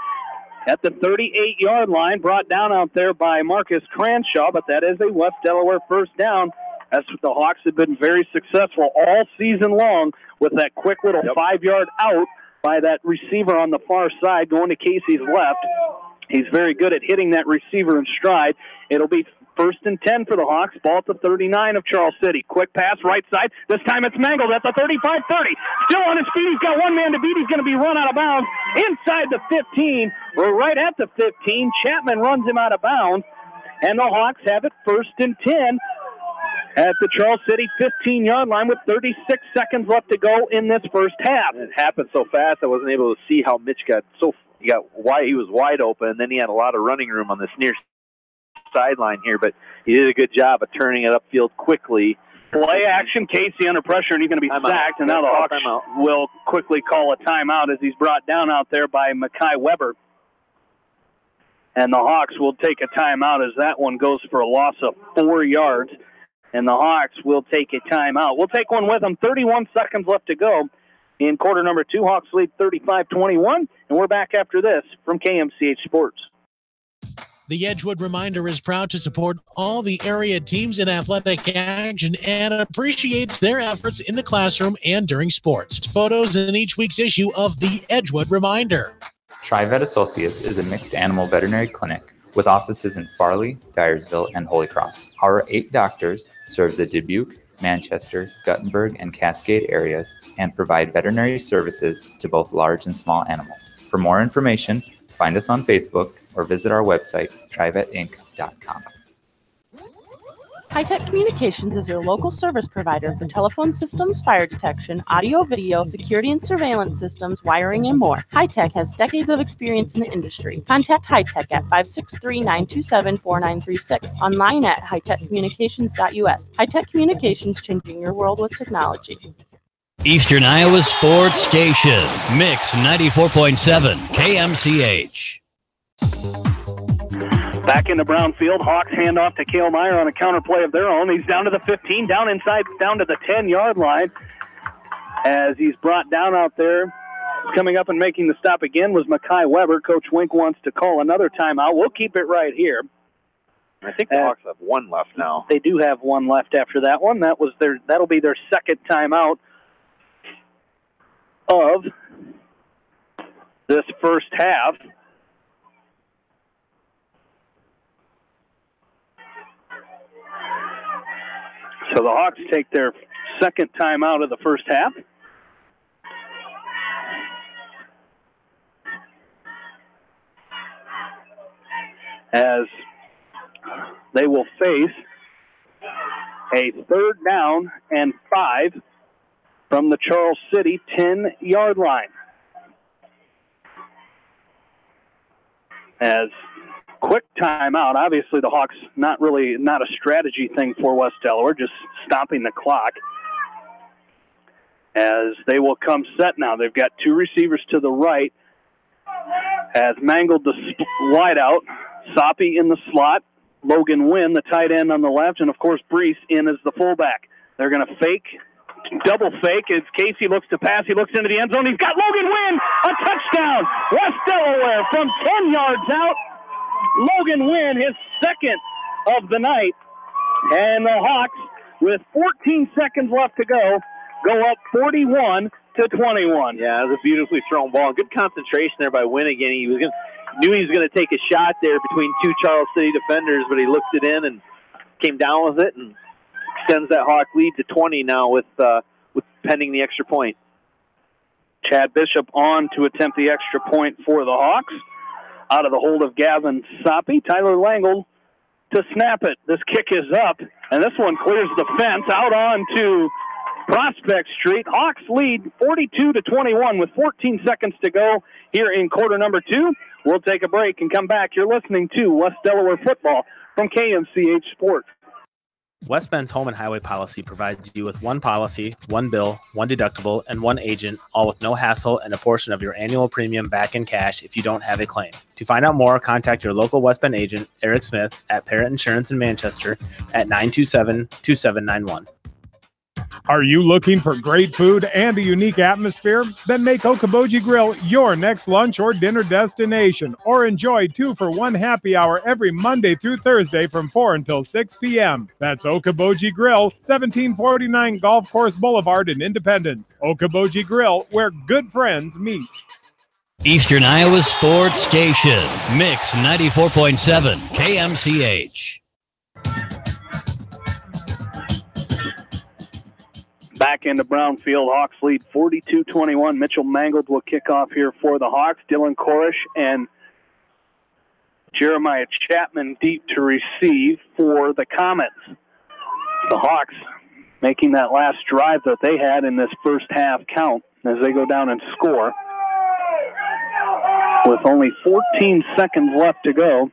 at the 38-yard line, brought down out there by Marcus Cranshaw, but that is a West Delaware first down. That's what the Hawks have been very successful all season long with that quick little 5-yard out by that receiver on the far side going to Casey's left. He's very good at hitting that receiver in stride. It'll be 1st and 10 for the Hawks. Ball at the 39 of Charles City. Quick pass right side. This time it's mangled at the 35-30. Still on his feet. He's got one man to beat. He's going to be run out of bounds inside the 15. We're right at the 15. Chapman runs him out of bounds. And the Hawks have it 1st and 10 at the Charles City 15-yard line with 36 seconds left to go in this first half. It happened so fast I wasn't able to see how Mitch he was wide open, and then he had a lot of running room on this near sideline here, but he did a good job of turning it upfield quickly. Play action, Casey under pressure, and he's going to be sacked, and now the Hawks will quickly call a timeout as he's brought down out there by Makai Weber. And the Hawks will take a timeout as that one goes for a loss of 4 yards, and the Hawks will take a timeout. We'll take one with them. 31 seconds left to go in quarter number 2. Hawks lead 35-21, and we're back after this from KMCH Sports. The Edgewood Reminder is proud to support all the area teams in athletic action and appreciates their efforts in the classroom and during sports. Photos in each week's issue of the Edgewood Reminder. TriVet Associates is a mixed animal veterinary clinic with offices in Farley, Dyersville, and Holy Cross. Our 8 doctors serve the Dubuque, Manchester, Guttenberg, and Cascade areas and provide veterinary services to both large and small animals. For more information, find us on Facebook or visit our website, trivetinc.com. High-Tech Communications is your local service provider for telephone systems, fire detection, audio, video, security and surveillance systems, wiring, and more. High-Tech has decades of experience in the industry. Contact High-Tech at 563-927-4936, online at hightechcommunications.us. High-Tech Communications, changing your world with technology. Eastern Iowa Sports Station, Mix 94.7, KMCH. Back into Brownfield, Hawks hand off to Cale Meyer on a counter play of their own. He's down to the 15, down to the 10-yard line. As he's brought down out there, coming up and making the stop again was Makai Weber. Coach Wink wants to call another timeout. We'll keep it right here. I think the Hawks have 1 left now. They do have 1 left after that one. That'll be their second timeout of this first half. So the Hawks take their second timeout of the first half. As they will face a 3rd down and 5 from the Charles City 10-yard line. As quick timeout. Obviously, the Hawks not a strategy thing for West Delaware, just stopping the clock. As they will come set now. They've got two receivers to the right. Has mangled the wide out. Soppy in the slot. Logan Wynn, the tight end on the left, and of course Brees in as the fullback. They're going to double fake as Casey looks to pass. He looks into the end zone. He's got Logan Wynn, a touchdown. West Delaware from 10 yards out. Logan Wynn, his second of the night. And the Hawks, with 14 seconds left to go up 41-21. Yeah, it was a beautifully thrown ball. Good concentration there by Wynn again. He knew he was going to take a shot there between two Charles City defenders, but he looked it in and came down with it and extends that Hawk lead to 20 now with pending the extra point. Chad Bishop on to attempt the extra point for the Hawks. Out of the hold of Gavin Soppy. Tyler Langle to snap it. This kick is up, and this one clears the fence out onto Prospect Street. Hawks lead 42-21 with 14 seconds to go here in quarter number 2. We'll take a break and come back. You're listening to West Delaware football from KMCH Sports. West Bend's home and highway policy provides you with one policy, one bill, one deductible, and one agent, all with no hassle and a portion of your annual premium back in cash if you don't have a claim. To find out more, contact your local West Bend agent, Eric Smith, at Parrott Insurance in Manchester at 927-2791. Are you looking for great food and a unique atmosphere? Then make Okoboji Grill your next lunch or dinner destination, or enjoy 2-for-1 happy hour every Monday through Thursday from 4 until 6 p.m. That's Okoboji Grill, 1749 Golf Course Boulevard in Independence. Okoboji Grill, where good friends meet. Eastern Iowa Sports Station, Mix 94.7 KMCH. Back into Brownfield, Hawks lead 42-21. Mitchell Mangold will kick off here for the Hawks. Dylan Korish and Jeremiah Chapman deep to receive for the Comets. The Hawks making that last drive that they had in this first half count as they go down and score. With only 14 seconds left to go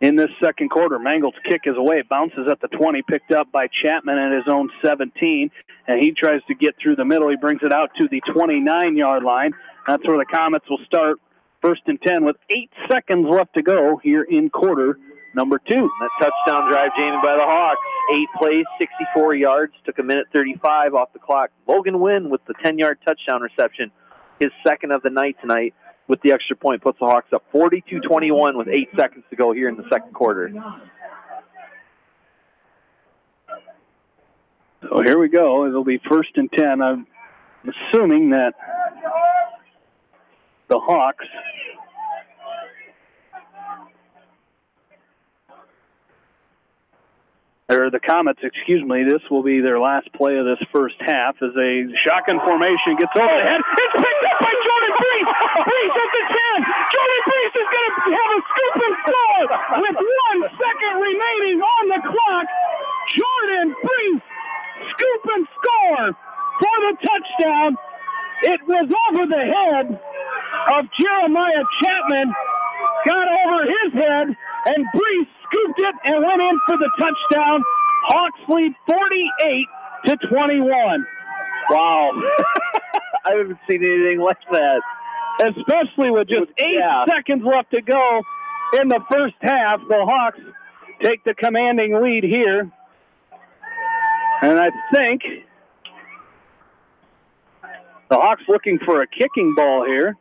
in this second quarter. Mangold's kick is away. It bounces at the 20, picked up by Chapman at his own 17, and he tries to get through the middle. He brings it out to the 29-yard line. That's where the Comets will start 1st and 10 with 8 seconds left to go here in quarter number 2. That touchdown drive, Jamie, by the Hawks. 8 plays, 64 yards, took a minute 35 off the clock. Logan Wynn with the 10-yard touchdown reception, his second of the night tonight. With the extra point, puts the Hawks up 42-21 with 8 seconds to go here in the second quarter. So here we go. It'll be 1st and 10. I'm assuming that the Hawks or the Comets, excuse me, this will be their last play of this first half as a shotgun formation gets over the head. It's picked up by Jordan Brees. Brees at the 10. Jordan Brees is going to have a scoop and score with 1 second remaining on the clock. Jordan Brees, scoop and score for the touchdown. It was over the head of Jeremiah Chapman, got over his head, and Brees scooped it and went in for the touchdown. Hawks lead 48-21. Wow. I haven't seen anything like that. Especially with just 8 seconds left to go in the first half. The Hawks take the commanding lead here. And I think the Hawks looking for a kicking ball here.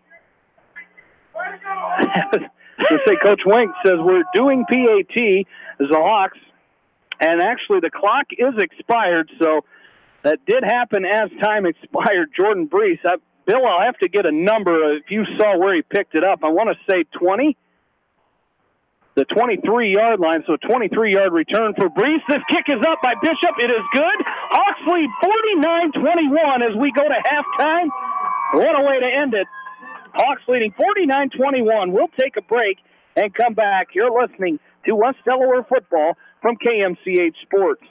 To say, Coach Wink says we're doing PAT as the Hawks, and actually the clock is expired, so that did happen as time expired. Jordan Brees, Bill, I'll have to get a number if you saw where he picked it up. I want to say 20, the 23-yard line, so a 23-yard return for Brees. This kick is up by Bishop. It is good. Hawks lead 49-21 as we go to halftime. What a way to end it. Hawks leading 49-21. We'll take a break and come back. You're listening to West Delaware football from KMCH Sports.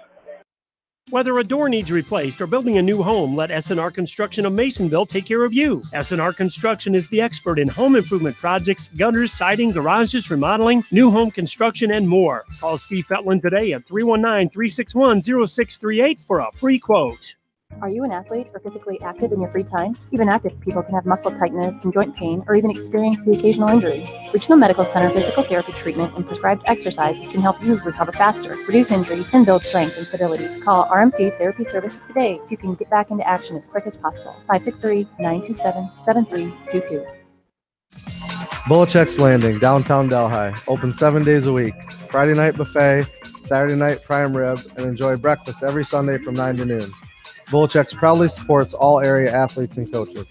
Whether a door needs replaced or building a new home, let S&R Construction of Masonville take care of you. S&R Construction is the expert in home improvement projects, gutters, siding, garages, remodeling, new home construction, and more. Call Steve Fetland today at 319-361-0638 for a free quote. Are you an athlete or physically active in your free time? Even active people can have muscle tightness and joint pain or even experience the occasional injury. Regional Medical Center physical therapy treatment and prescribed exercises can help you recover faster, reduce injury, and build strength and stability. Call RMT Therapy Services today so you can get back into action as quick as possible. 563-927-7322. Bolichek's Landing, downtown Delhi. Open 7 days a week. Friday night buffet, Saturday night prime rib, and enjoy breakfast every Sunday from 9 to noon. Bolichek's proudly supports all area athletes and coaches.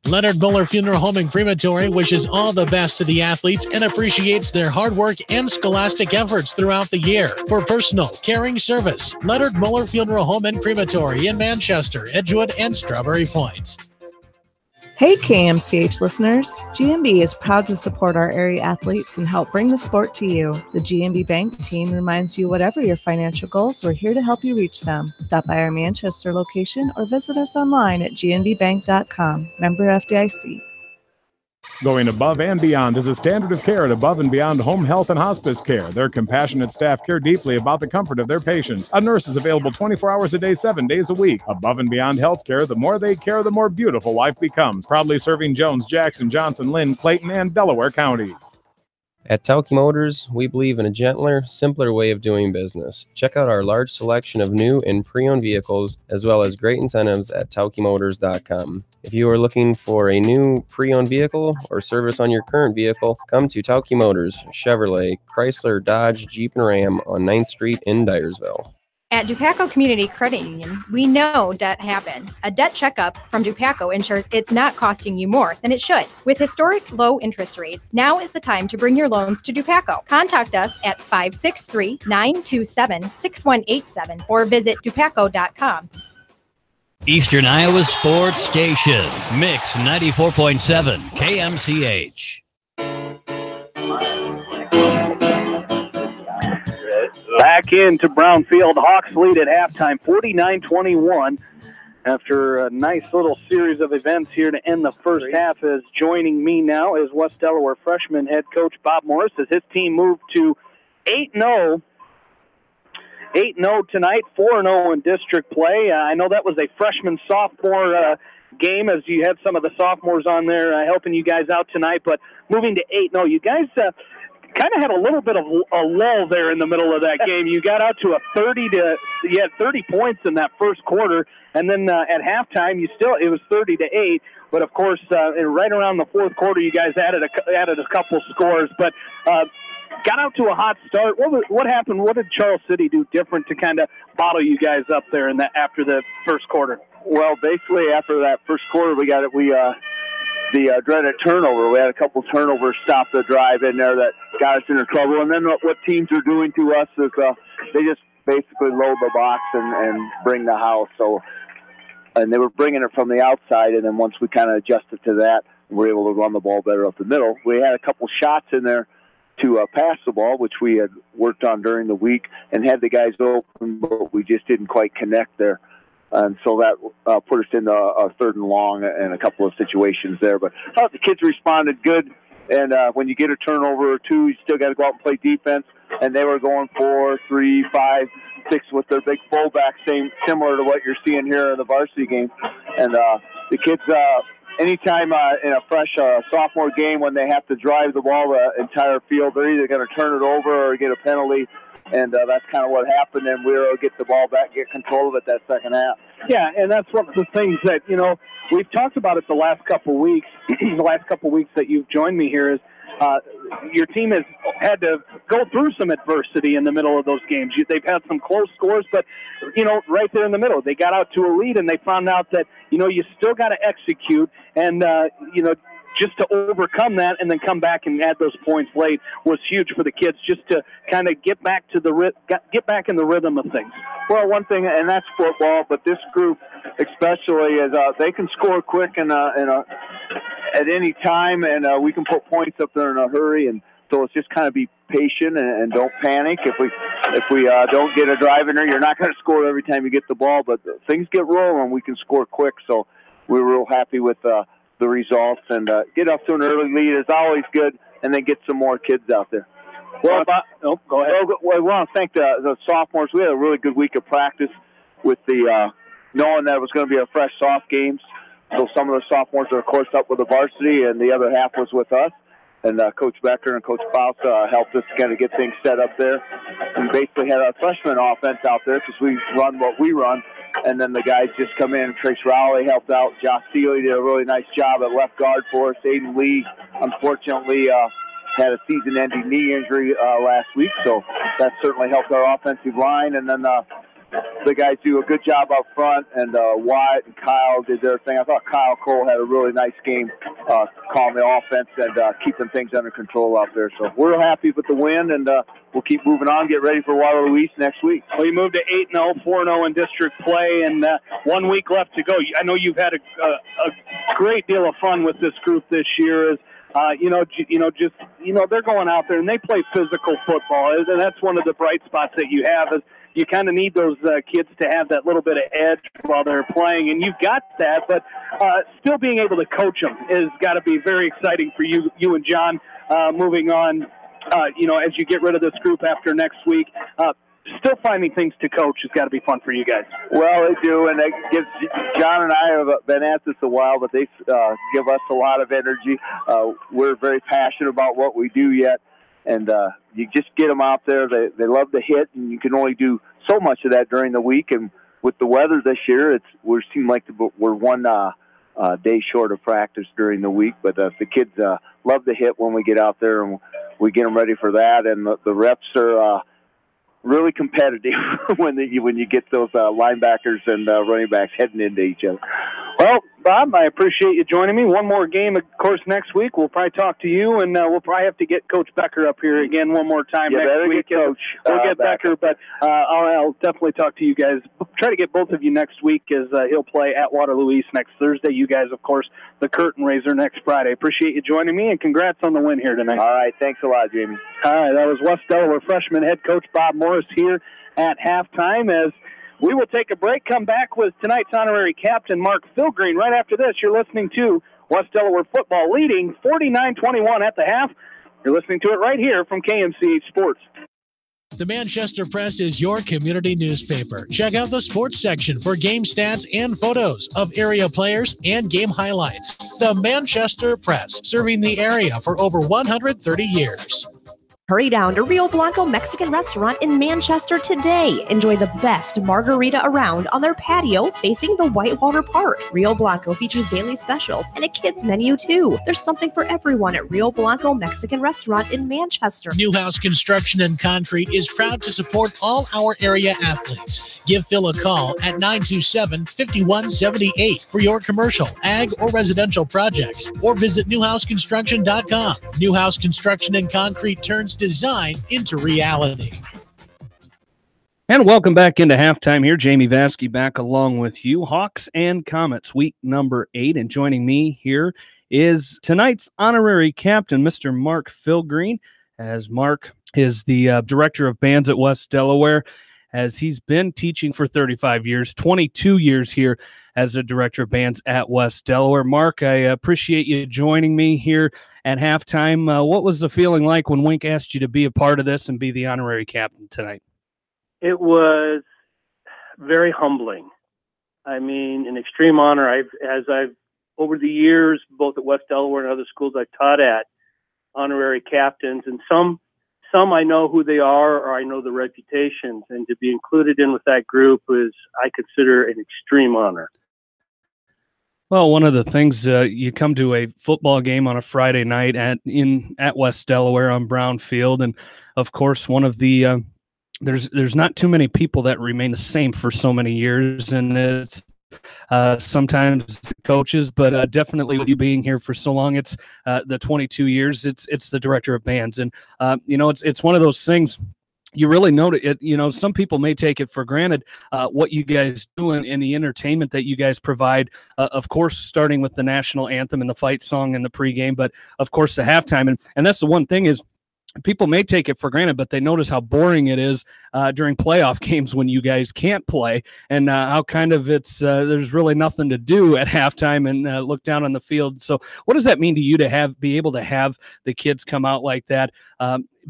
Leonard Muller Funeral Home and Crematory wishes all the best to the athletes and appreciates their hard work and scholastic efforts throughout the year. For personal, caring service, Leonard Muller Funeral Home and Crematory in Manchester, Edgewood, and Strawberry Point. Hey KMCH listeners, GMB is proud to support our area athletes and help bring the sport to you. The GMB Bank team reminds you whatever your financial goals, we're here to help you reach them. Stop by our Manchester location or visit us online at gnbbank.com. Member FDIC. Going above and beyond is a standard of care at Above and Beyond Home Health and Hospice Care. Their compassionate staff care deeply about the comfort of their patients. A nurse is available 24 hours a day, 7 days a week. Above and Beyond Healthcare, the more they care, the more beautiful life becomes. Proudly serving Jones, Jackson, Johnson, Lynn, Clayton, and Delaware counties. At Tauke Motors, we believe in a gentler, simpler way of doing business. Check out our large selection of new and pre-owned vehicles, as well as great incentives at taukemotors.com. If you are looking for a new pre-owned vehicle or service on your current vehicle, come to Tauke Motors, Chevrolet, Chrysler, Dodge, Jeep, and Ram on 9th Street in Dyersville. At Dupaco Community Credit Union, we know debt happens. A debt checkup from Dupaco ensures it's not costing you more than it should. With historic low interest rates, now is the time to bring your loans to Dupaco. Contact us at 563-927-6187 or visit dupaco.com. Eastern Iowa Sports Station, Mix 94.7 KMCH. Back into Brownfield. Hawks lead at halftime, 49-21. After a nice little series of events here to end the first half, as joining me now is West Delaware freshman head coach Bob Morris as his team moved to 8-0. 8-0 tonight, 4-0 in district play. I know that was a freshman-sophomore game, as you had some of the sophomores on there helping you guys out tonight. But moving to 8-0, you guys kind of had a little bit of a lull there in the middle of that game. You got out to you had 30 points in that first quarter, and then at halftime, it was 30-8. But of course, right around the fourth quarter, you guys added a couple scores. But got out to a hot start. What happened? What did Charles City do different to kind of bottle you guys up there after the first quarter? Well, basically after that first quarter, the dreaded turnover. We had a couple turnovers stop the drive in there that got us into trouble. And then what teams are doing to us is they just basically load the box and bring the house. And they were bringing it from the outside, and then once we kind of adjusted to that, we were able to run the ball better up the middle. We had a couple shots in there to pass the ball, which we had worked on during the week and had the guys open, but we just didn't quite connect there. And so that put us in a third and long and a couple of situations there. But I thought the kids responded good. And when you get a turnover or two, you still got to go out and play defense. And they were going 4, 3, 5, 6 with their big fullback, similar to what you're seeing here in the varsity game. And the kids, anytime in a fresh sophomore game when they have to drive the ball the entire field, they're either going to turn it over or get a penalty. And that's kind of what happened, and we were able to get the ball back, get control of it that second half. Yeah, and that's one of the things that, we've talked about it the last couple of weeks. The last couple of weeks that you've joined me here is your team has had to go through some adversity in the middle of those games. They've had some close scores, but, right there in the middle, they got out to a lead, and they found out that, you still got to execute, and, just to overcome that and then come back and add those points late was huge for the kids, just to kind of get back in the rhythm of things. Well, one thing, and that's football, but this group especially is they can score quick at any time, and we can put points up there in a hurry. And so it's just kind of be patient and don't panic. If we if we don't get a drive in there, you're not going to score every time you get the ball, but things get rolling, we can score quick. So we're real happy with the results, and get up to an early lead is always good, and then get some more kids out there. Well, go ahead. Well, I want to thank the sophomores. We had a really good week of practice with the knowing that it was going to be a fresh soft games. So some of the sophomores are, of course, up with the varsity, and the other half was with us. And Coach Becker and Coach Klaus helped us kind of get things set up there. And basically had a freshman offense out there because we run what we run. And then the guys just come in. Trace Rowley helped out. Josh Steele did a really nice job at left guard for us. Aiden Lee, unfortunately, had a season-ending knee injury last week, so that certainly helped our offensive line. And then the guys do a good job up front, and Wyatt and Kyle did their thing. I thought Kyle Cole had a really nice game calling the offense and keeping things under control out there. So we're happy with the win, and we'll keep moving on, get ready for Waterloo East next week. Well, you moved to 8-0, 4-0 in district play, and 1 week left to go. I know you've had a great deal of fun with this group this year. They're going out there and they play physical football, and that's one of the bright spots that you have is you kind of need those kids to have that little bit of edge while they're playing, and you've got that, but still being able to coach them has got to be very exciting for you and John moving on, as you get rid of this group after next week. Still finding things to coach has got to be fun for you guys. Well, they do, and it gives John and I have been at this a while, but they give us a lot of energy. We're very passionate about what we do yet, and you just get them out there. They love to hit, and you can only do so much of that during the week. And with the weather this year, we seem like we're one day short of practice during the week, but the kids love to hit when we get out there, and we get them ready for that. And the reps are really competitive when you get those linebackers and running backs heading into each other. Well, Bob, I appreciate you joining me. One more game, of course, next week. We'll probably talk to you, and we'll probably have to get Coach Becker up here again one more time next week. We'll get Becker, but I'll definitely talk to you guys. Try to get both of you next week as he'll play at Waterloo East next Thursday. You guys, of course, the curtain raiser next Friday. Appreciate you joining me, and congrats on the win here tonight. All right, thanks a lot, Jamie. All right, that was West Delaware freshman head coach Bob Morris here at halftime. As we will take a break, come back with tonight's honorary captain, Mark Philgreen. Right after this, you're listening to West Delaware football leading 49-21 at the half. You're listening to it right here from KMCH Sports. The Manchester Press is your community newspaper. Check out the sports section for game stats and photos of area players and game highlights. The Manchester Press, serving the area for over 130 years. Hurry down to Rio Blanco Mexican Restaurant in Manchester today. Enjoy the best margarita around on their patio facing the Whitewater Park. Rio Blanco features daily specials and a kids menu too. There's something for everyone at Rio Blanco Mexican Restaurant in Manchester. Newhouse Construction and Concrete is proud to support all our area athletes. Give Phil a call at 927-5178 for your commercial, ag, or residential projects, or visit newhouseconstruction.com. Newhouse Construction and Concrete turns design into reality. And welcome back into halftime here. Jamie Vasky back along with you. Hawks and Comets, week number 8. And joining me here is tonight's honorary captain, Mr. Mark Philgreen, as Mark is the director of bands at West Delaware, as he's been teaching for 35 years, 22 years here as a director of bands at West Delaware. Mark, I appreciate you joining me here at halftime. What was the feeling like when Wink asked you to be a part of this and be the honorary captain tonight? It was very humbling. I mean, an extreme honor. I've over the years, both at West Delaware and other schools I've taught at, honorary captains, and some I know who they are, or I know the reputations, and to be included in with that group is, I consider, an extreme honor. Well, one of the things, you come to a football game on a Friday night at West Delaware on Brown Field, and of course, one of the there's not too many people that remain the same for so many years, and it's sometimes coaches, but definitely with you being here for so long, it's the 22 years. It's the director of bands, and it's one of those things. You really know it. Some people may take it for granted what you guys do and the entertainment that you guys provide. Of course, starting with the national anthem and the fight song and the pregame, but of course the halftime. And that's the one thing is, people may take it for granted, but they notice how boring it is during playoff games when you guys can't play, and how kind of it's there's really nothing to do at halftime and look down on the field. So what does that mean to you to be able to have the kids come out like that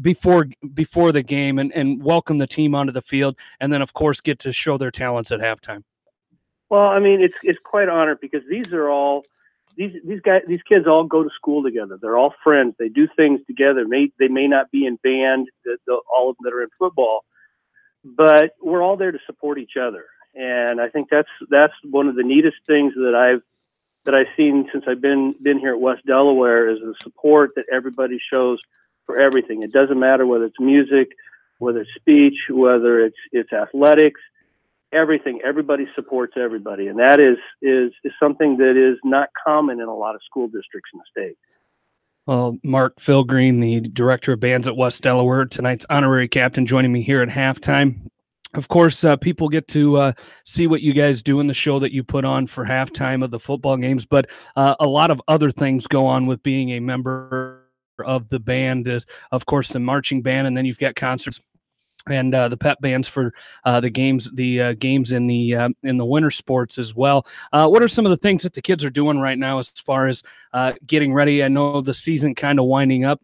before the game and welcome the team onto the field, and then of course get to show their talents at halftime? Well, I mean, it's quite honored because these are all these kids all go to school together. They're all friends. They do things together. They may not be in band, all of them that are in football, but we're all there to support each other. And I think that's one of the neatest things that I've seen since I've been here at West Delaware is the support that everybody shows for everything. It doesn't matter whether it's music, whether it's speech, whether it's athletics. Everything, everybody supports everybody, and that is something that is not common in a lot of school districts in the state. Well, Mark Philgreen, the director of bands at West Delaware, tonight's honorary captain, joining me here at halftime. Of course, people get to see what you guys do in the show that you put on for halftime of the football games, but a lot of other things go on with being a member of the band. Is, of course, the marching band, and then you've got concerts and the pep bands for the games in the winter sports as well. What are some of the things that the kids are doing right now as far as getting ready? I know the season kind of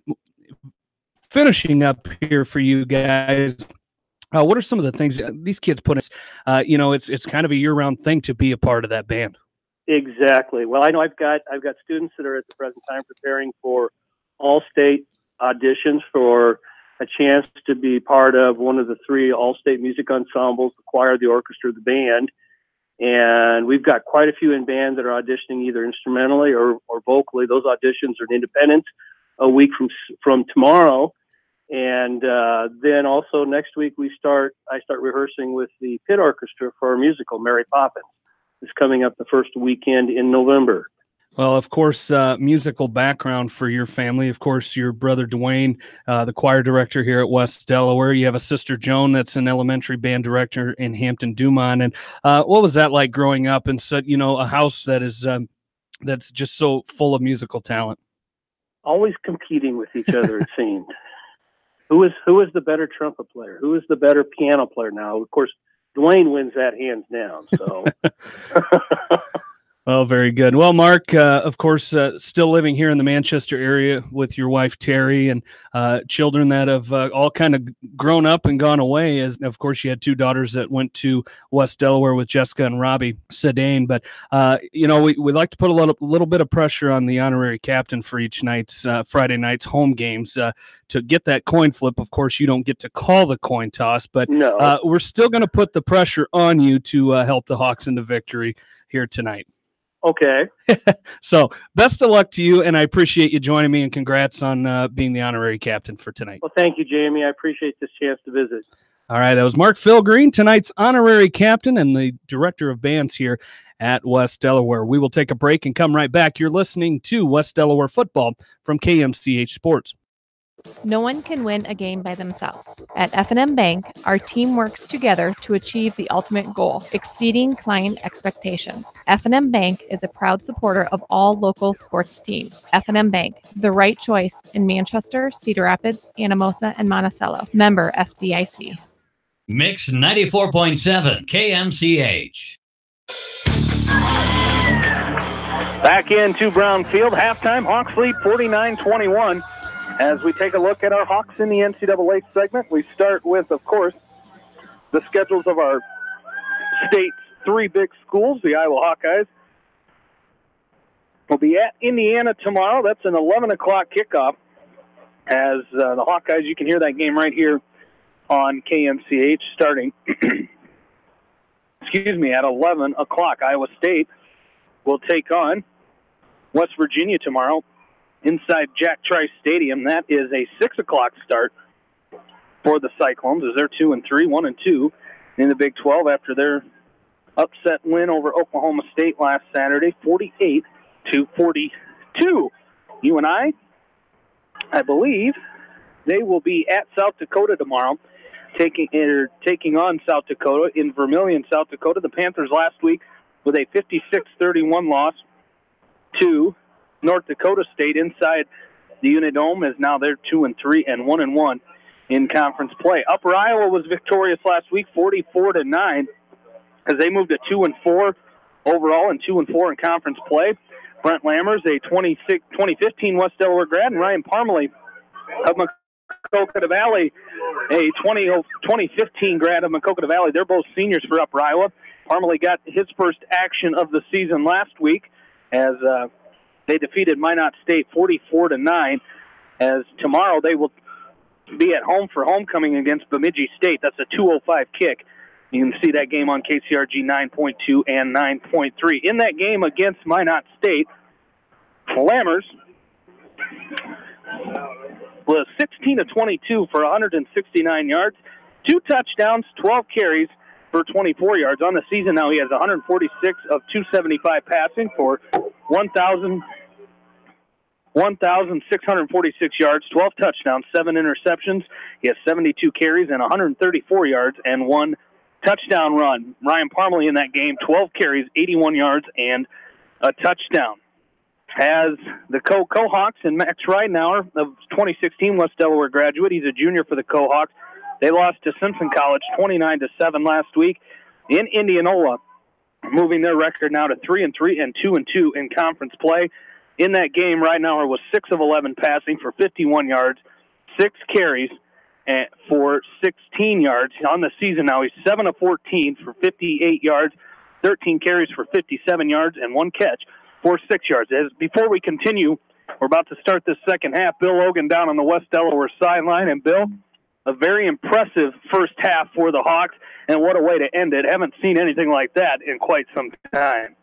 finishing up here for you guys. What are some of the things these kids put in? It's kind of a year-round thing to be a part of that band. Exactly. Well, I know I've got students that are at the present time preparing for all-state auditions for a chance to be part of one of the 3 all-state music ensembles, the choir, the orchestra, the band. And we've got quite a few in band that are auditioning either instrumentally or vocally. Those auditions are in Independence a week from tomorrow. And then also next week I start rehearsing with the pit orchestra for our musical, Mary Poppins. It's coming up the first weekend in November. Well, of course, musical background for your family. Of course, your brother Dwayne, the choir director here at West Delaware. You have a sister Joan that's an elementary band director in Hampton-Dumont. And what was that like growing up in a house that is that's just so full of musical talent? Always competing with each other, it seemed. Who is the better trumpet player? Who is the better piano player now? Of course, Dwayne wins that hands down. So. Well, very good. Well, Mark, of course, still living here in the Manchester area with your wife, Terry, and children that have all kind of grown up and gone away. As of course, you had 2 daughters that went to West Delaware with Jessica and Robbie Sedane. But, we like to put a little bit of pressure on the honorary captain for each night's Friday night's home games to get that coin flip. Of course, you don't get to call the coin toss, but no. We're still going to put the pressure on you to help the Hawks into victory here tonight. Okay. So best of luck to you, and I appreciate you joining me, and congrats on being the honorary captain for tonight. Well, thank you, Jamie. I appreciate this chance to visit. All right, that was Mark Philgreen, tonight's honorary captain and the director of bands here at West Delaware. We will take a break and come right back. You're listening to West Delaware football from KMCH Sports. No one can win a game by themselves. At F&M Bank, our team works together to achieve the ultimate goal, exceeding client expectations. F&M Bank is a proud supporter of all local sports teams. F&M Bank, the right choice in Manchester, Cedar Rapids, Anamosa, and Monticello. Member FDIC. Mix 94.7 KMCH. Back into Brown Field, halftime, Hawks lead 49-21. As we take a look at our Hawks in the NCAA segment, we start with, of course, the schedules of our state's 3 big schools. The Iowa Hawkeyes will be at Indiana tomorrow. That's an 11 o'clock kickoff. As the Hawkeyes, you can hear that game right here on KMCH starting, at 11 o'clock. Iowa State will take on West Virginia tomorrow inside Jack Trice Stadium. That is a 6 o'clock start for the Cyclones, as they're 2-3, 1-2 in the Big 12 after their upset win over Oklahoma State last Saturday, 48-42. UNI, I believe, they will be at South Dakota tomorrow, taking on South Dakota in Vermillion, South Dakota. The Panthers last week with a 56-31 loss to North Dakota State inside The Unidome is now they're 2-3 and 1-1 in conference play. Upper Iowa was victorious last week, 44-9, as they moved to 2-4 overall and 2-4 in conference play. Brent Lammers, a 2015 West Delaware grad, and Ryan Parmalee of Maquoketa Valley, a 2015 grad of Maquoketa Valley. They're both seniors for Upper Iowa. Parmalee got his first action of the season last week as they defeated Minot State 44-9. As tomorrow they will be at home for homecoming against Bemidji State. That's a 2:05 kick. You can see that game on KCRG 9.2 and 9.3. In that game against Minot State, Lammers was 16-22 for 169 yards, 2 touchdowns, 12 carries for 24 yards. On the season now, he has 146 of 275 passing for 1,646 yards, 12 touchdowns, 7 interceptions. He has 72 carries and 134 yards and 1 touchdown run. Ryan Parmalee in that game, 12 carries, 81 yards, and a touchdown. As the Cohawks and Max Ridenauer of 2016 West Delaware graduate, he's a junior for the Cohawks. They lost to Simpson College 29-7 last week in Indianola, moving their record now to 3-3 and 2-2 in conference play. In that game, Ridenauer was 6 of 11 passing for 51 yards, 6 carries for 16 yards. On the season now, he's 7 of 14 for 58 yards, 13 carries for 57 yards, and 1 catch for 6 yards. Before we continue, we're about to start this second half. Bill Logan down on the West Delaware sideline. And, Bill, a very impressive first half for the Hawks, and what a way to end it. Haven't seen anything like that in quite some time.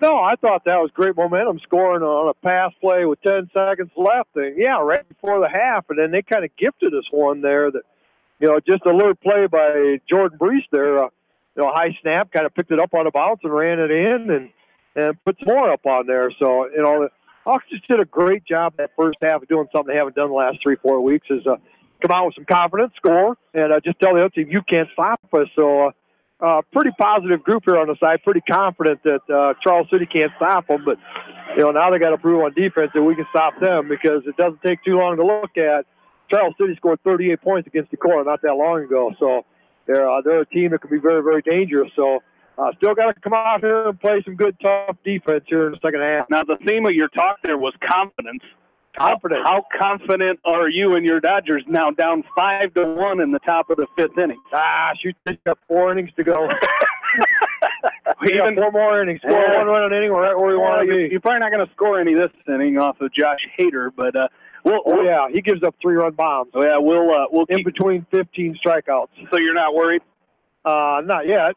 No, I thought that was great momentum, scoring on a pass play with 10 seconds left. And, right before the half, and then they kind of gifted us one there that, just a little play by Jordan Brees there, high snap, kind of picked it up on a bounce and ran it in and put some more up on there. So, the Hawks just did a great job that first half of doing something they haven't done the last 3-4 weeks is come out with some confidence, score, and just tell the other team, you can't stop us. So, pretty positive group here on the side, pretty confident that Charles City can't stop them. But, now they got to prove on defense that we can stop them because it doesn't take too long to look at. Charles City scored 38 points against Decorah not that long ago. So, they're a team that can be very, very dangerous. So, still got to come out here and play some good, tough defense here in the second half. Now, the theme of your talk there was confidence. How confident are you and your Dodgers now down 5-1 in the top of the 5th inning? Shoot, they got 4 innings to go. We got 4 more innings. Score 1 run an inning, we're right where we want to be. You're probably not going to score any this inning off of Josh Hader, but he gives up 3-run bombs. We'll in between 15 strikeouts. So you're not worried? Not yet.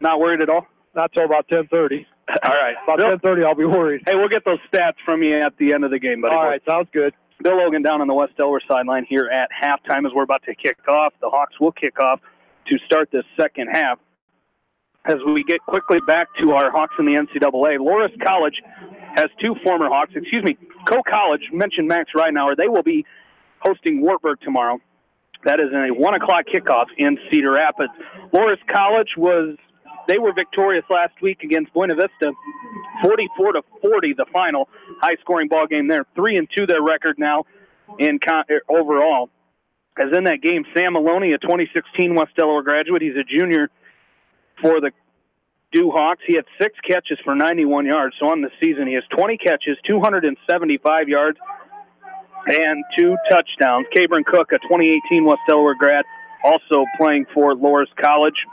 Not worried at all? Not till about 10:30. All right. About 10:30, I'll be worried. Hey, we'll get those stats from you at the end of the game, buddy. All right, sounds good. Bill Logan down on the West Delaware sideline here at halftime as we're about to kick off. The Hawks will kick off to start this second half. As we get quickly back to our Hawks in the NCAA, Loras College has 2 former Hawks. Co-College, mentioned Max Ridenauer. They will be hosting Wartburg tomorrow. That is a 1 o'clock kickoff in Cedar Rapids. Loras College they were victorious last week against Buena Vista, 44-40, the final high-scoring ball game there. 3-2 their record now in overall. As in that game, Sam Maloney, a 2016 West Delaware graduate, he's a junior for the Dew Hawks. He had 6 catches for 91 yards. So on the season, he has 20 catches, 275 yards, and 2 touchdowns. Cabron Cook, a 2018 West Delaware grad, also playing for Loras College.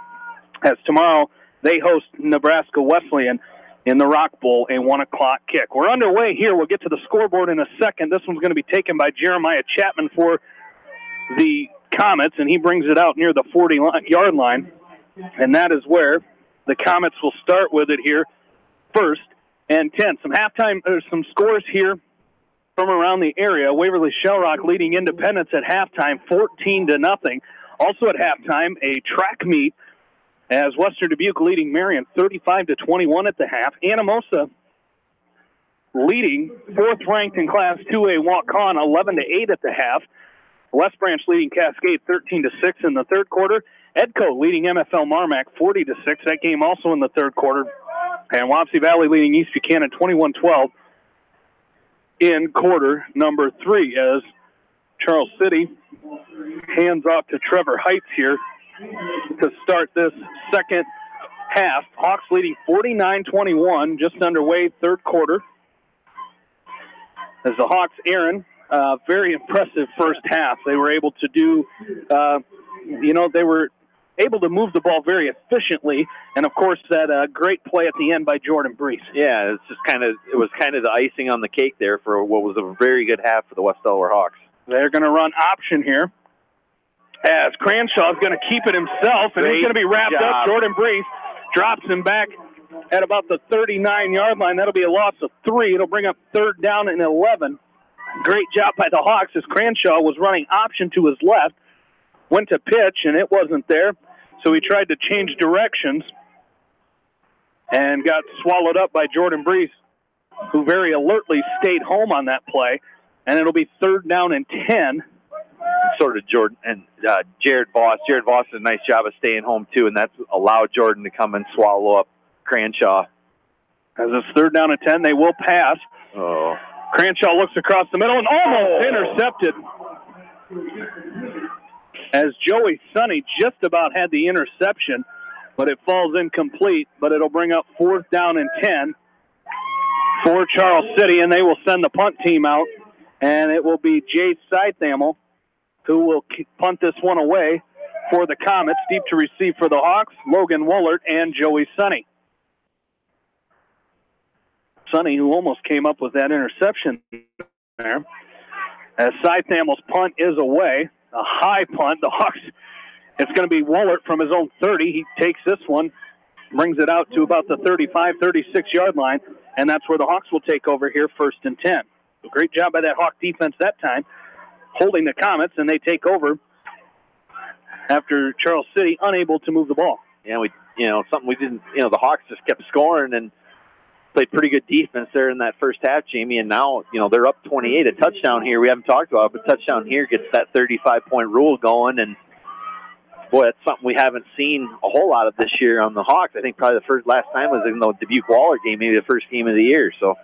As tomorrow, they host Nebraska Wesleyan in the Rock Bowl, a 1 o'clock kick. We're underway here. We'll get to the scoreboard in a second. This one's going to be taken by Jeremiah Chapman for the Comets, and he brings it out near the 40-yard line. And that is where the Comets will start with it here, 1st and 10. Some scores here from around the area. Waverly Shellrock leading Independence at halftime, 14-0. Also at halftime, a track meet as Western Dubuque leading Marion 35-21 at the half. Anamosa leading 4th ranked in Class 2A Waukon 11-8 at the half. West Branch leading Cascade 13-6 in the third quarter. Edco leading MFL Marmac 40-6. That game also in the third quarter. And Wapsie Valley leading East Buchanan 21-12 in quarter number 3 as Charles City hands off to Trevor Heights here to start this second half. Hawks leading 49-21, just underway, third quarter. As the Hawks, Aaron, very impressive first half. They were able to do, they were able to move the ball very efficiently, and of course that great play at the end by Jordan Brees. Yeah, it was kind of the icing on the cake there for what was a very good half for the West Delaware Hawks. They're going to run option here as Cranshaw's going to keep it himself, and he's going to be wrapped up. Jordan Brees drops him back at about the 39-yard line. That'll be a loss of 3. It'll bring up third down and 11. Great job by the Hawks as Cranshaw was running option to his left, went to pitch, and it wasn't there. So he tried to change directions and got swallowed up by Jordan Brees, who very alertly stayed home on that play. And it'll be third down and 10. Sort of Jordan and Jared Voss. Jared Voss did a nice job of staying home, too, and that's allowed Jordan to come and swallow up Cranshaw. As it's third down and 10, they will pass. Oh. Cranshaw looks across the middle and almost intercepted. As Joey Sonny just about had the interception, but it falls incomplete. But it'll bring up fourth down and 10 for Charles City, and they will send the punt team out. And it will be Jay Seithamel who will punt this one away for the Comets. Deep to receive for the Hawks, Logan Woolert and Joey Sonny. Sonny, who almost came up with that interception there. As Seithamel's punt is away, a high punt. The Hawks, it's going to be Woolert from his own 30. He takes this one, brings it out to about the 35, 36-yard line, and that's where the Hawks will take over here, first and 10. So great job by that Hawk defense that time, holding the Comets, and they take over after Charles City unable to move the ball. Yeah, something we didn't, the Hawks just kept scoring and played pretty good defense there in that first half, Jamie, and now, they're up 28. A touchdown here, we haven't talked about it, but touchdown here gets that 35-point rule going, and boy, that's something we haven't seen a whole lot of this year on the Hawks. I think probably the last time was in the Dubuque-Waller game, maybe the first game of the year, so.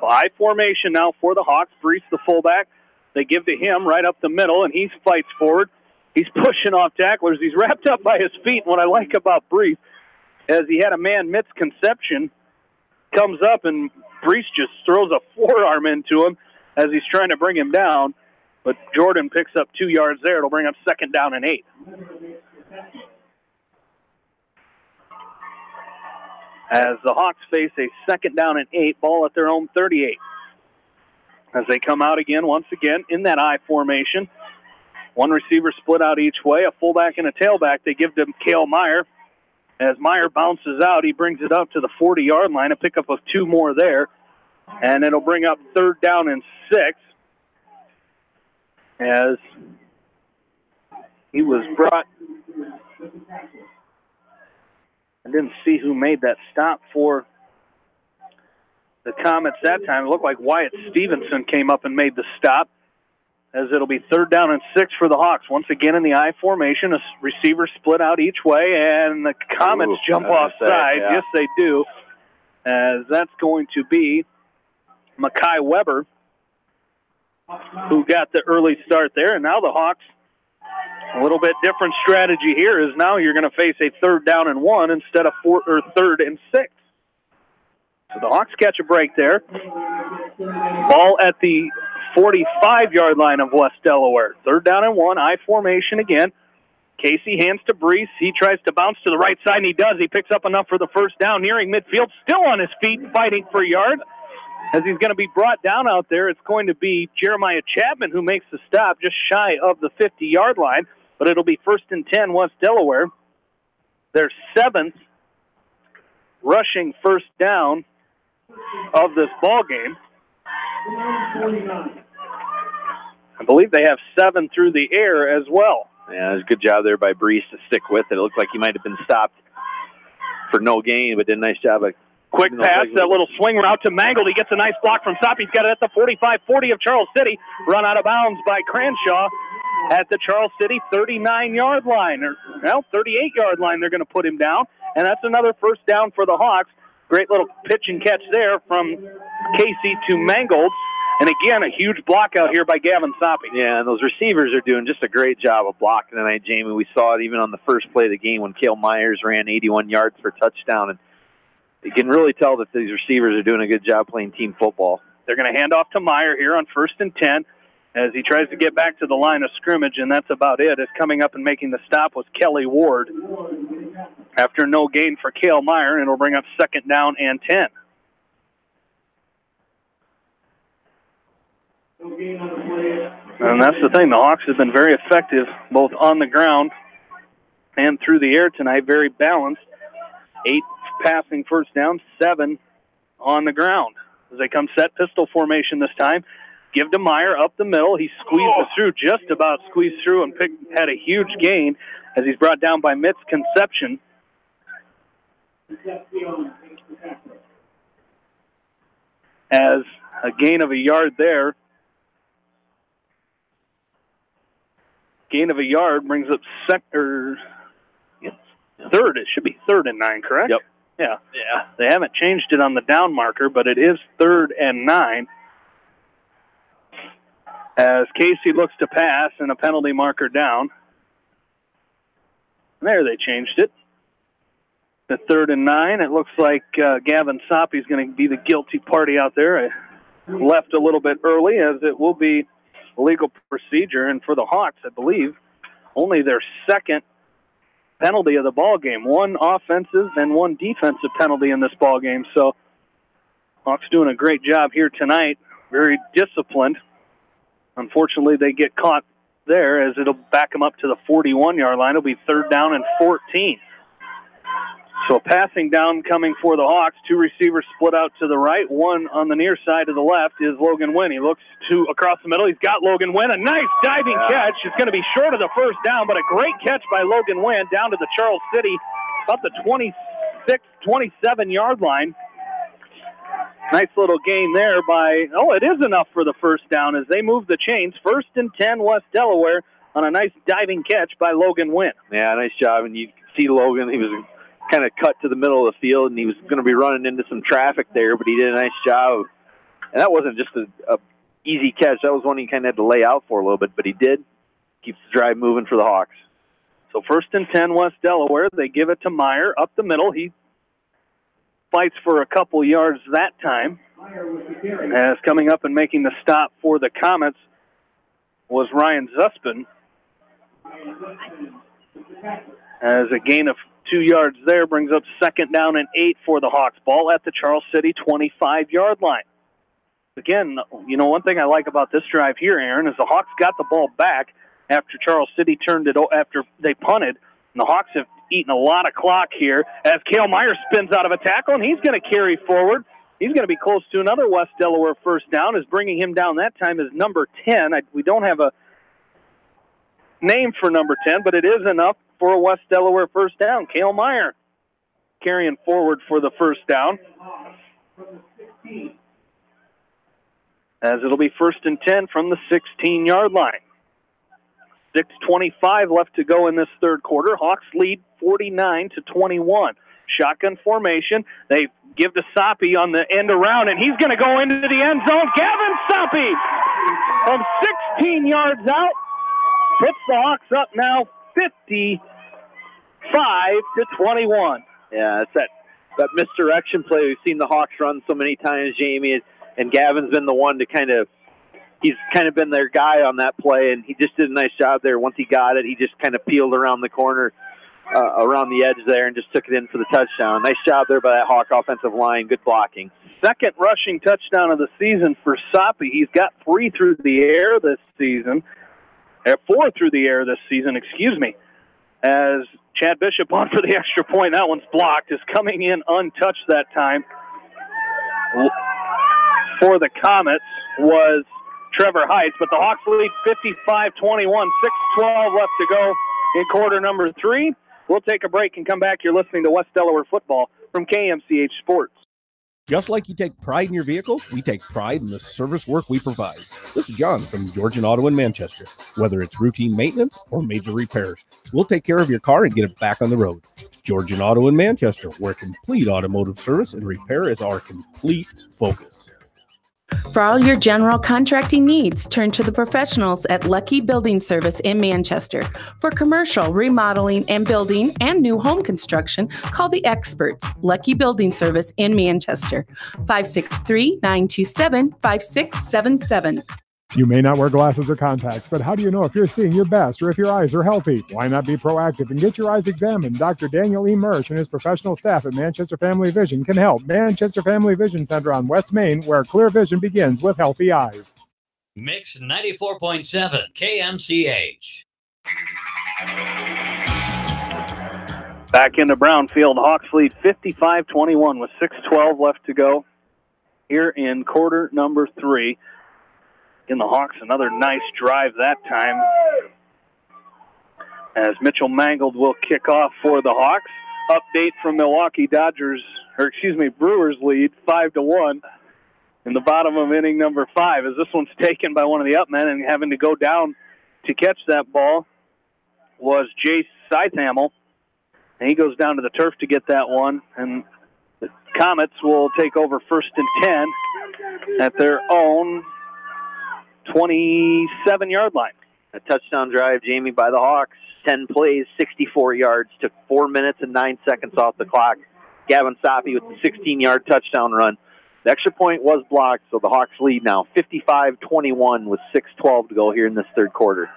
High formation now for the Hawks. Brees, the fullback. They give to him right up the middle, and he fights forward. He's pushing off tacklers. He's wrapped up by his feet. And what I like about Brees, as he had a man misconception, comes up, and Brees just throws a forearm into him as he's trying to bring him down. But Jordan picks up 2 yards there. It'll bring up second down and 8. As the Hawks face a second down and 8, ball at their own 38. As they come out again, once again, in that I formation. One receiver split out each way, a fullback and a tailback. They give to Cale Meyer. As Meyer bounces out, he brings it up to the 40-yard line, a pickup of 2 more there. And it'll bring up third down and 6. As he was brought... I didn't see who made that stop for the Comets that time. It looked like Wyatt Stevenson came up and made the stop, as it'll be third down and 6 for the Hawks. Once again in the I formation, a receiver split out each way, and the Comets jump offside. Yeah. Yes, they do, as that's going to be Makai Weber, who got the early start there. And now the Hawks, a little bit different strategy here is now you're going to face a third down and 1 instead of third and 6. So the Hawks catch a break there. Ball at the 45-yard line of West Delaware. Third down and 1, I formation again. Casey hands to Brees. He tries to bounce to the right side, and he does. He picks up enough for the first down, nearing midfield, still on his feet, fighting for yards. As he's going to be brought down out there, it's going to be Jeremiah Chapman who makes the stop just shy of the 50-yard line. But it'll be first and 10, West Delaware. Their 7th rushing first down of this ball game. I believe they have 7 through the air as well. Yeah, it was a good job there by Brees to stick with it. It looked like he might have been stopped for no gain, but did a nice job of quick pass, that little swing route to Mangold. He gets a nice block from Stop. He's got it at the 45-40 of Charles City. Run out of bounds by Cranshaw at the Charles City 39-yard line. 38-yard line they're going to put him down. And that's another first down for the Hawks. Great little pitch and catch there from Casey to Mangold. And again, a huge block out here by Gavin Soppe. Yeah, and those receivers are doing just a great job of blocking tonight, Jamie. We saw it even on the first play of the game when Cale Myers ran 81 yards for a touchdown. And you can really tell that these receivers are doing a good job playing team football. They're going to hand off to Meyer here on 1st and 10 as he tries to get back to the line of scrimmage, and that's about it. As coming up and making the stop was Kelly Ward. After no gain for Cale Meyer, and it'll bring up 2nd down and 10. And that's the thing. The Hawks have been very effective both on the ground and through the air tonight. Very balanced. 8 passing first down, 7 on the ground. As they come set pistol formation this time, give to Meyer up the middle. He squeezes through, just about squeezed through, and had a huge gain as he's brought down by Mitz Conception. As a gain of a yard there. Gain of a yard brings up third. It should be 3rd and 9, correct? Yep. Yeah. They haven't changed it on the down marker, but it is 3rd and 9. As Casey looks to pass and a penalty marker down. There, they changed it. The 3rd and 9. It looks like Gavin Soppe is going to be the guilty party out there. Left a little bit early, as it will be legal procedure. And for the Hawks, I believe, only their 2nd penalty of the ball game. 1 offensive and 1 defensive penalty in this ball game. So Hawks doing a great job here tonight. Very disciplined. Unfortunately, they get caught there, as it'll back them up to the 41-yard line. It'll be 3rd down and 14. So passing down coming for the Hawks. 2 receivers split out to the right. 1 on the near side of the left is Logan Wynn. He looks across the middle. He's got Logan Wynn. A nice diving catch. It's going to be short of the first down, but a great catch by Logan Wynn down to the Charles City, about the 26, 27-yard line. Nice little gain there it is enough for the first down as they move the chains. 1st and 10 West Delaware on a nice diving catch by Logan Wynn. Yeah, nice job. And you can see Logan, he was kind of cut to the middle of the field, and he was going to be running into some traffic there, but he did a nice job. And that wasn't just a easy catch. That was one he kind of had to lay out for a little bit, but he did. Keeps the drive moving for the Hawks. So 1st and 10 West Delaware. They give it to Meyer up the middle. He fights for a couple yards that time. As coming up and making the stop for the Comets was Ryan Zuspin. As a gain of 2 yards there brings up 2nd down and 8 for the Hawks. Ball at the Charles City 25-yard line. Again, one thing I like about this drive here, Aaron, is the Hawks got the ball back after Charles City turned it after they punted. And the Hawks have eaten a lot of clock here as Cale Meyer spins out of a tackle, and he's going to carry forward. He's going to be close to another West Delaware first down. Is bringing him down that time is number 10. We don't have a name for number 10, but it is enough for a West Delaware first down. Cale Meyer carrying forward for the first down. As it'll be 1st and 10 from the 16-yard line. 6:25 left to go in this third quarter. Hawks lead 49-21. Shotgun formation. They give to Soppe on the end around, and he's going to go into the end zone. Gavin Soppe from 16 yards out puts the Hawks up now 55-21. Yeah, it's that misdirection play we've seen the Hawks run so many times, Jamie, and Gavin's been the one to he's kind of been their guy on that play, and he just did a nice job there. Once he got it, he just kind of peeled around the corner, around the edge there, and just took it in for the touchdown. Nice job there by that Hawk offensive line. Good blocking. Second rushing touchdown of the season for Soppe. He's got 3 through the air this season. 4 through the air this season, excuse me. As Chad Bishop on for the extra point. That one's blocked. Is coming in untouched that time. For the Comets was Trevor Heights, but the Hawks lead 55-21. 6:12 left to go in quarter number 3. We'll take a break and come back. You're listening to West Delaware football from KMCH Sports. Just like you take pride in your vehicle, we take pride in the service work we provide. This is John from Georgian Auto in Manchester. Whether it's routine maintenance or major repairs, we'll take care of your car and get it back on the road. Georgian Auto in Manchester, where complete automotive service and repair is our complete focus. For all your general contracting needs, turn to the professionals at Lucky Building Service in Manchester. For commercial, remodeling, and building and new home construction, call the experts, Lucky Building Service in Manchester, 563-927-5677. You may not wear glasses or contacts, but how do you know if you're seeing your best or if your eyes are healthy? Why not be proactive and get your eyes examined? Dr. Daniel E. Mersch and his professional staff at Manchester Family Vision can help. Manchester Family Vision Center on West Main, where clear vision begins with healthy eyes. Mix 94.7 KMCH. Back into Brownfield. Hawks lead 55-21 with 6:12 left to go here in quarter number 3. In the Hawks, another nice drive that time, as Mitchell Mangold will kick off for the Hawks. Update from Milwaukee Brewers lead 5-1 in the bottom of inning number 5, as this one's taken by one of the up men, and having to go down to catch that ball was Jace Seithamel, and he goes down to the turf to get that one, and the Comets will take over 1st and 10 at their own 27-yard line. A touchdown drive, Jamie, by the Hawks. 10 plays, 64 yards. Took 4 minutes and 9 seconds off the clock. Gavin Soppe with the 16-yard touchdown run. The extra point was blocked, so the Hawks lead now 55-21 with 6:12 to go here in this third quarter.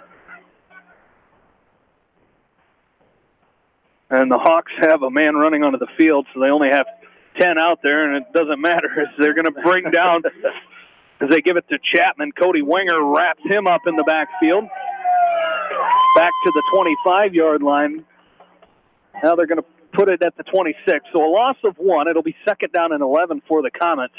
And the Hawks have a man running onto the field, so they only have 10 out there, and it doesn't matter as they're going to bring down as they give it to Chapman. Cody Winger wraps him up in the backfield. Back to the 25-yard line. Now they're going to put it at the 26. So a loss of 1. It'll be 2nd down and 11 for the Comets.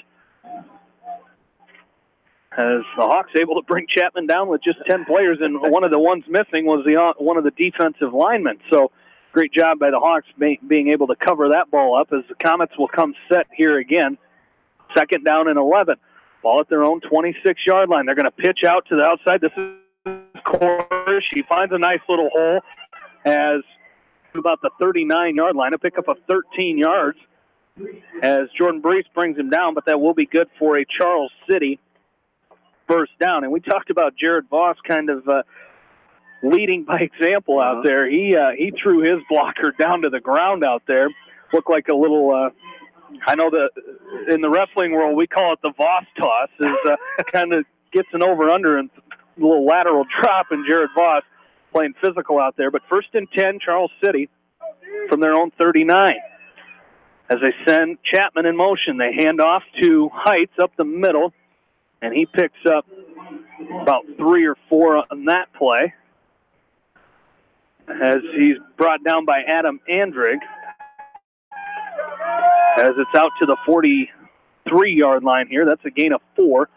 As the Hawks able to bring Chapman down with just 10 players, and one of the ones missing was one of the defensive linemen. So great job by the Hawks being able to cover that ball up, as the Comets will come set here again. 2nd down and 11. Ball at their own 26-yard line. They're going to pitch out to the outside. This is Corish. He finds a nice little hole as about the 39-yard line. A pickup of 13 yards as Jordan Brees brings him down, but that will be good for a Charles City first down. And we talked about Jared Voss kind of leading by example out there. He threw his blocker down to the ground out there. Looked like a little... I know that in the wrestling world we call it the Voss toss. Is kind of gets an over-under and a little lateral drop, and Jared Voss playing physical out there. But 1st and 10, Charles City from their own 39. As they send Chapman in motion, they hand off to Heights up the middle, and he picks up about 3 or 4 on that play, as he's brought down by Adam Andrig. As it's out to the 43-yard line here. That's a gain of 4.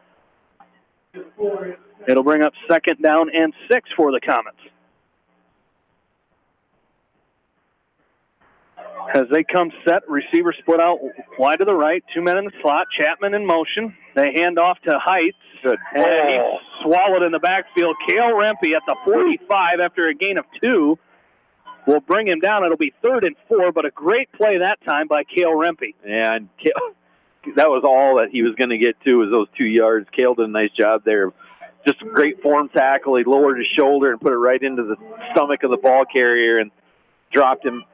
It'll bring up 2nd down and 6 for the Comets. As they come set, receiver split out wide to the right. 2 men in the slot. Chapman in motion. They hand off to Heights. And he's swallowed in the backfield. Cale Rempe at the 45 after a gain of 2. Will bring him down. It'll be 3rd and 4, but a great play that time by Cale Rempe. Yeah, and that was all that he was going to get to, was those 2 yards. Cale did a nice job there. Just a great form tackle. He lowered his shoulder and put it right into the stomach of the ball carrier and dropped him.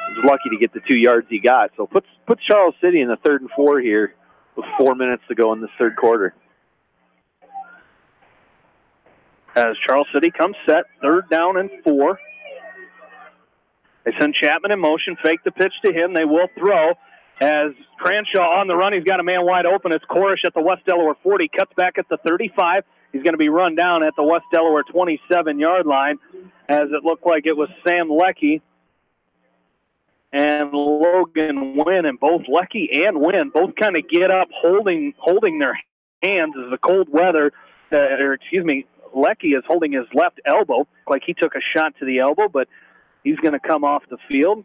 He was lucky to get the 2 yards he got. So puts Charles City in the 3rd and 4 here with 4 minutes to go in this third quarter. As Charles City comes set, 3rd down and 4. They send Chapman in motion, fake the pitch to him. They will throw as Cranshaw on the run. He's got a man wide open. It's Corish at the West Delaware 40. Cuts back at the 35. He's going to be run down at the West Delaware 27-yard line, as it looked like it was Sam Leckie and Logan Wynn. And both Leckie and Wynn both kind of get up holding their hands as the cold weather, Leckie is holding his left elbow, like he took a shot to the elbow, but he's going to come off the field.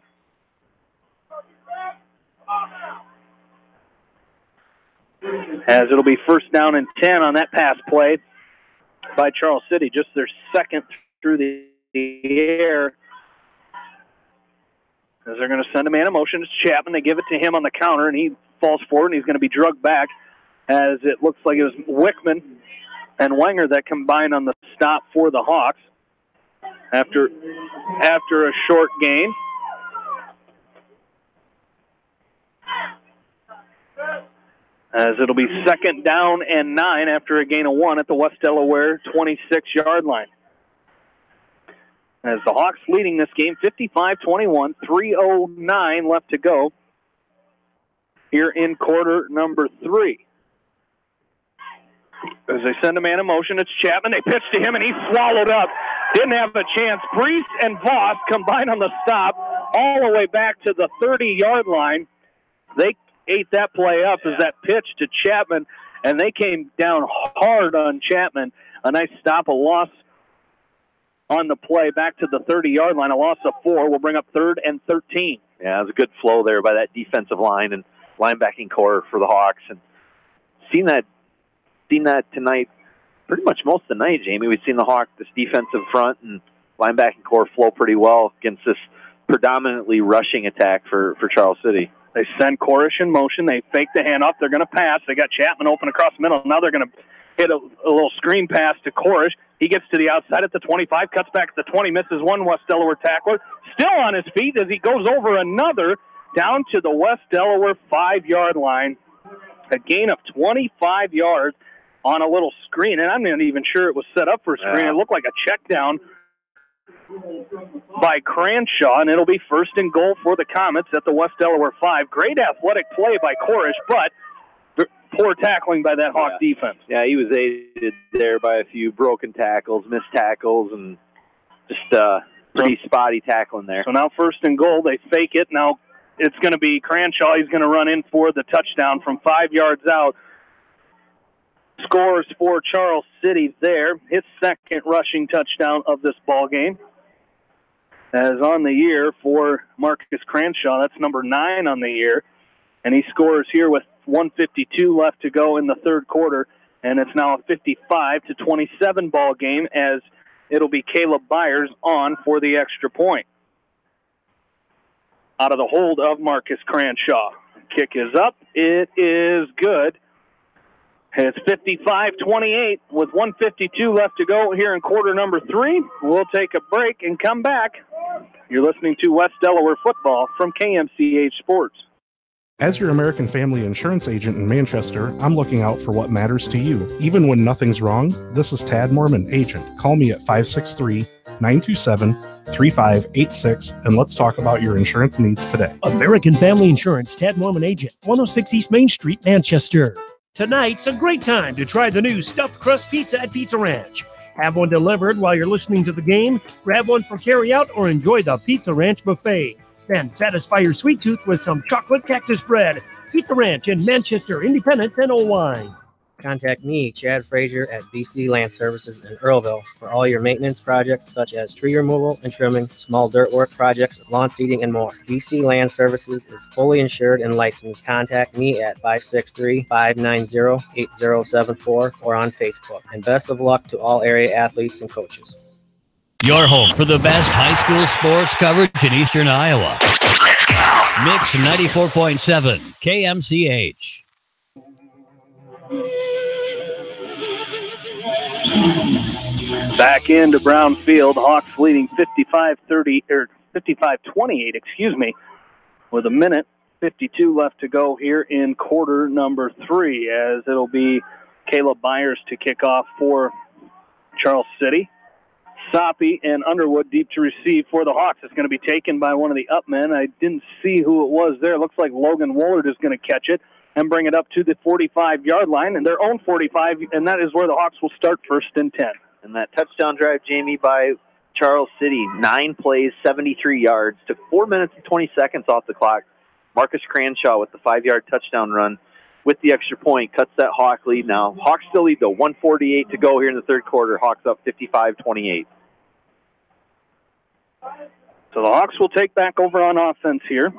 As it'll be 1st down and 10 on that pass play by Charles City, just their 2nd through the air. As they're going to send a man in motion, it's Chapman. They give it to him on the counter, and he falls forward, and he's going to be drugged back as it looks like it was Wickman and Wenger that combined on the stop for the Hawks after a short gain. As it'll be 2nd down and 9 after a gain of 1 at the West Delaware 26-yard line. As the Hawks leading this game 55-21, 3:09 left to go here in quarter number 3. As they send a man in motion, it's Chapman. They pitch to him, and he's swallowed up. Didn't have a chance. Priest and Voss combined on the stop all the way back to the 30-yard line. They ate that play up as that pitch to Chapman, and they came down hard on Chapman. A nice stop, a loss on the play back to the 30-yard line. A loss of 4 will bring up 3rd and 13. Yeah, it was a good flow there by that defensive line and linebacking core for the Hawks. And seen that tonight pretty much most of the night, Jamie. We've seen the Hawks, this defensive front and linebacking core flow pretty well against this predominantly rushing attack for Charles City. They send Korish in motion. They fake the handoff. They're going to pass. They got Chapman open across the middle. Now they're going to hit a little screen pass to Korish. He gets to the outside at the 25, cuts back at the 20, misses one West Delaware tackler. Still on his feet as he goes over another down to the West Delaware 5-yard line. A gain of 25 yards on a little screen, and I'm not even sure it was set up for a screen. It looked like a check down by Cranshaw, and it'll be 1st and goal for the Comets at the West Delaware 5. Great athletic play by Korish, but poor tackling by that Hawk defense. Yeah, he was aided there by a few broken tackles, missed tackles, and just pretty spotty tackling there. So now 1st and goal. They fake it. Now it's going to be Cranshaw. He's going to run in for the touchdown from 5 yards out. Scores for Charles City there. His 2nd rushing touchdown of this ball game. As on the year for Marcus Cranshaw, that's number 9 on the year. And he scores here with 1:52 left to go in the 3rd quarter. And it's now a 55-27 ball game as it'll be Caleb Byers on for the extra point. Out of the hold of Marcus Cranshaw. Kick is up. It is good. It's 55-28 with 1:52 left to go here in quarter number 3. We'll take a break and come back. You're listening to West Delaware football from KMCH Sports. As your American Family Insurance agent in Manchester, I'm looking out for what matters to you. Even when nothing's wrong, this is Tad Mormon, agent. Call me at 563-927-3586 and let's talk about your insurance needs today. American Family Insurance, Tad Mormon agent, 106 East Main Street, Manchester. Tonight's a great time to try the new stuffed crust pizza at Pizza Ranch. Have one delivered while you're listening to the game, grab one for carryout, or enjoy the Pizza Ranch buffet. Then satisfy your sweet tooth with some chocolate cactus bread. Pizza Ranch in Manchester, Independence, and Owine. Contact me, Chad Frazier, at BC Land Services in Earlville for all your maintenance projects such as tree removal and trimming, small dirt work projects, lawn seeding, and more. BC Land Services is fully insured and licensed. Contact me at 563-590-8074 or on Facebook. And best of luck to all area athletes and coaches. Your home for the best high school sports coverage in Eastern Iowa. Mix 94.7 KMCH. Back into Brown Field, Hawks leading 55-28, with a minute 52 left to go here in quarter number 3, as it'll be Caleb Byers to kick off for Charles City. Soppy and Underwood deep to receive for the Hawks. It's going to be taken by one of the up men. I didn't see who it was there. It looks like Logan Woolard is going to catch it and bring it up to the 45-yard line, and their own 45, and that is where the Hawks will start 1st and 10. And that touchdown drive, Jamie, by Charles City, 9 plays, 73 yards, took 4 minutes and 20 seconds off the clock. Marcus Cranshaw with the 5-yard touchdown run with the extra point cuts that Hawk lead now. Hawks still lead, though, 1:48 to go here in the 3rd quarter. Hawks up 55-28. So the Hawks will take back over on offense here.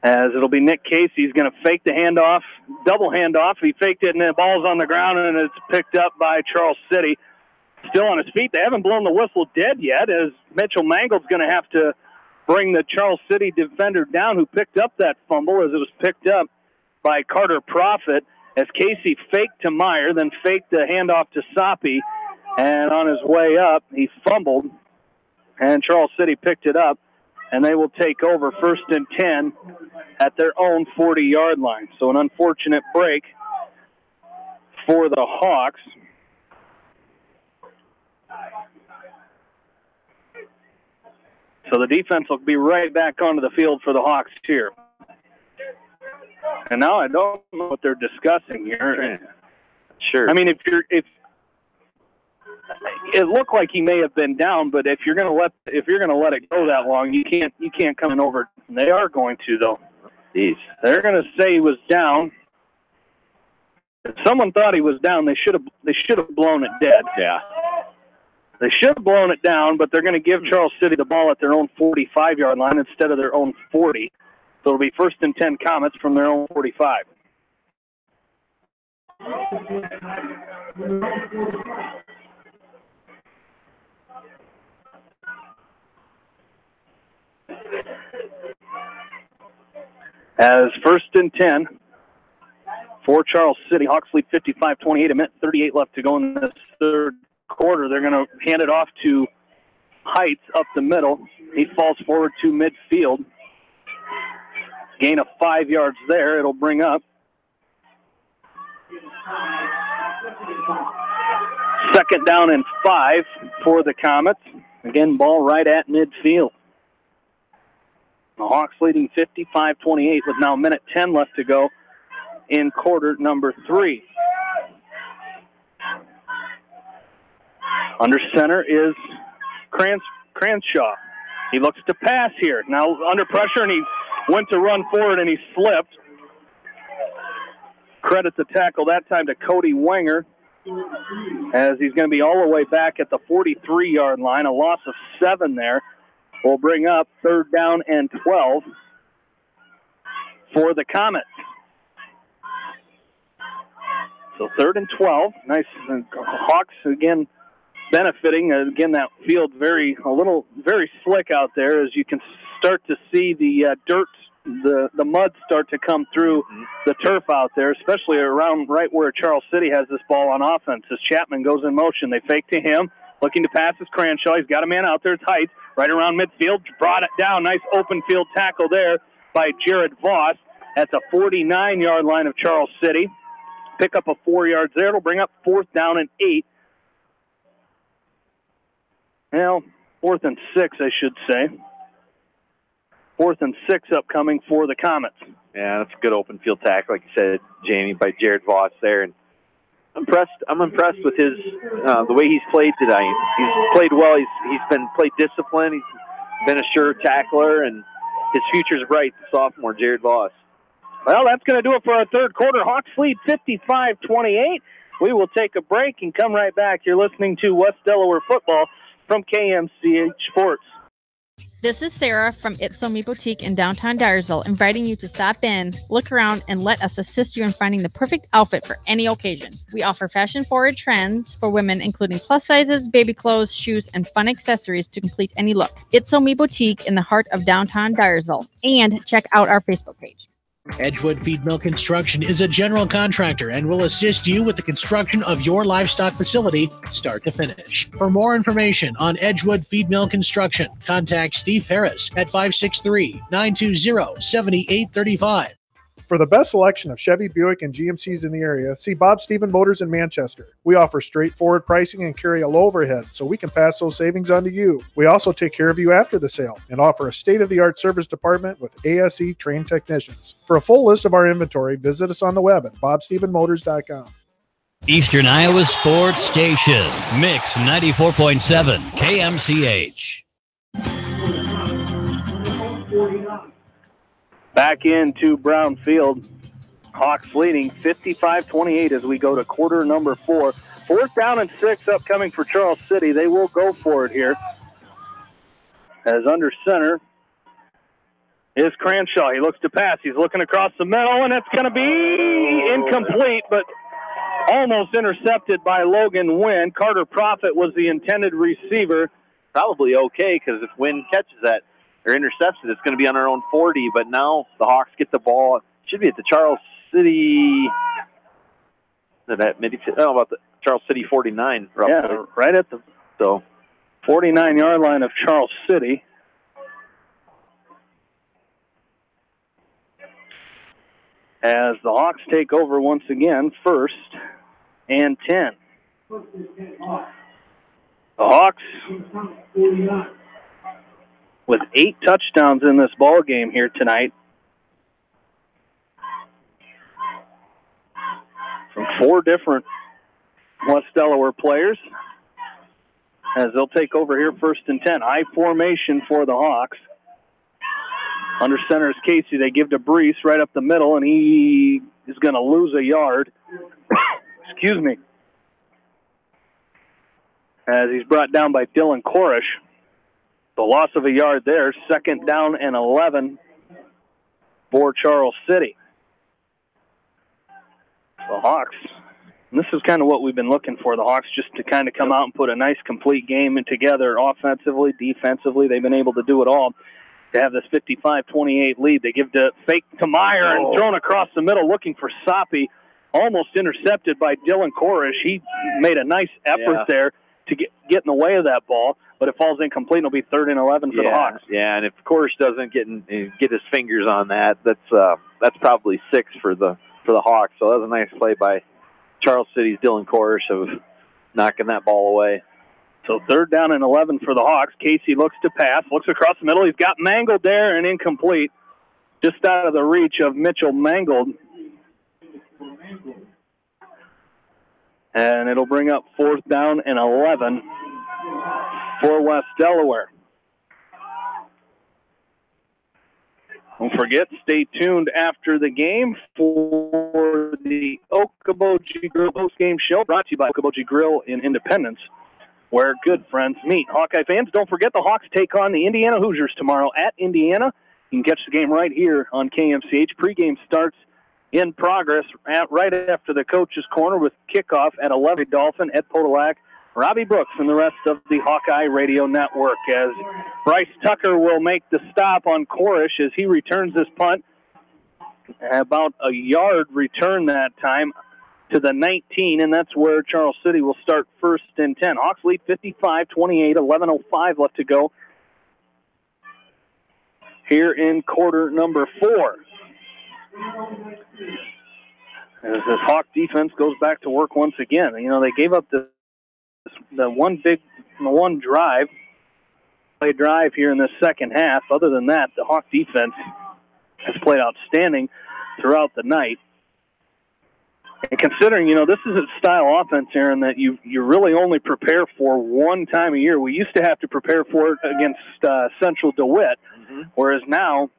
As it'll be Nick Casey. He's going to fake the handoff, double handoff. He faked it, and the ball's on the ground, and it's picked up by Charles City. Still on his feet. They haven't blown the whistle dead yet, as Mitchell Mangold's going to have to bring the Charles City defender down who picked up that fumble, as it was picked up by Carter Profit as Casey faked to Meyer, then faked the handoff to Soppy, and on his way up, he fumbled, and Charles City picked it up, and they will take over 1st and 10 at their own 40-yard line. So an unfortunate break for the Hawks. So the defense will be right back onto the field for the Hawks here. And now I don't know what they're discussing here. Sure. I mean, if it looked like he may have been down, but if you're gonna let it go that long, you can't come in over. They are going to though. Jeez. They're gonna say he was down. If someone thought he was down, they should have blown it dead. Yeah. They should have blown it down, but they're going to give Charles City the ball at their own 45-yard line instead of their own 40. So it'll be 1st and 10 Comets from their own 45. As 1st and 10 for Charles City. Hawks lead 55-28, a minute 38 left to go in this third quarter. They're going to hand it off to Heights up the middle. He falls forward to midfield. Gain of 5 yards there. It'll bring up 2nd down and 5 for the Comets. Again, ball right at midfield. The Hawks leading 55-28 with now a minute 10 left to go in quarter number 3. Under center is Cranshaw. He looks to pass here. Now under pressure, and he went to run forward, and he slipped. Credit the tackle that time to Cody Wenger, as he's going to be all the way back at the 43-yard line. A loss of 7 there will bring up 3rd down and 12 for the Comets. So 3rd and 12. Nice. Hawks again benefiting. Again, that field very slick out there, as you can start to see the dirt, the mud start to come through the turf out there, especially around right where Charles City has this ball on offense. As Chapman goes in motion, they fake to him. Looking to pass is Cranshaw. He's got a man out there. It's Heights right around midfield. Brought it down. Nice open field tackle there by Jared Voss at the 49-yard line of Charles City. Pick up a 4 yards there. It'll bring up 4th down and 8. Well, 4th and 6, I should say. 4th and 6 upcoming for the Comets. Yeah, that's a good open field tackle, like you said, Jamie, by Jared Voss there. And I'm impressed with his the way he's played today. He's played well. He's been played disciplined. He's been a sure tackler, and his future's bright. The sophomore Jared Voss. Well, that's going to do it for our third quarter. Hawks lead 55-28. We will take a break and come right back. You're listening to West Delaware Football from KMCH Sports. This is Sarah from It's So Me Boutique in downtown Dyersville, inviting you to stop in, look around, and let us assist you in finding the perfect outfit for any occasion. We offer fashion-forward trends for women, including plus sizes, baby clothes, shoes, and fun accessories to complete any look. It's So Me Boutique in the heart of downtown Dyersville. And check out our Facebook page. Edgewood Feed Mill Construction is a general contractor and will assist you with the construction of your livestock facility start to finish. For more information on Edgewood Feed Mill Construction, contact Steve Harris at 563-920-7835. For the best selection of Chevy, Buick, and GMCs in the area, see Bob Stephen Motors in Manchester. We offer straightforward pricing and carry a low overhead, so we can pass those savings on to you. We also take care of you after the sale and offer a state-of-the-art service department with ASE trained technicians. For a full list of our inventory, visit us on the web at bobstephenmotors.com. Eastern Iowa Sports Station, Mix 94.7, KMCH. Back into Brown Field. Hawks leading 55-28 as we go to quarter number 4. 4th down and 6 upcoming for Charles City. They will go for it here. As under center is Cranshaw. He looks to pass. He's looking across the middle, and it's going to be incomplete, but almost intercepted by Logan Wynn. Carter Profit was the intended receiver. Probably okay, because if Wynn catches that or intercepts it, it's going to be on our own 40, but now the Hawks get the ball. It should be at the Charles City. That about the Charles City 49. Yeah, right at the 49-yard line of Charles City. As the Hawks take over once again, 1st and 10. The Hawks with 8 touchdowns in this ball game here tonight from 4 different West Delaware players, as they'll take over here 1st and 10. High formation for the Hawks. Under center is Casey. They give to Brees right up the middle, and he is going to lose a yard. Excuse me. As he's brought down by Dylan Korish. The loss of a yard there. 2nd down and 11 for Charles City. The Hawks, and this is kind of what we've been looking for, the Hawks just to kind of come out and put a nice complete game together offensively, defensively. They've been able to do it all to have this 55-28 lead. They give to fake to Meyer and thrown across the middle looking for Soppy. Almost intercepted by Dylan Korish. He made a nice effort there to get in the way of that ball, but it falls incomplete and it'll be 3rd and 11 for the Hawks. Yeah, and if Korish doesn't get his fingers on that, that's probably 6 for the Hawks. So that was a nice play by Charles City's Dylan Korish of knocking that ball away. So 3rd down and 11 for the Hawks. Casey looks to pass, looks across the middle. He's got Mangold there and incomplete. Just out of the reach of Mitchell Mangold. And it'll bring up 4th down and 11 for West Delaware. Don't forget, stay tuned after the game for the Okoboji Grill post-game show, brought to you by Okoboji Grill in Independence, where good friends meet. Hawkeye fans, don't forget the Hawks take on the Indiana Hoosiers tomorrow at Indiana. You can catch the game right here on KMCH. Pregame starts in progress right after the coach's corner with kickoff at 11. Dolphin, Ed Podolak, Robbie Brooks, and the rest of the Hawkeye Radio Network, as Bryce Tucker will make the stop on Korish as he returns this punt. About a yard return that time to the 19, and that's where Charles City will start 1st and 10. Hawks lead 55-28, 11:05 left to go here in quarter number 4. As this Hawk defense goes back to work once again. You know, they gave up the one drive here in the second half. Other than that, the Hawk defense has played outstanding throughout the night. And considering, you know, this is a style offense, Aaron, that you really only prepare for one time a year. We used to have to prepare for it against Central DeWitt, whereas now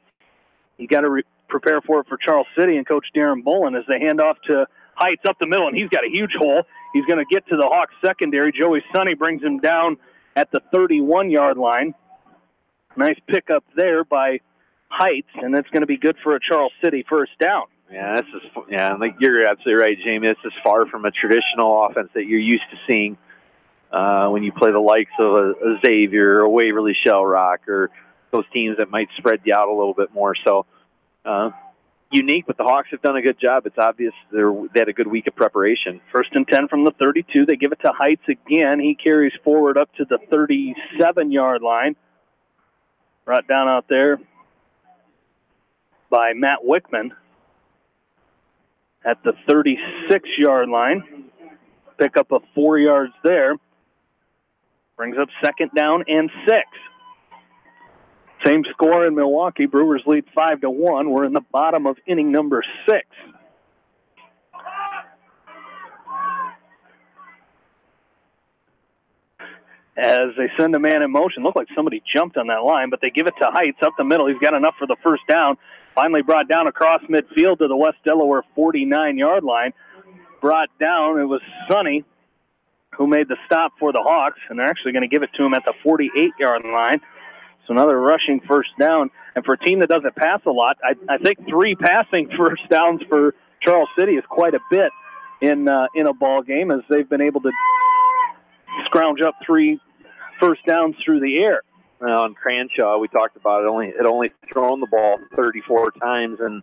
you got to prepare for it for Charles City and Coach Darren Bolin as they hand off to Heights up the middle, and he's got a huge hole. He's going to get to the Hawks secondary. Joey Sonny brings him down at the 31-yard line. Nice pickup there by Heights, and that's going to be good for a Charles City 1st down. Yeah, you're absolutely right, Jamie. This is far from a traditional offense that you're used to seeing when you play the likes of a Xavier or a Waverly Shell Rock or those teams that might spread you out a little bit more. So unique, but the Hawks have done a good job. It's obvious they had a good week of preparation. 1st and 10 from the 32. They give it to Heights again. He carries forward up to the 37-yard line. Brought down out there by Matt Wickman at the 36-yard line. Pick up of 4 yards there. Brings up 2nd down and 6. Same score in Milwaukee. Brewers lead 5-1. We're in the bottom of inning number 6. As they send a man in motion, looked like somebody jumped on that line, but they give it to Heights up the middle. He's got enough for the 1st down. Finally brought down across midfield to the West Delaware 49-yard line. Brought down, it was Sonny who made the stop for the Hawks, and they're actually going to give it to him at the 48-yard line. So another rushing 1st down. And for a team that doesn't pass a lot, I think 3 passing 1st downs for Charles City is quite a bit in a ball game, as they've been able to scrounge up 3 1st downs through the air. Well, on Cranshaw, we talked about it. It only thrown the ball 34 times, and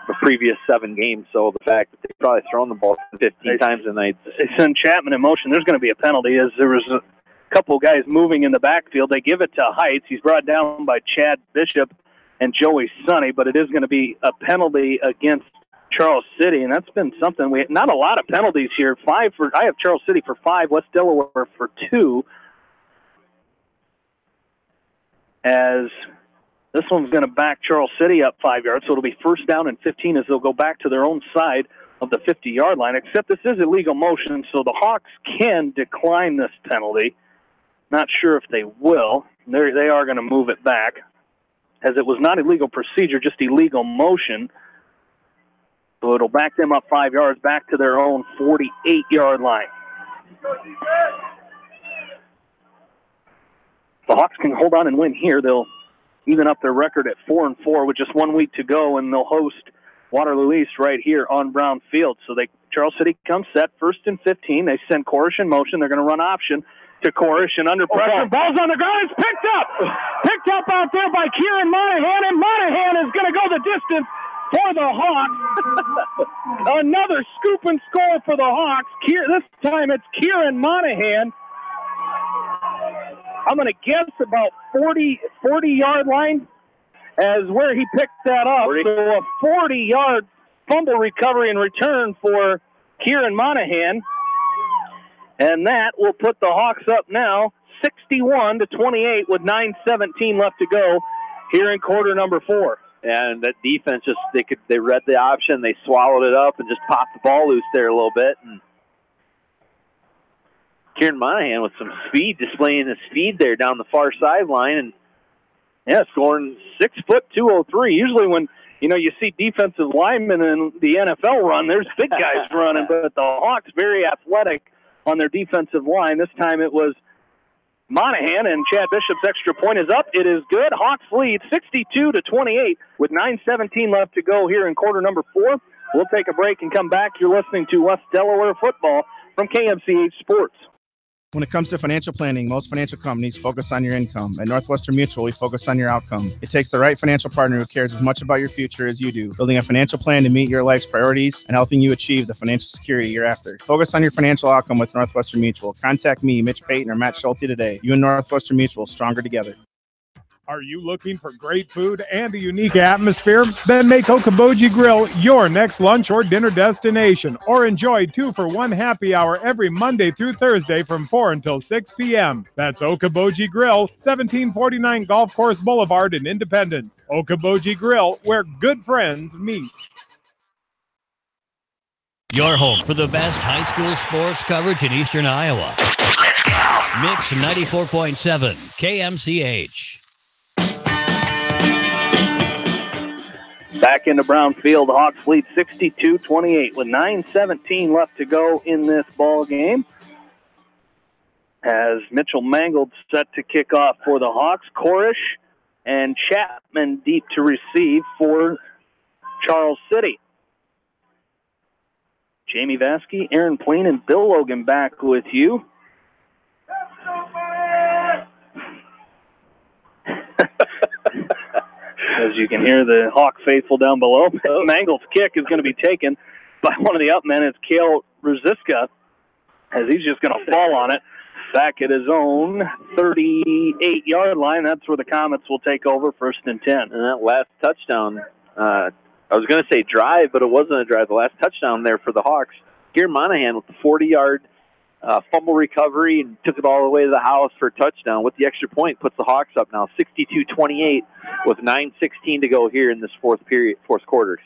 the previous 7 games. So the fact that they've probably thrown the ball 15 times a night. They send Chapman in motion. There's going to be a penalty as there was a couple guys moving in the backfield. They give it to Heights. He's brought down by Chad Bishop and Joey Sonny, but it is going to be a penalty against Charles City, and that's been something not a lot of penalties here. I have Charles City for 5, West Delaware for 2. As this one's going to back Charles City up 5 yards, so it'll be first down and 15 as they'll go back to their own side of the 50-yard line, except this is illegal motion, so the Hawks can decline this penalty. Not sure if they will. They are going to move it back, as it was not illegal procedure, just illegal motion. So it'll back them up 5 yards back to their own 48-yard line. The Hawks can hold on and win here. They'll even up their record at 4-4 with just 1 week to go, and they'll host Waterloo East right here on Brown Field. So Charles City comes set, first and 15. They send Korish in motion. They're going to run option to Korish, and under pressure. Ball's on the ground. It's picked up. Picked up out there by Kieran Monahan, and Monahan is going to go the distance for the Hawks. Another scoop and score for the Hawks. This time it's Kieran Monahan. I'm going to guess about 40-yard line as where he picked that up. 40. So a 40-yard fumble recovery and return for Kieran Monahan. And that will put the Hawks up now 61-28 with 9:17 left to go here in quarter number 4. And that defense they read the option, they swallowed it up and just popped the ball loose there a little bit. And Kieran Monahan with some speed, displaying his speed there down the far sideline, and scoring 6 foot 203. Usually when you see defensive linemen in the NFL run, there's big guys running, but the Hawks very athletic on their defensive line. This time it was Monahan, and Chad Bishop's extra point is up. It is good. Hawks lead 62-28 with 9:17 left to go here in quarter number 4. We'll take a break and come back. You're listening to West Delaware football from KMCH Sports. When it comes to financial planning, most financial companies focus on your income. At Northwestern Mutual, we focus on your outcome. It takes the right financial partner who cares as much about your future as you do, building a financial plan to meet your life's priorities and helping you achieve the financial security you're after. Focus on your financial outcome with Northwestern Mutual. Contact me, Mitch Payton, or Matt Schulte today. You and Northwestern Mutual, stronger together. Are you looking for great food and a unique atmosphere? Then make Okoboji Grill your next lunch or dinner destination, or enjoy 2-for-1 happy hour every Monday through Thursday from 4 until 6 p.m. That's Okoboji Grill, 1749 Golf Course Boulevard in Independence. Okoboji Grill, where good friends meet. Your home for the best high school sports coverage in Eastern Iowa. Let's go! Mix 94.7 KMCH. Back into Brown Field, the Hawks lead 62-28 with 9:17 left to go in this ball game. As Mitchell Mangold set to kick off for the Hawks, Korish and Chapman deep to receive for Charles City. Jamie Vasky, Aaron Pleen, and Bill Logan back with you. As you can hear the Hawk faithful down below. Mangold's kick is going to be taken by one of the up men. It's Cale Rosiska, as he's just going to fall on it back at his own 38-yard line. That's where the Comets will take over, first and 10. And that last touchdown, I was going to say drive, but it wasn't a drive. The last touchdown there for the Hawks, Kieran Monahan with the 40-yard fumble recovery and took it all the way to the house for a touchdown. With the extra point, puts the Hawks up now 62-28 with 9:16 to go here in this fourth quarter.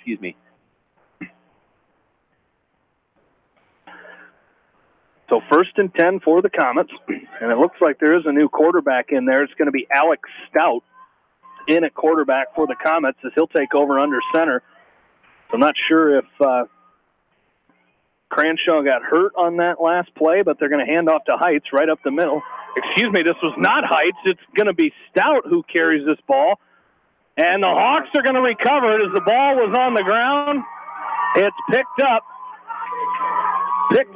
So first and 10 for the Comets, and it looks like there is a new quarterback in there. It's going to be Alex Stout in at quarterback for the Comets as he'll take over under center. So I'm not sure if Cranshaw got hurt on that last play, but they're going to hand off to Heights right up the middle. Excuse me, this was not Heights. It's going to be Stout who carries this ball. And the Hawks are going to recover it as the ball was on the ground. It's picked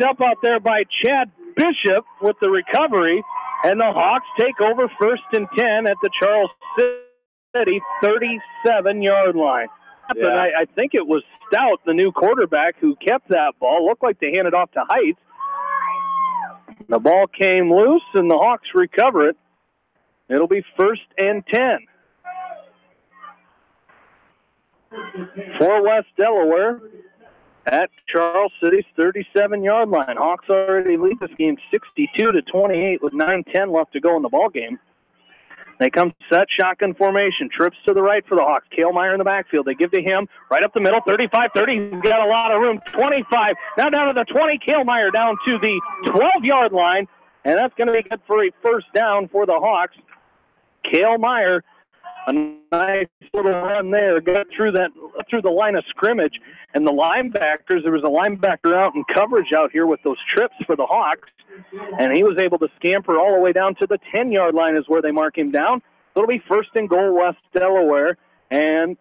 up out there by Chad Bishop with the recovery. And the Hawks take over first and 10 at the Charles City 37-yard line. And I think it was Stout, the new quarterback, who kept that ball. Looked like they handed off to Heights. The ball came loose, and the Hawks recover it. It'll be 1st and 10. For West Delaware at Charles City's 37-yard line. Hawks already lead this game 62-28 with 9:10 left to go in the ball game. They come set, shotgun formation, trips to the right for the Hawks. Cale Meyer in the backfield. They give to him right up the middle, 35-30. He's got a lot of room, 25. Now down to the 20. Cale Meyer down to the 12-yard line, and that's going to be good for a first down for the Hawks. Cale Meyer, a nice little run there, got through the line of scrimmage. And the linebackers, there was a linebacker out in coverage out here with those trips for the Hawks, and he was able to scamper all the way down to the 10-yard line is where they mark him down. It'll be 1st and goal West Delaware, and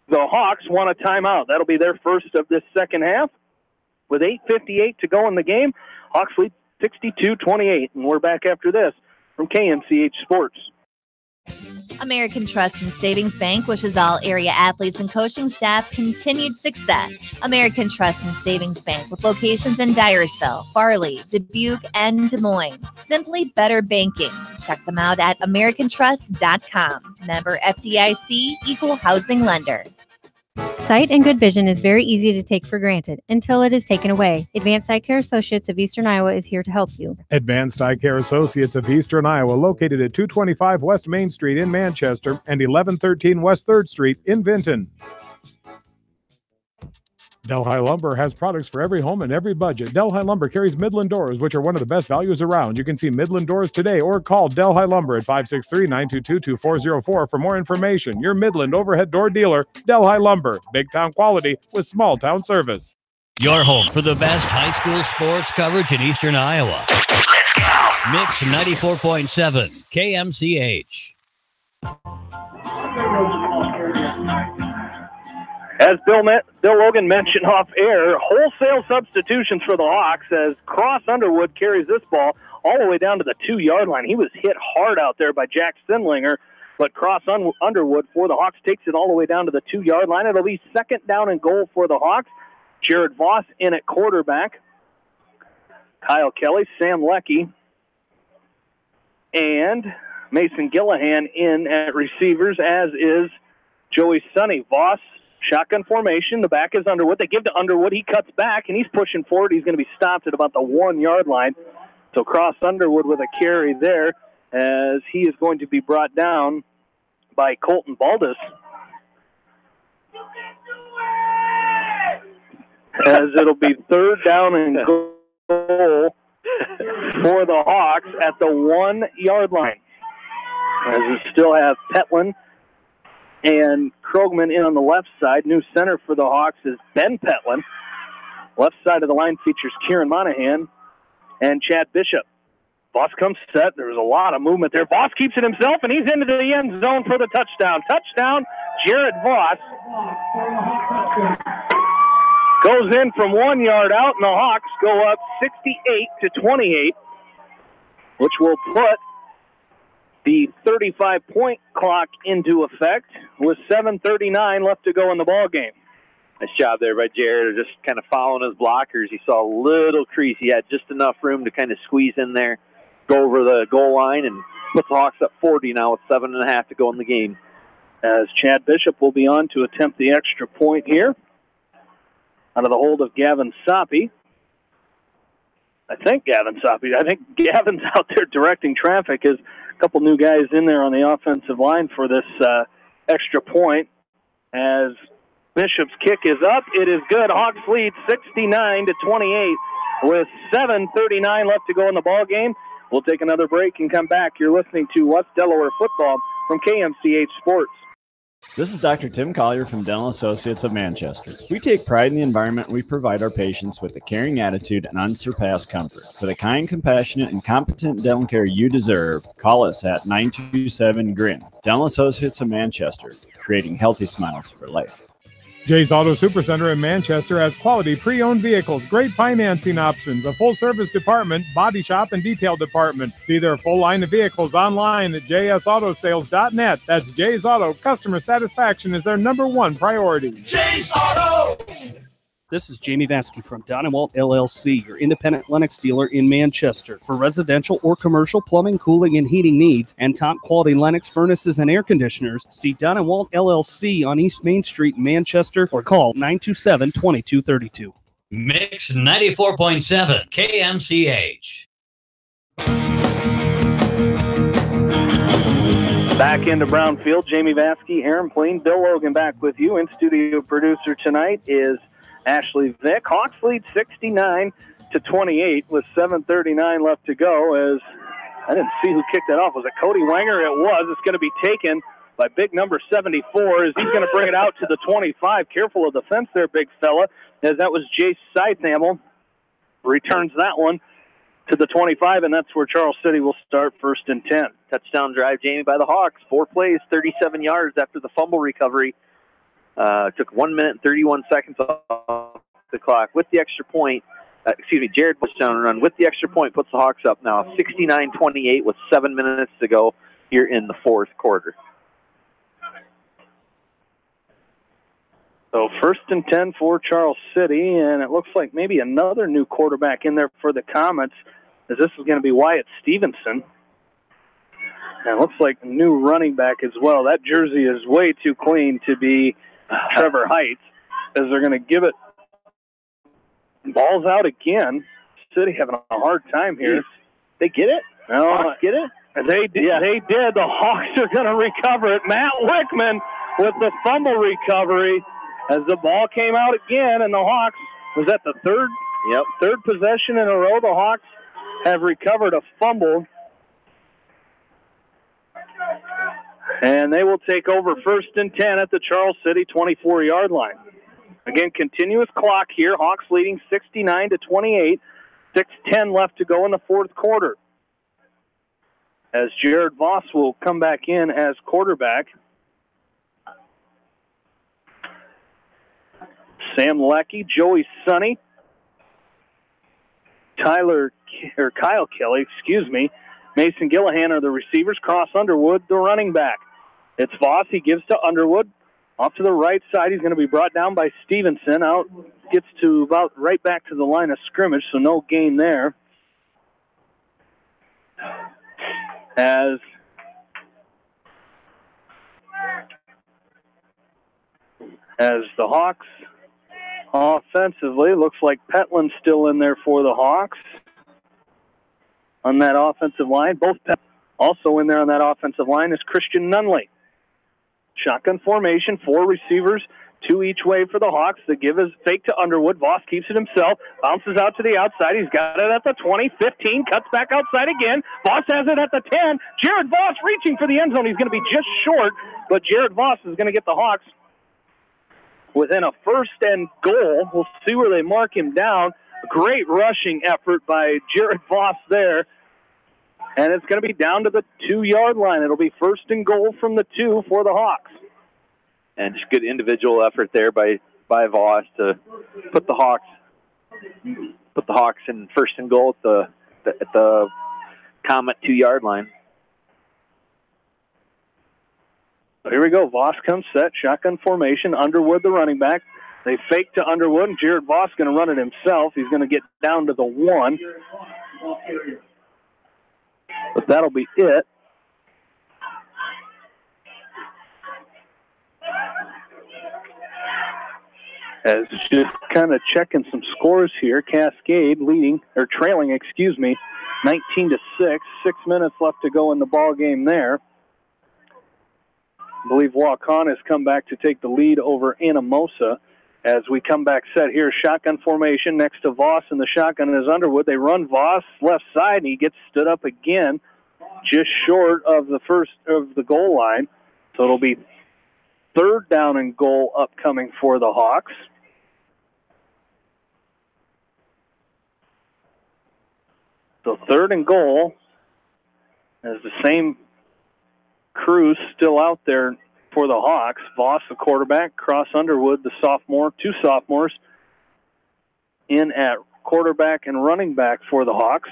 the Hawks want a timeout. That'll be their first of this second half. With 8:58 to go in the game, Hawks lead 62-28, and we're back after this from KMCH Sports. American Trust and Savings Bank wishes all area athletes and coaching staff continued success. American Trust and Savings Bank with locations in Dyersville, Farley, Dubuque, and Des Moines. Simply better banking. Check them out at americantrust.com. Member FDIC, equal housing lender. Sight and good vision is very easy to take for granted until it is taken away. Advanced Eye Care Associates of Eastern Iowa is here to help you. Advanced Eye Care Associates of Eastern Iowa, located at 225 West Main Street in Manchester and 1113 West 3rd Street in Vinton. Delhi Lumber has products for every home and every budget. Delhi Lumber carries Midland doors, which are one of the best values around. You can see Midland doors today or call Delhi Lumber at 563-922-2404 for more information. Your Midland overhead door dealer, Delhi Lumber. Big town quality with small town service. Your home for the best high school sports coverage in Eastern Iowa. Let's go! Mix 94.7 KMCH. As Bill Logan mentioned off air, wholesale substitutions for the Hawks as Cross Underwood carries this ball all the way down to the 2-yard line. He was hit hard out there by Jack Sindlinger, but Cross Underwood for the Hawks takes it all the way down to the 2-yard line. It'll be 2nd down and goal for the Hawks. Jared Voss in at quarterback. Kyle Kelly, Sam Leckie, and Mason Gillahan in at receivers, as is Joey Sonny. Voss, shotgun formation. The back is Underwood. They give to Underwood. He cuts back, and he's pushing forward. He's going to be stopped at about the 1-yard line. So Cross Underwood with a carry there, as he is going to be brought down by Colton Baldus. As it'll be 3rd down and goal for the Hawks at the 1-yard line. As we still have Petlin and Krogman in on the left side. New center for the Hawks is Ben Petlin. Left side of the line features Kieran Monahan and Chad Bishop. Voss comes set. There's a lot of movement there. Voss keeps it himself, and he's into the end zone for the touchdown. Touchdown, Jared Voss. Goes in from 1 yard out, and the Hawks go up 68-28, which will put the 35-point clock into effect with 7:39 left to go in the ball game. Nice job there by Jared, just kind of following his blockers. He saw a little crease. He had just enough room to kind of squeeze in there, go over the goal line, and put the Hawks up 40 now with 7.5 to go in the game. As Chad Bishop will be on to attempt the extra point here out of the hold of Gavin Soppe. I think Gavin's out there directing traffic. As a couple new guys in there on the offensive line for this extra point. As Bishop's kick is up, it is good. Hawks lead 69-28 with 7:39 left to go in the ball game. We'll take another break and come back. You're listening to West Delaware football from KMCH Sports. This is Dr. Tim Collier from Dental Associates of Manchester. We take pride in the environment we provide our patients with a caring attitude and unsurpassed comfort. For the kind, compassionate, and competent dental care you deserve, call us at 927-GRIN. Dental Associates of Manchester, creating healthy smiles for life. Jay's Auto Supercenter in Manchester has quality pre-owned vehicles, great financing options, a full-service department, body shop, and detail department. See their full line of vehicles online at jsautosales.net. That's Jay's Auto. Customer satisfaction is their #1 priority. Jay's Auto! This is Jamie Vasky from Don & Walt LLC, your independent Lennox dealer in Manchester. For residential or commercial plumbing, cooling, and heating needs, and top-quality Lennox furnaces and air conditioners, see Don & Walt LLC on East Main Street in Manchester or call 927-2232. Mix 94.7 KMCH. Back into Brownfield, Jamie Vasky, Aaron Plain, Bill Logan back with you. In-studio producer tonight is Ashley Vick. Hawks lead 69-28 with 7:39 left to go. As I didn't see who kicked that off. Was it Cody Wanger? It was. It's going to be taken by big number 74 as he's going to bring it out to the 25. Careful of the fence there, big fella, as that was Jace Seithamel. Returns that one to the 25, and that's where Charles City will start 1st and 10. Touchdown drive, Jamie, by the Hawks. 4 plays, 37 yards after the fumble recovery. Took 1 minute and 31 seconds off the clock with the extra point. Jared touchdown run with the extra point puts the Hawks up now 69-28 with 7 minutes to go here in the 4th quarter. So 1st and 10 for Charles City, and it looks like maybe another new quarterback in there for the Comets, as this is going to be Wyatt Stevenson. And it looks like a new running back as well. That jersey is way too clean to be Trevor Heights, as they're going to give it. Ball's out again. City having a hard time here. They get it? No, Hawks get it? They did. Yeah. They did. The Hawks are going to recover it. Matt Wickman with the fumble recovery as the ball came out again, and the Hawks, was that the third? Yep. Third possession in a row. The Hawks have recovered a fumble. And they will take over 1st and 10 at the Charles City 24-yard line. Again, continuous clock here. Hawks leading 69-28. 6:10 left to go in the 4th quarter. As Jared Voss will come back in as quarterback. Sam Leckie, Joey Sonny, Kyle Kelly, Mason Gillahan are the receivers. Cross Underwood, the running back. It's Voss. He gives to Underwood. Off to the right side, he's going to be brought down by Stevenson. Out, gets to about right back to the line of scrimmage, so no gain there. As the Hawks offensively, looks like Petlin's still in there for the Hawks on that offensive line. Both also in there on that offensive line is Christian Nunley. Shotgun formation, 4 receivers, 2 each way for the Hawks. The give is fake to Underwood. Voss keeps it himself, bounces out to the outside. He's got it at the 20, 15, cuts back outside again. Voss has it at the 10. Jared Voss reaching for the end zone. He's going to be just short, but Jared Voss is going to get the Hawks within a 1st and goal. We'll see where they mark him down. A great rushing effort by Jared Voss there. And it's going to be down to the 2-yard line. It'll be 1st and goal from the 2 for the Hawks. And just good individual effort there by Voss to put the Hawks in 1st and goal at the Comet 2-yard line. So here we go. Voss comes set, shotgun formation. Underwood, the running back. They fake to Underwood, and Jared Voss going to run it himself. He's going to get down to the 1. But that'll be it. As just kind of checking some scores here. Cascade trailing, 19-6. 6 minutes left to go in the ball game there. I believe Waukon has come back to take the lead over Anamosa. As we come back set here, shotgun formation next to Voss, and the shotgun is Underwood. They run Voss left side, and he gets stood up again, just short of the goal line. So it'll be 3rd down and goal upcoming for the Hawks. So 3rd and goal, as the same crew's still out there for the Hawks. Voss, the quarterback. Cross Underwood, the sophomore. 2 sophomores in at quarterback and running back for the Hawks.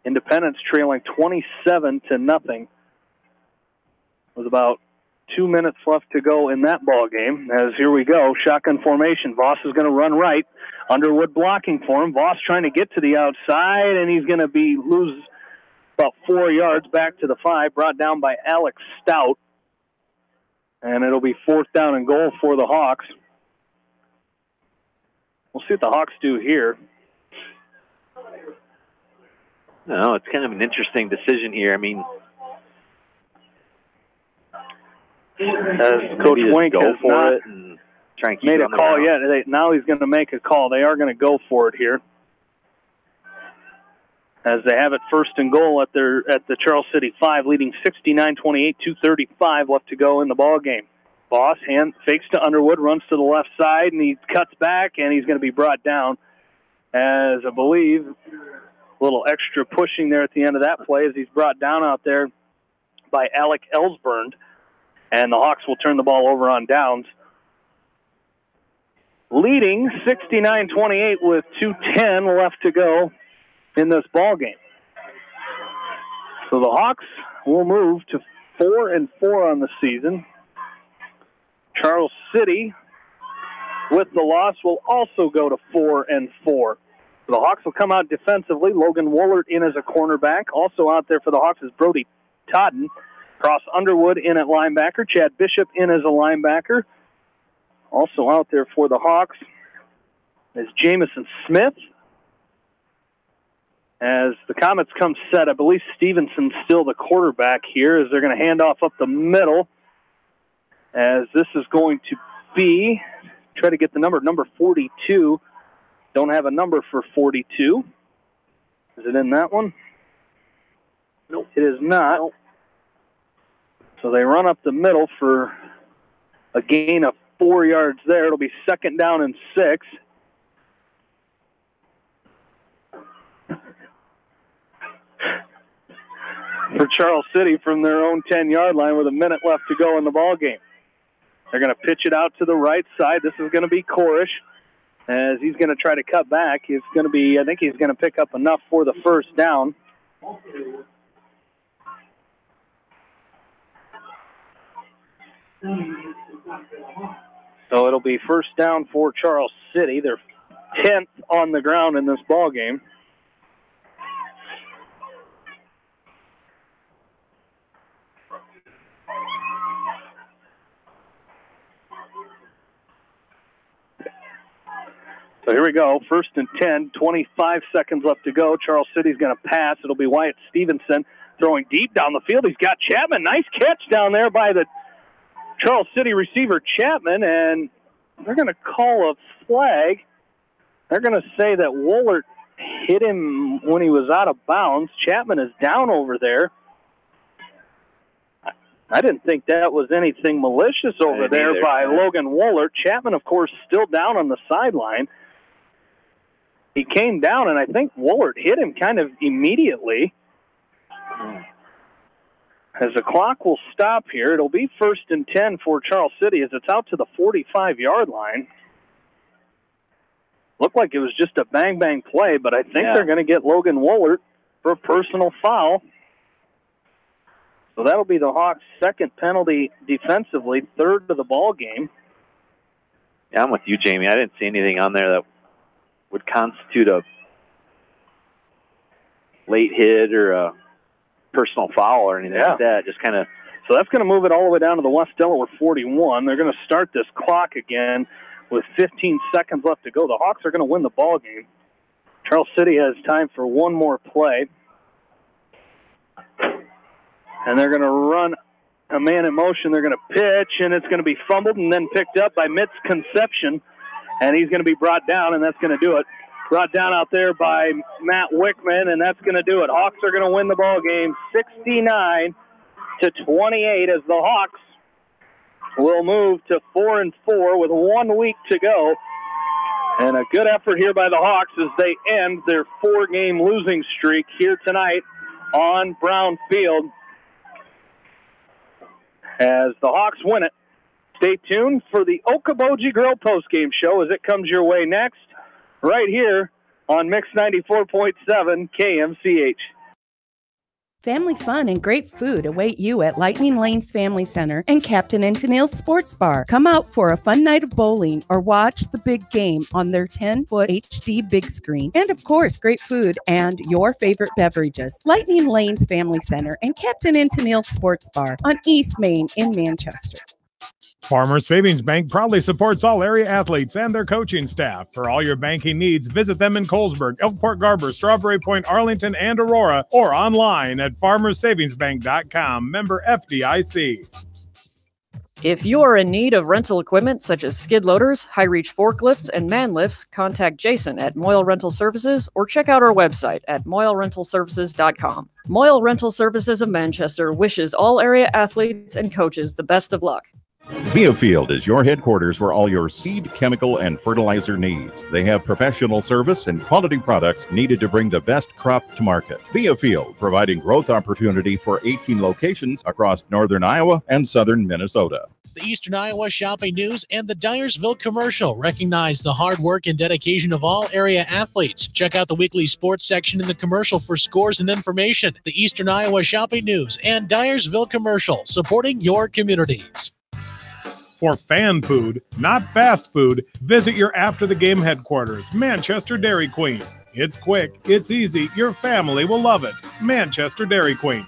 Independence trailing 27-0. With about 2 minutes left to go in that ball game. As here we go, shotgun formation. Voss is going to run right. Underwood blocking for him. Voss trying to get to the outside, and he's going to lose about 4 yards back to the 5, brought down by Alex Stout. And it'll be 4th down and goal for the Hawks. We'll see what the Hawks do here. No, it's kind of an interesting decision here. I mean, as Coach Wink has not made a call yet. Now he's going to make a call. They are going to go for it here, as they have it 1st and goal at the Charles City 5, leading 69-28, 2:35 left to go in the ball game. Voss fakes to Underwood, runs to the left side, and he cuts back, and he's going to be brought down. As I believe, a little extra pushing there at the end of that play, as he's brought down out there by Alec Ellsburn. And the Hawks will turn the ball over on downs. Leading 69-28 with 2:10 left to go in this ball game. So the Hawks will move to 4-4 on the season. Charles City, with the loss, will also go to 4-4. The Hawks will come out defensively. Logan Woolert in as a cornerback. Also out there for the Hawks is Brody Todden. Cross Underwood in at linebacker. Chad Bishop in as a linebacker. Also out there for the Hawks is Jamison Smith. As the Comets come set, I believe Stevenson's still the quarterback here, as they're going to hand off up the middle. As this is going to be, try to get the number 42. Don't have a number for 42. Is it in that one? Nope. It is not. Nope. So they run up the middle for a gain of 4 yards there. It'll be 2nd down and 6. For Charles City from their own 10-yard line with a minute left to go in the ball game. They're going to pitch it out to the right side. This is going to be Korish, as he's going to try to cut back. I think he's going to pick up enough for the 1st down. So it'll be 1st down for Charles City. They're 10th on the ground in this ball game. So here we go. 1st and 10, 25 seconds left to go. Charles City's going to pass. It'll be Wyatt Stevenson throwing deep down the field. He's got Chapman. Nice catch down there by the Charles City receiver Chapman, and they're going to call a flag. They're going to say that Woolert hit him when he was out of bounds. Chapman is down over there. I didn't think that was anything malicious over there by Logan Woolert. Chapman, of course, still down on the sideline. He came down, and I think Woolert hit him kind of immediately. As the clock will stop here, it'll be 1st and 10 for Charles City as it's out to the 45-yard line. Looked like it was just a bang-bang play, but I think they're going to get Logan Woolert for a personal foul. So that'll be the Hawks' 2nd penalty defensively, 3rd of the ball game. Yeah, I'm with you, Jamie. I didn't see anything on there that would constitute a late hit or a personal foul or anything like that. Just kind of. So that's going to move it all the way down to the West Delaware 41. They're going to start this clock again with 15 seconds left to go. The Hawks are going to win the ball game. Charles City has time for one more play. And they're going to run a man in motion. They're going to pitch, and it's going to be fumbled and then picked up by Mitz Conception. And he's going to be brought down, and that's going to do it. Brought down out there by Matt Wickman, and that's going to do it. Hawks are going to win the ball game 69-28 as the Hawks will move to 4-4 with 1 week to go. And a good effort here by the Hawks as they end their 4-game losing streak here tonight on Brown Field. as the Hawks win it. Stay tuned for the Okoboji Grill postgame show as it comes your way next, right here on Mix 94.7 KMCH. Family fun and great food await you at Lightning Lanes Family Center and Captain and Tennille's Sports Bar. Come out for a fun night of bowling or watch the big game on their 10-foot HD big screen. And of course, great food and your favorite beverages. Lightning Lanes Family Center and Captain and Tennille's Sports Bar on East Main in Manchester. Farmers Savings Bank proudly supports all area athletes and their coaching staff. For all your banking needs, visit them in Colesburg, Elkport Garber, Strawberry Point, Arlington, and Aurora, or online at farmersavingsbank.com. Member FDIC. If you are in need of rental equipment such as skid loaders, high-reach forklifts, and man lifts, contact Jason at Moyle Rental Services or check out our website at moylerentalservices.com. Moyle Rental Services of Manchester wishes all area athletes and coaches the best of luck. Biofield is your headquarters for all your seed, chemical, and fertilizer needs. They have professional service and quality products needed to bring the best crop to market. Biofield, providing growth opportunity for 18 locations across northern Iowa and southern Minnesota. The Eastern Iowa Shopping News and the Dyersville Commercial recognize the hard work and dedication of all area athletes. Check out the weekly sports section in the commercial for scores and information. The Eastern Iowa Shopping News and Dyersville Commercial, supporting your communities. For fan food, not fast food, visit your after-the-game headquarters, Manchester Dairy Queen. It's quick, it's easy, your family will love it. Manchester Dairy Queen.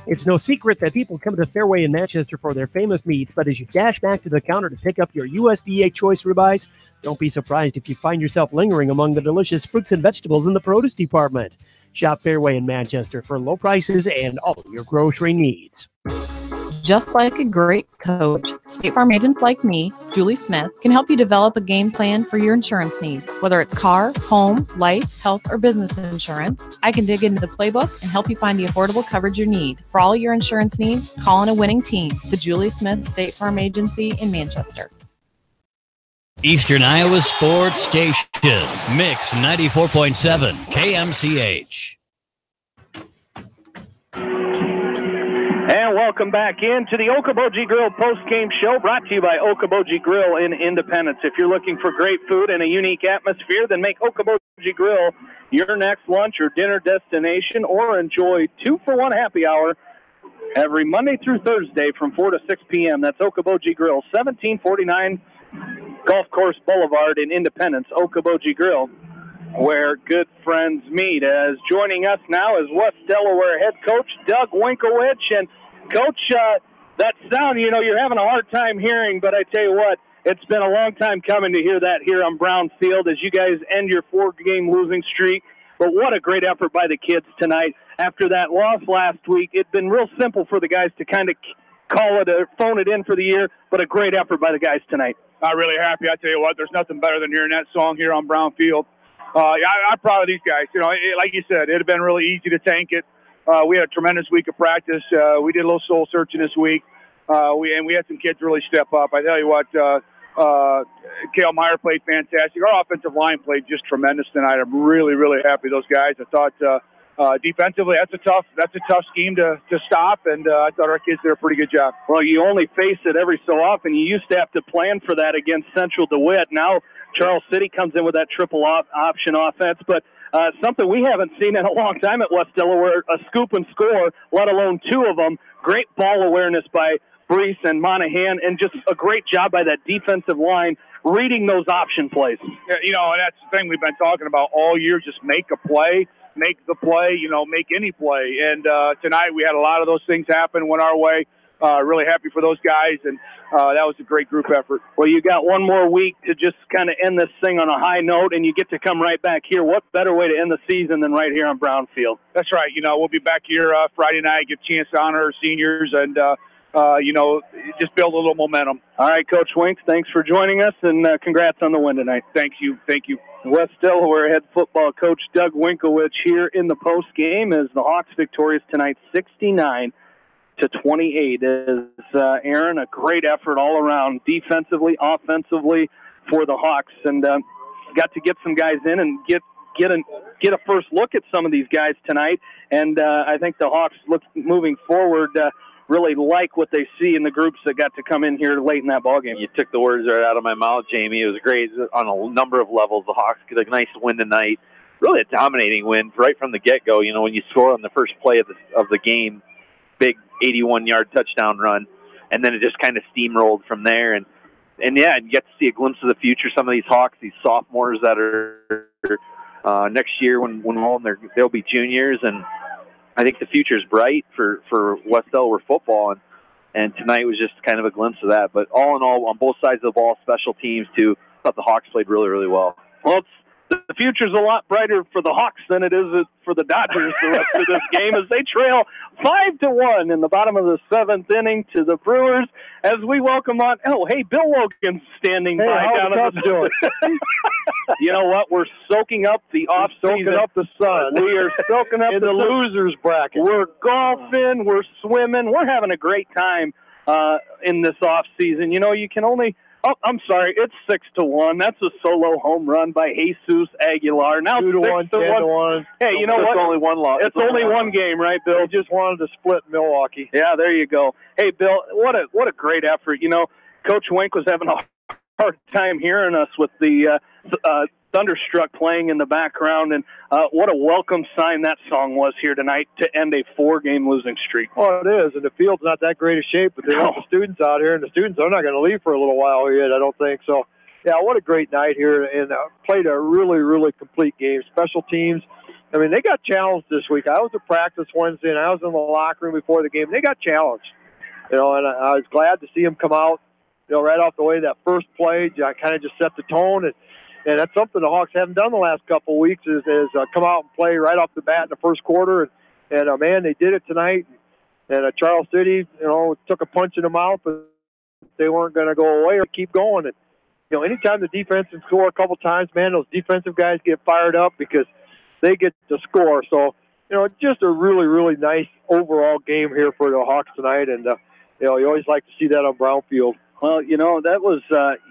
It's no secret that people come to Fairway in Manchester for their famous meats, but as you dash back to the counter to pick up your USDA choice ribeyes, don't be surprised if you find yourself lingering among the delicious fruits and vegetables in the produce department. Shop Fairway in Manchester for low prices and all your grocery needs. Just like a great coach, State Farm agents like me, Julie Smith, can help you develop a game plan for your insurance needs. Whether it's car, home, life, health, or business insurance, I can dig into the playbook and help you find the affordable coverage you need. For all your insurance needs, call on a winning team, the Julie Smith State Farm Agency in Manchester. Eastern Iowa Sports Station, Mix 94.7 KMCH. And welcome back into the Okoboji Grill post-game show, brought to you by Okoboji Grill in Independence. If you're looking for great food and a unique atmosphere, then make Okoboji Grill your next lunch or dinner destination, or enjoy 2-for-1 happy hour every Monday through Thursday from 4 to 6 p.m. That's Okoboji Grill, 1749 Golf Course Boulevard in Independence, Okoboji Grill, where good friends meet. As joining us now is West Delaware head coach Doug Winkowich. And Coach, that sound, you're having a hard time hearing, but I tell you what, it's been a long time coming to hear that here on Brown Field as you guys end your 4-game losing streak. But what a great effort by the kids tonight. After that loss last week, it's been real simple for the guys to kind of call it or phone it in for the year, but a great effort by the guys tonight. I'm really happy. I tell you what, there's nothing better than hearing that song here on Brown Field. I'm proud of these guys. Like you said, it had been really easy to tank it. We had a tremendous week of practice. We did a little soul searching this week. We had some kids really step up. I tell you what, Cale Meyer played fantastic. Our offensive line played just tremendous tonight. I'm really, really happy with those guys. I thought defensively, that's a tough scheme to stop, and I thought our kids did a pretty good job. Well, you only face it every so often. You used to have to plan for that against Central DeWitt. Now Charles City comes in with that triple option offense, but something we haven't seen in a long time at West Delaware, a scoop and score, let alone 2 of them. Great ball awareness by Brees and Monahan, and just a great job by that defensive line reading those option plays. Yeah, and that's the thing we've been talking about all year, just make a play. Make the play, make any play. And tonight we had a lot of those things happen, went our way. Really happy for those guys, and that was a great group effort. Well, you got one more week to just kind of end this thing on a high note, and you get to come right back here. What better way to end the season than right here on Brown Field? That's right. We'll be back here Friday night, get a chance to honor our seniors, and just build a little momentum. All right, Coach Winks, thanks for joining us, and congrats on the win tonight. Thank you. West Delaware head football coach Doug Winkowich here in the post game as the Hawks victorious tonight, 69-28. Aaron, a great effort all around, defensively, offensively for the Hawks, and got to get some guys in and get get a first look at some of these guys tonight. And I think the Hawks, moving forward, really like what they see in the groups that got to come in here late in that ballgame. You took the words right out of my mouth, Jamie. It was great on a number of levels. The Hawks get a nice win tonight. Really a dominating win right from the get-go. You know, when you score on the first play of the game, big 81-yard touchdown run, and then it just kind of steamrolled from there. And yeah, you get to see a glimpse of the future. Some of these Hawks, these sophomores that are next year when they'll be juniors, and I think the future is bright for West Delaware football, and tonight was just kind of a glimpse of that. But all in all, on both sides of the ball, special teams too, I thought the Hawks played really, really well. Well, the future's a lot brighter for the Hawks than it is for the Dodgers the rest of this game, as they trail 5-1 in the bottom of the 7th inning to the Brewers. As we welcome on, hey, Bill Logan's standing by. How's the Cubs doing? You know what? We're soaking up the off-season. Soaking up the sun. We are soaking up in the losers bracket. We're golfing. We're swimming. We're having a great time in this off-season. You know, you can only. Oh, I'm sorry. It's 6-1. That's a solo home run by Jesus Aguilar. Now 2-1, 10-1. Hey, you know what? It's only one loss. It's only one game, right, Bill? They just wanted to split Milwaukee. Yeah, there you go. Hey, Bill, what a great effort. You know, Coach Wink was having a hard time hearing us with the Thunderstruck playing in the background, and what a welcome sign that song was here tonight to end a 4-game losing streak. Well, it is, and the field's not that great a shape, but they want the students out here, and the students are not going to leave for a little while yet, I don't think. So, yeah, what a great night here, and played a really, really complete game. Special teams, I mean, they got challenged this week. I was at practice Wednesday, and I was in the locker room before the game. They got challenged, you know, and I was glad to see them come out, you know, right off the way. That first play kind of just set the tone, and that's something the Hawks haven't done the last couple of weeks is come out and play right off the bat in the first quarter. And man, they did it tonight. And Charles City, you know, took a punch in the mouth, but they weren't going to go away or keep going. And, you know, anytime the defense can score a couple times, man, those defensive guys get fired up because they get to score. So, you know, just a really, really nice overall game here for the Hawks tonight. And, you know, you always like to see that on Brownfield. Well, you know, that was,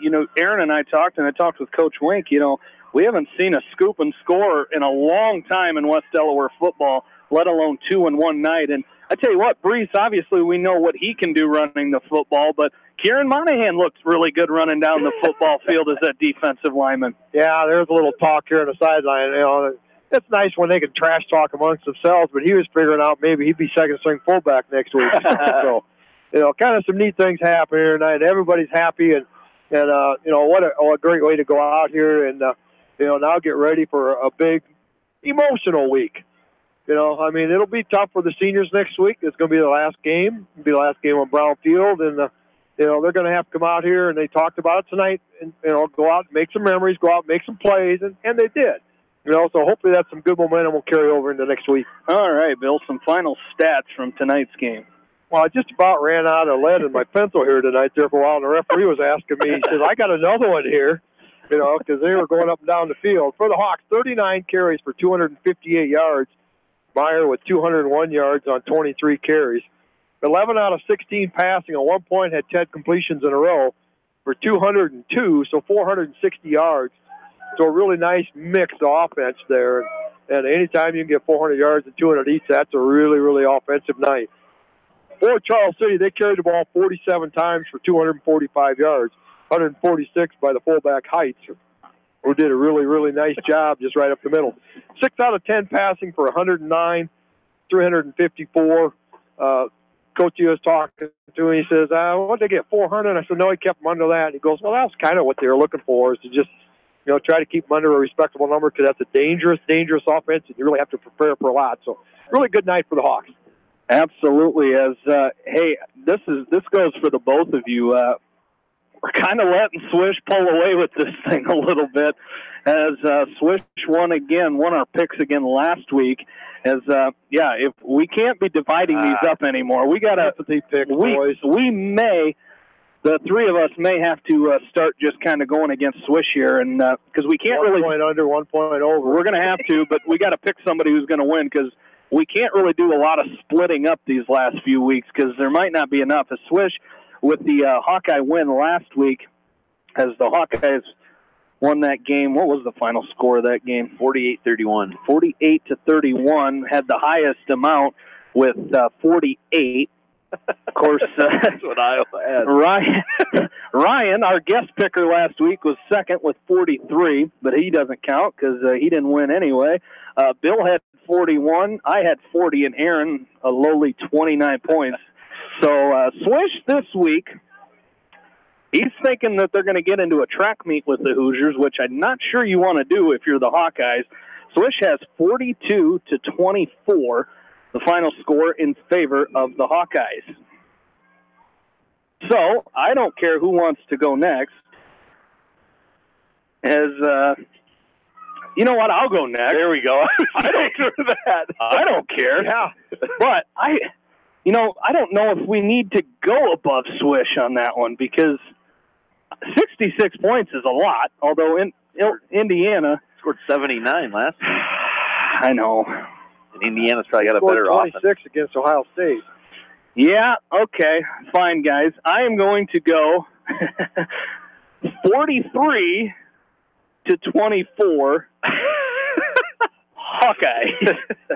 you know, Aaron and I talked with Coach Wink. You know, we haven't seen a scoop and score in a long time in West Delaware football, let alone 2 in one night. And I tell you what, Brees, obviously we know what he can do running the football, but Kieran Monahan looks really good running down the football field as that defensive lineman. Yeah, there's a little talk here on the sideline. You know, it's nice when they can trash talk amongst themselves, but he was figuring out maybe he'd be second string fullback next week. So, you know, kind of some neat things happen here tonight. Everybody's happy, and you know, what a great way to go out here and, you know, now get ready for a big emotional week. You know, I mean, it'll be tough for the seniors next week. It's going to be the last game. It'll be the last game on Brownfield, and, you know, they're going to have to come out here, and they talked about it tonight, and, you know, go out and make some memories, go out and make some plays, and they did. You know, so hopefully that's some good momentum will carry over into next week. All right, Bill, some final stats from tonight's game. Well, I just about ran out of lead in my pencil here tonight there for a while, and the referee was asking me, he says, I got another one here, you know, because they were going up and down the field. For the Hawks, 39 carries for 258 yards. Meyer with 201 yards on 23 carries. 11 out of 16 passing. At one point had 10 completions in a row for 202, so 460 yards. So a really nice mixed offense there. And anytime you can get 400 yards and 200 each, that's a really, really offensive night. For Charles City, they carried the ball 47 times for 245 yards, 146 by the fullback Heights, who did a really, really nice job just right up the middle. 6 out of 10 passing for 109, 354. Coach was talking to him. He says, what did they get, 400? I said, no, he kept them under that. And he goes, well, that's kind of what they were looking for, is to just, you know, try to keep them under a respectable number, because that's a dangerous, dangerous offense, and you really have to prepare for a lot. So really good night for the Hawks. Absolutely. As hey, this goes for the both of you. We're kind of letting Swish pull away with this thing a little bit, as Swish won our picks again last week. As if we can't be dividing these up anymore, we got to pick, boys. We may. The three of us may have to start just kind of going against Swish here, and because we can't really 1 point under, 1 point over. We're going to have to, but we got to pick somebody who's going to win, because we can't really do a lot of splitting up these last few weeks, because there might not be enough. As Swish, with the Hawkeye win last week, as the Hawkeyes won that game. What was the final score of that game? 48-31. 48-31. Had the highest amount with 48. Of course, that's what Iowa had. Ryan, our guest picker last week, was second with 43, but he doesn't count because he didn't win anyway. Bill had 41. I had 40, and Aaron a lowly 29 points. So Swish this week, he's thinking that they're going to get into a track meet with the Hoosiers, which I'm not sure you want to do if you're the Hawkeyes. Swish has 42-24. The final score in favor of the Hawkeyes. So, I don't care who wants to go next. You know what? I'll go next. There we go. I don't care that. I don't care. Yeah. But I don't know if we need to go above Swish on that one because 66 points is a lot, although Indiana scored 79 last week. I know. And Indiana's probably got a better 26 offense. against Ohio State. Yeah, okay. Fine, guys. I am going to go 43-24 Hawkeye.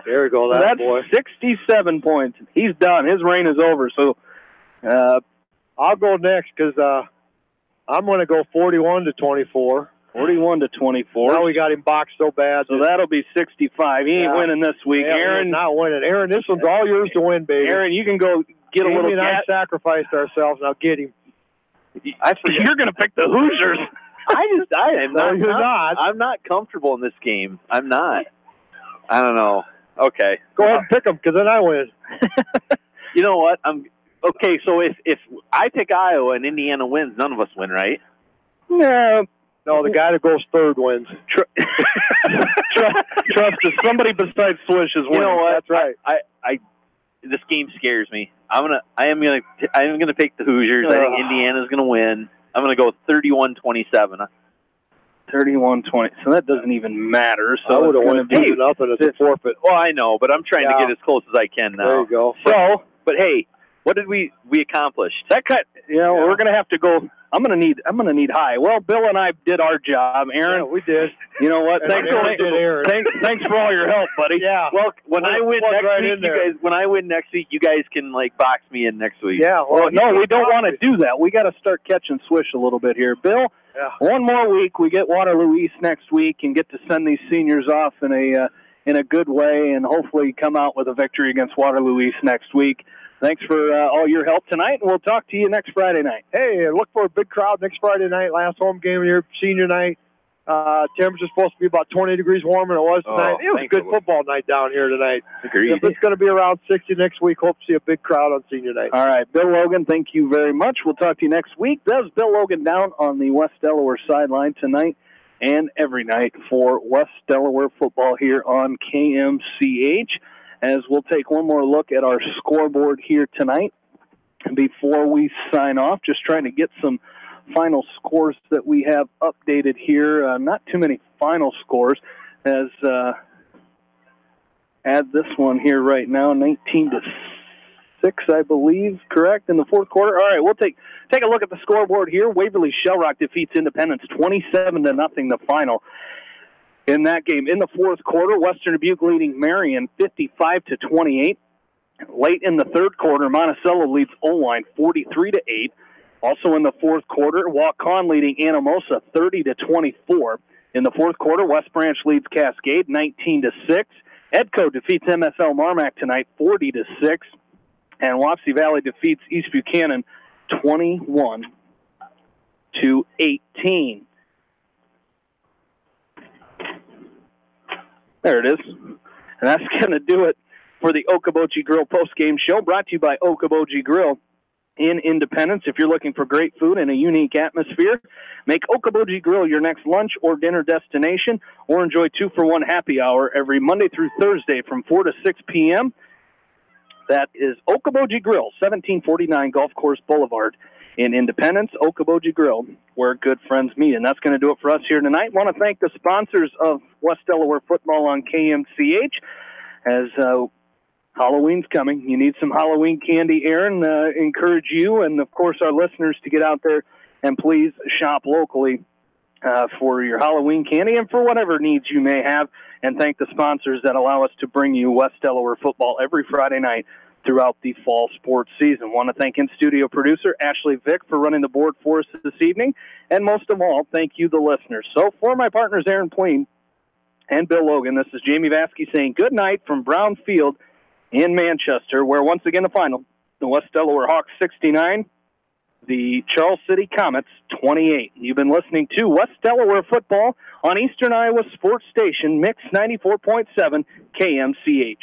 There we go, That's boy. 67 points. He's done. His reign is over. So I'll go next because I'm going to go 41-24. 41-24. Now we got him boxed so bad. So that'll be 65. He ain't winning this week. Yeah, Aaron, not winning. Aaron, this one's all yours to win, baby. Aaron, you can go get a little and I sacrificed ourselves. Now get him. You're going to pick the Hoosiers. I'm not comfortable in this game. I'm not. I don't know. Okay. Go ahead and pick them because then I win. You know what? Okay, so if I pick Iowa and Indiana wins, none of us win, right? No, the guy that goes third wins. Trust us, somebody besides Swish is winning. You know what? That's right. I this game scares me. I am gonna pick the Hoosiers. I think Indiana's gonna win. I'm gonna go 31-27. 31-20. So that doesn't even matter. So I would have won nothing. as a forfeit. Well, I know, but I'm trying to get as close as I can now. There you go. So, but hey, what did we accomplish? That we're gonna have to go. I'm gonna need high. Well, Bill and I did our job. Aaron, we did. You know what? Thanks for all your help, buddy. Yeah. Well, when I win next week, you guys can box me in next week. Yeah. Well, no, we don't want to do that. We got to start catching Swish a little bit here, Bill. Yeah. One more week, we get Waterloo East next week, and get to send these seniors off in a good way, and hopefully come out with a victory against Waterloo East next week. Thanks for all your help tonight, and we'll talk to you next Friday night. Hey, look for a big crowd next Friday night. Last home game of your senior night. Temperature's supposed to be about 20 degrees warmer than it was tonight. It was a good football night down here tonight. Agreed. If it's going to be around 60 next week, hope to see a big crowd on senior night. All right, Bill Logan, thank you very much. We'll talk to you next week. There's Bill Logan down on the West Delaware sideline tonight and every night for West Delaware football here on KMCH. As we'll take one more look at our scoreboard here tonight before we sign off. Just trying to get some final scores that we have updated here. Not too many final scores. As add this one here right now, 19-6, I believe, correct, in the fourth quarter. All right, we'll take a look at the scoreboard here. Waverly Shellrock defeats Independence 27-0, the final. In that game, in the fourth quarter, Western Dubuque leading Marion 55-28. Late in the third quarter, Monticello leads Oline 43-8. Also in the fourth quarter, Waukon leading Anamosa 30-24. In the fourth quarter, West Branch leads Cascade 19-6. Edco defeats MSL Marmac tonight 40-6. And Wapsie Valley defeats East Buchanan 21-18. There it is. And that's going to do it for the Okoboji Grill postgame show, brought to you by Okoboji Grill in Independence. If you're looking for great food and a unique atmosphere, make Okoboji Grill your next lunch or dinner destination, or enjoy 2-for-1 happy hour every Monday through Thursday from 4 to 6 p.m. That is Okoboji Grill, 1749 Golf Course Boulevard in Independence. Okoboji Grill, where good friends meet. And that's going to do it for us here tonight. Want to thank the sponsors of West Delaware football on KMCH. As Halloween's coming, you need some Halloween candy, Aaron. Encourage you and, of course, our listeners to get out there and please shop locally for your Halloween candy and for whatever needs you may have. And thank the sponsors that allow us to bring you West Delaware football every Friday night throughout the fall sports season. Want to thank in-studio producer Ashley Vick for running the board for us this evening. And most of all, thank you, the listeners. So for my partners Aaron Pleen and Bill Logan, this is Jamie Vaskey saying good night from Brown Field in Manchester, where once again the final, the West Delaware Hawks 69, the Charles City Comets 28. You've been listening to West Delaware football on Eastern Iowa Sports Station, Mix 94.7 KMCH.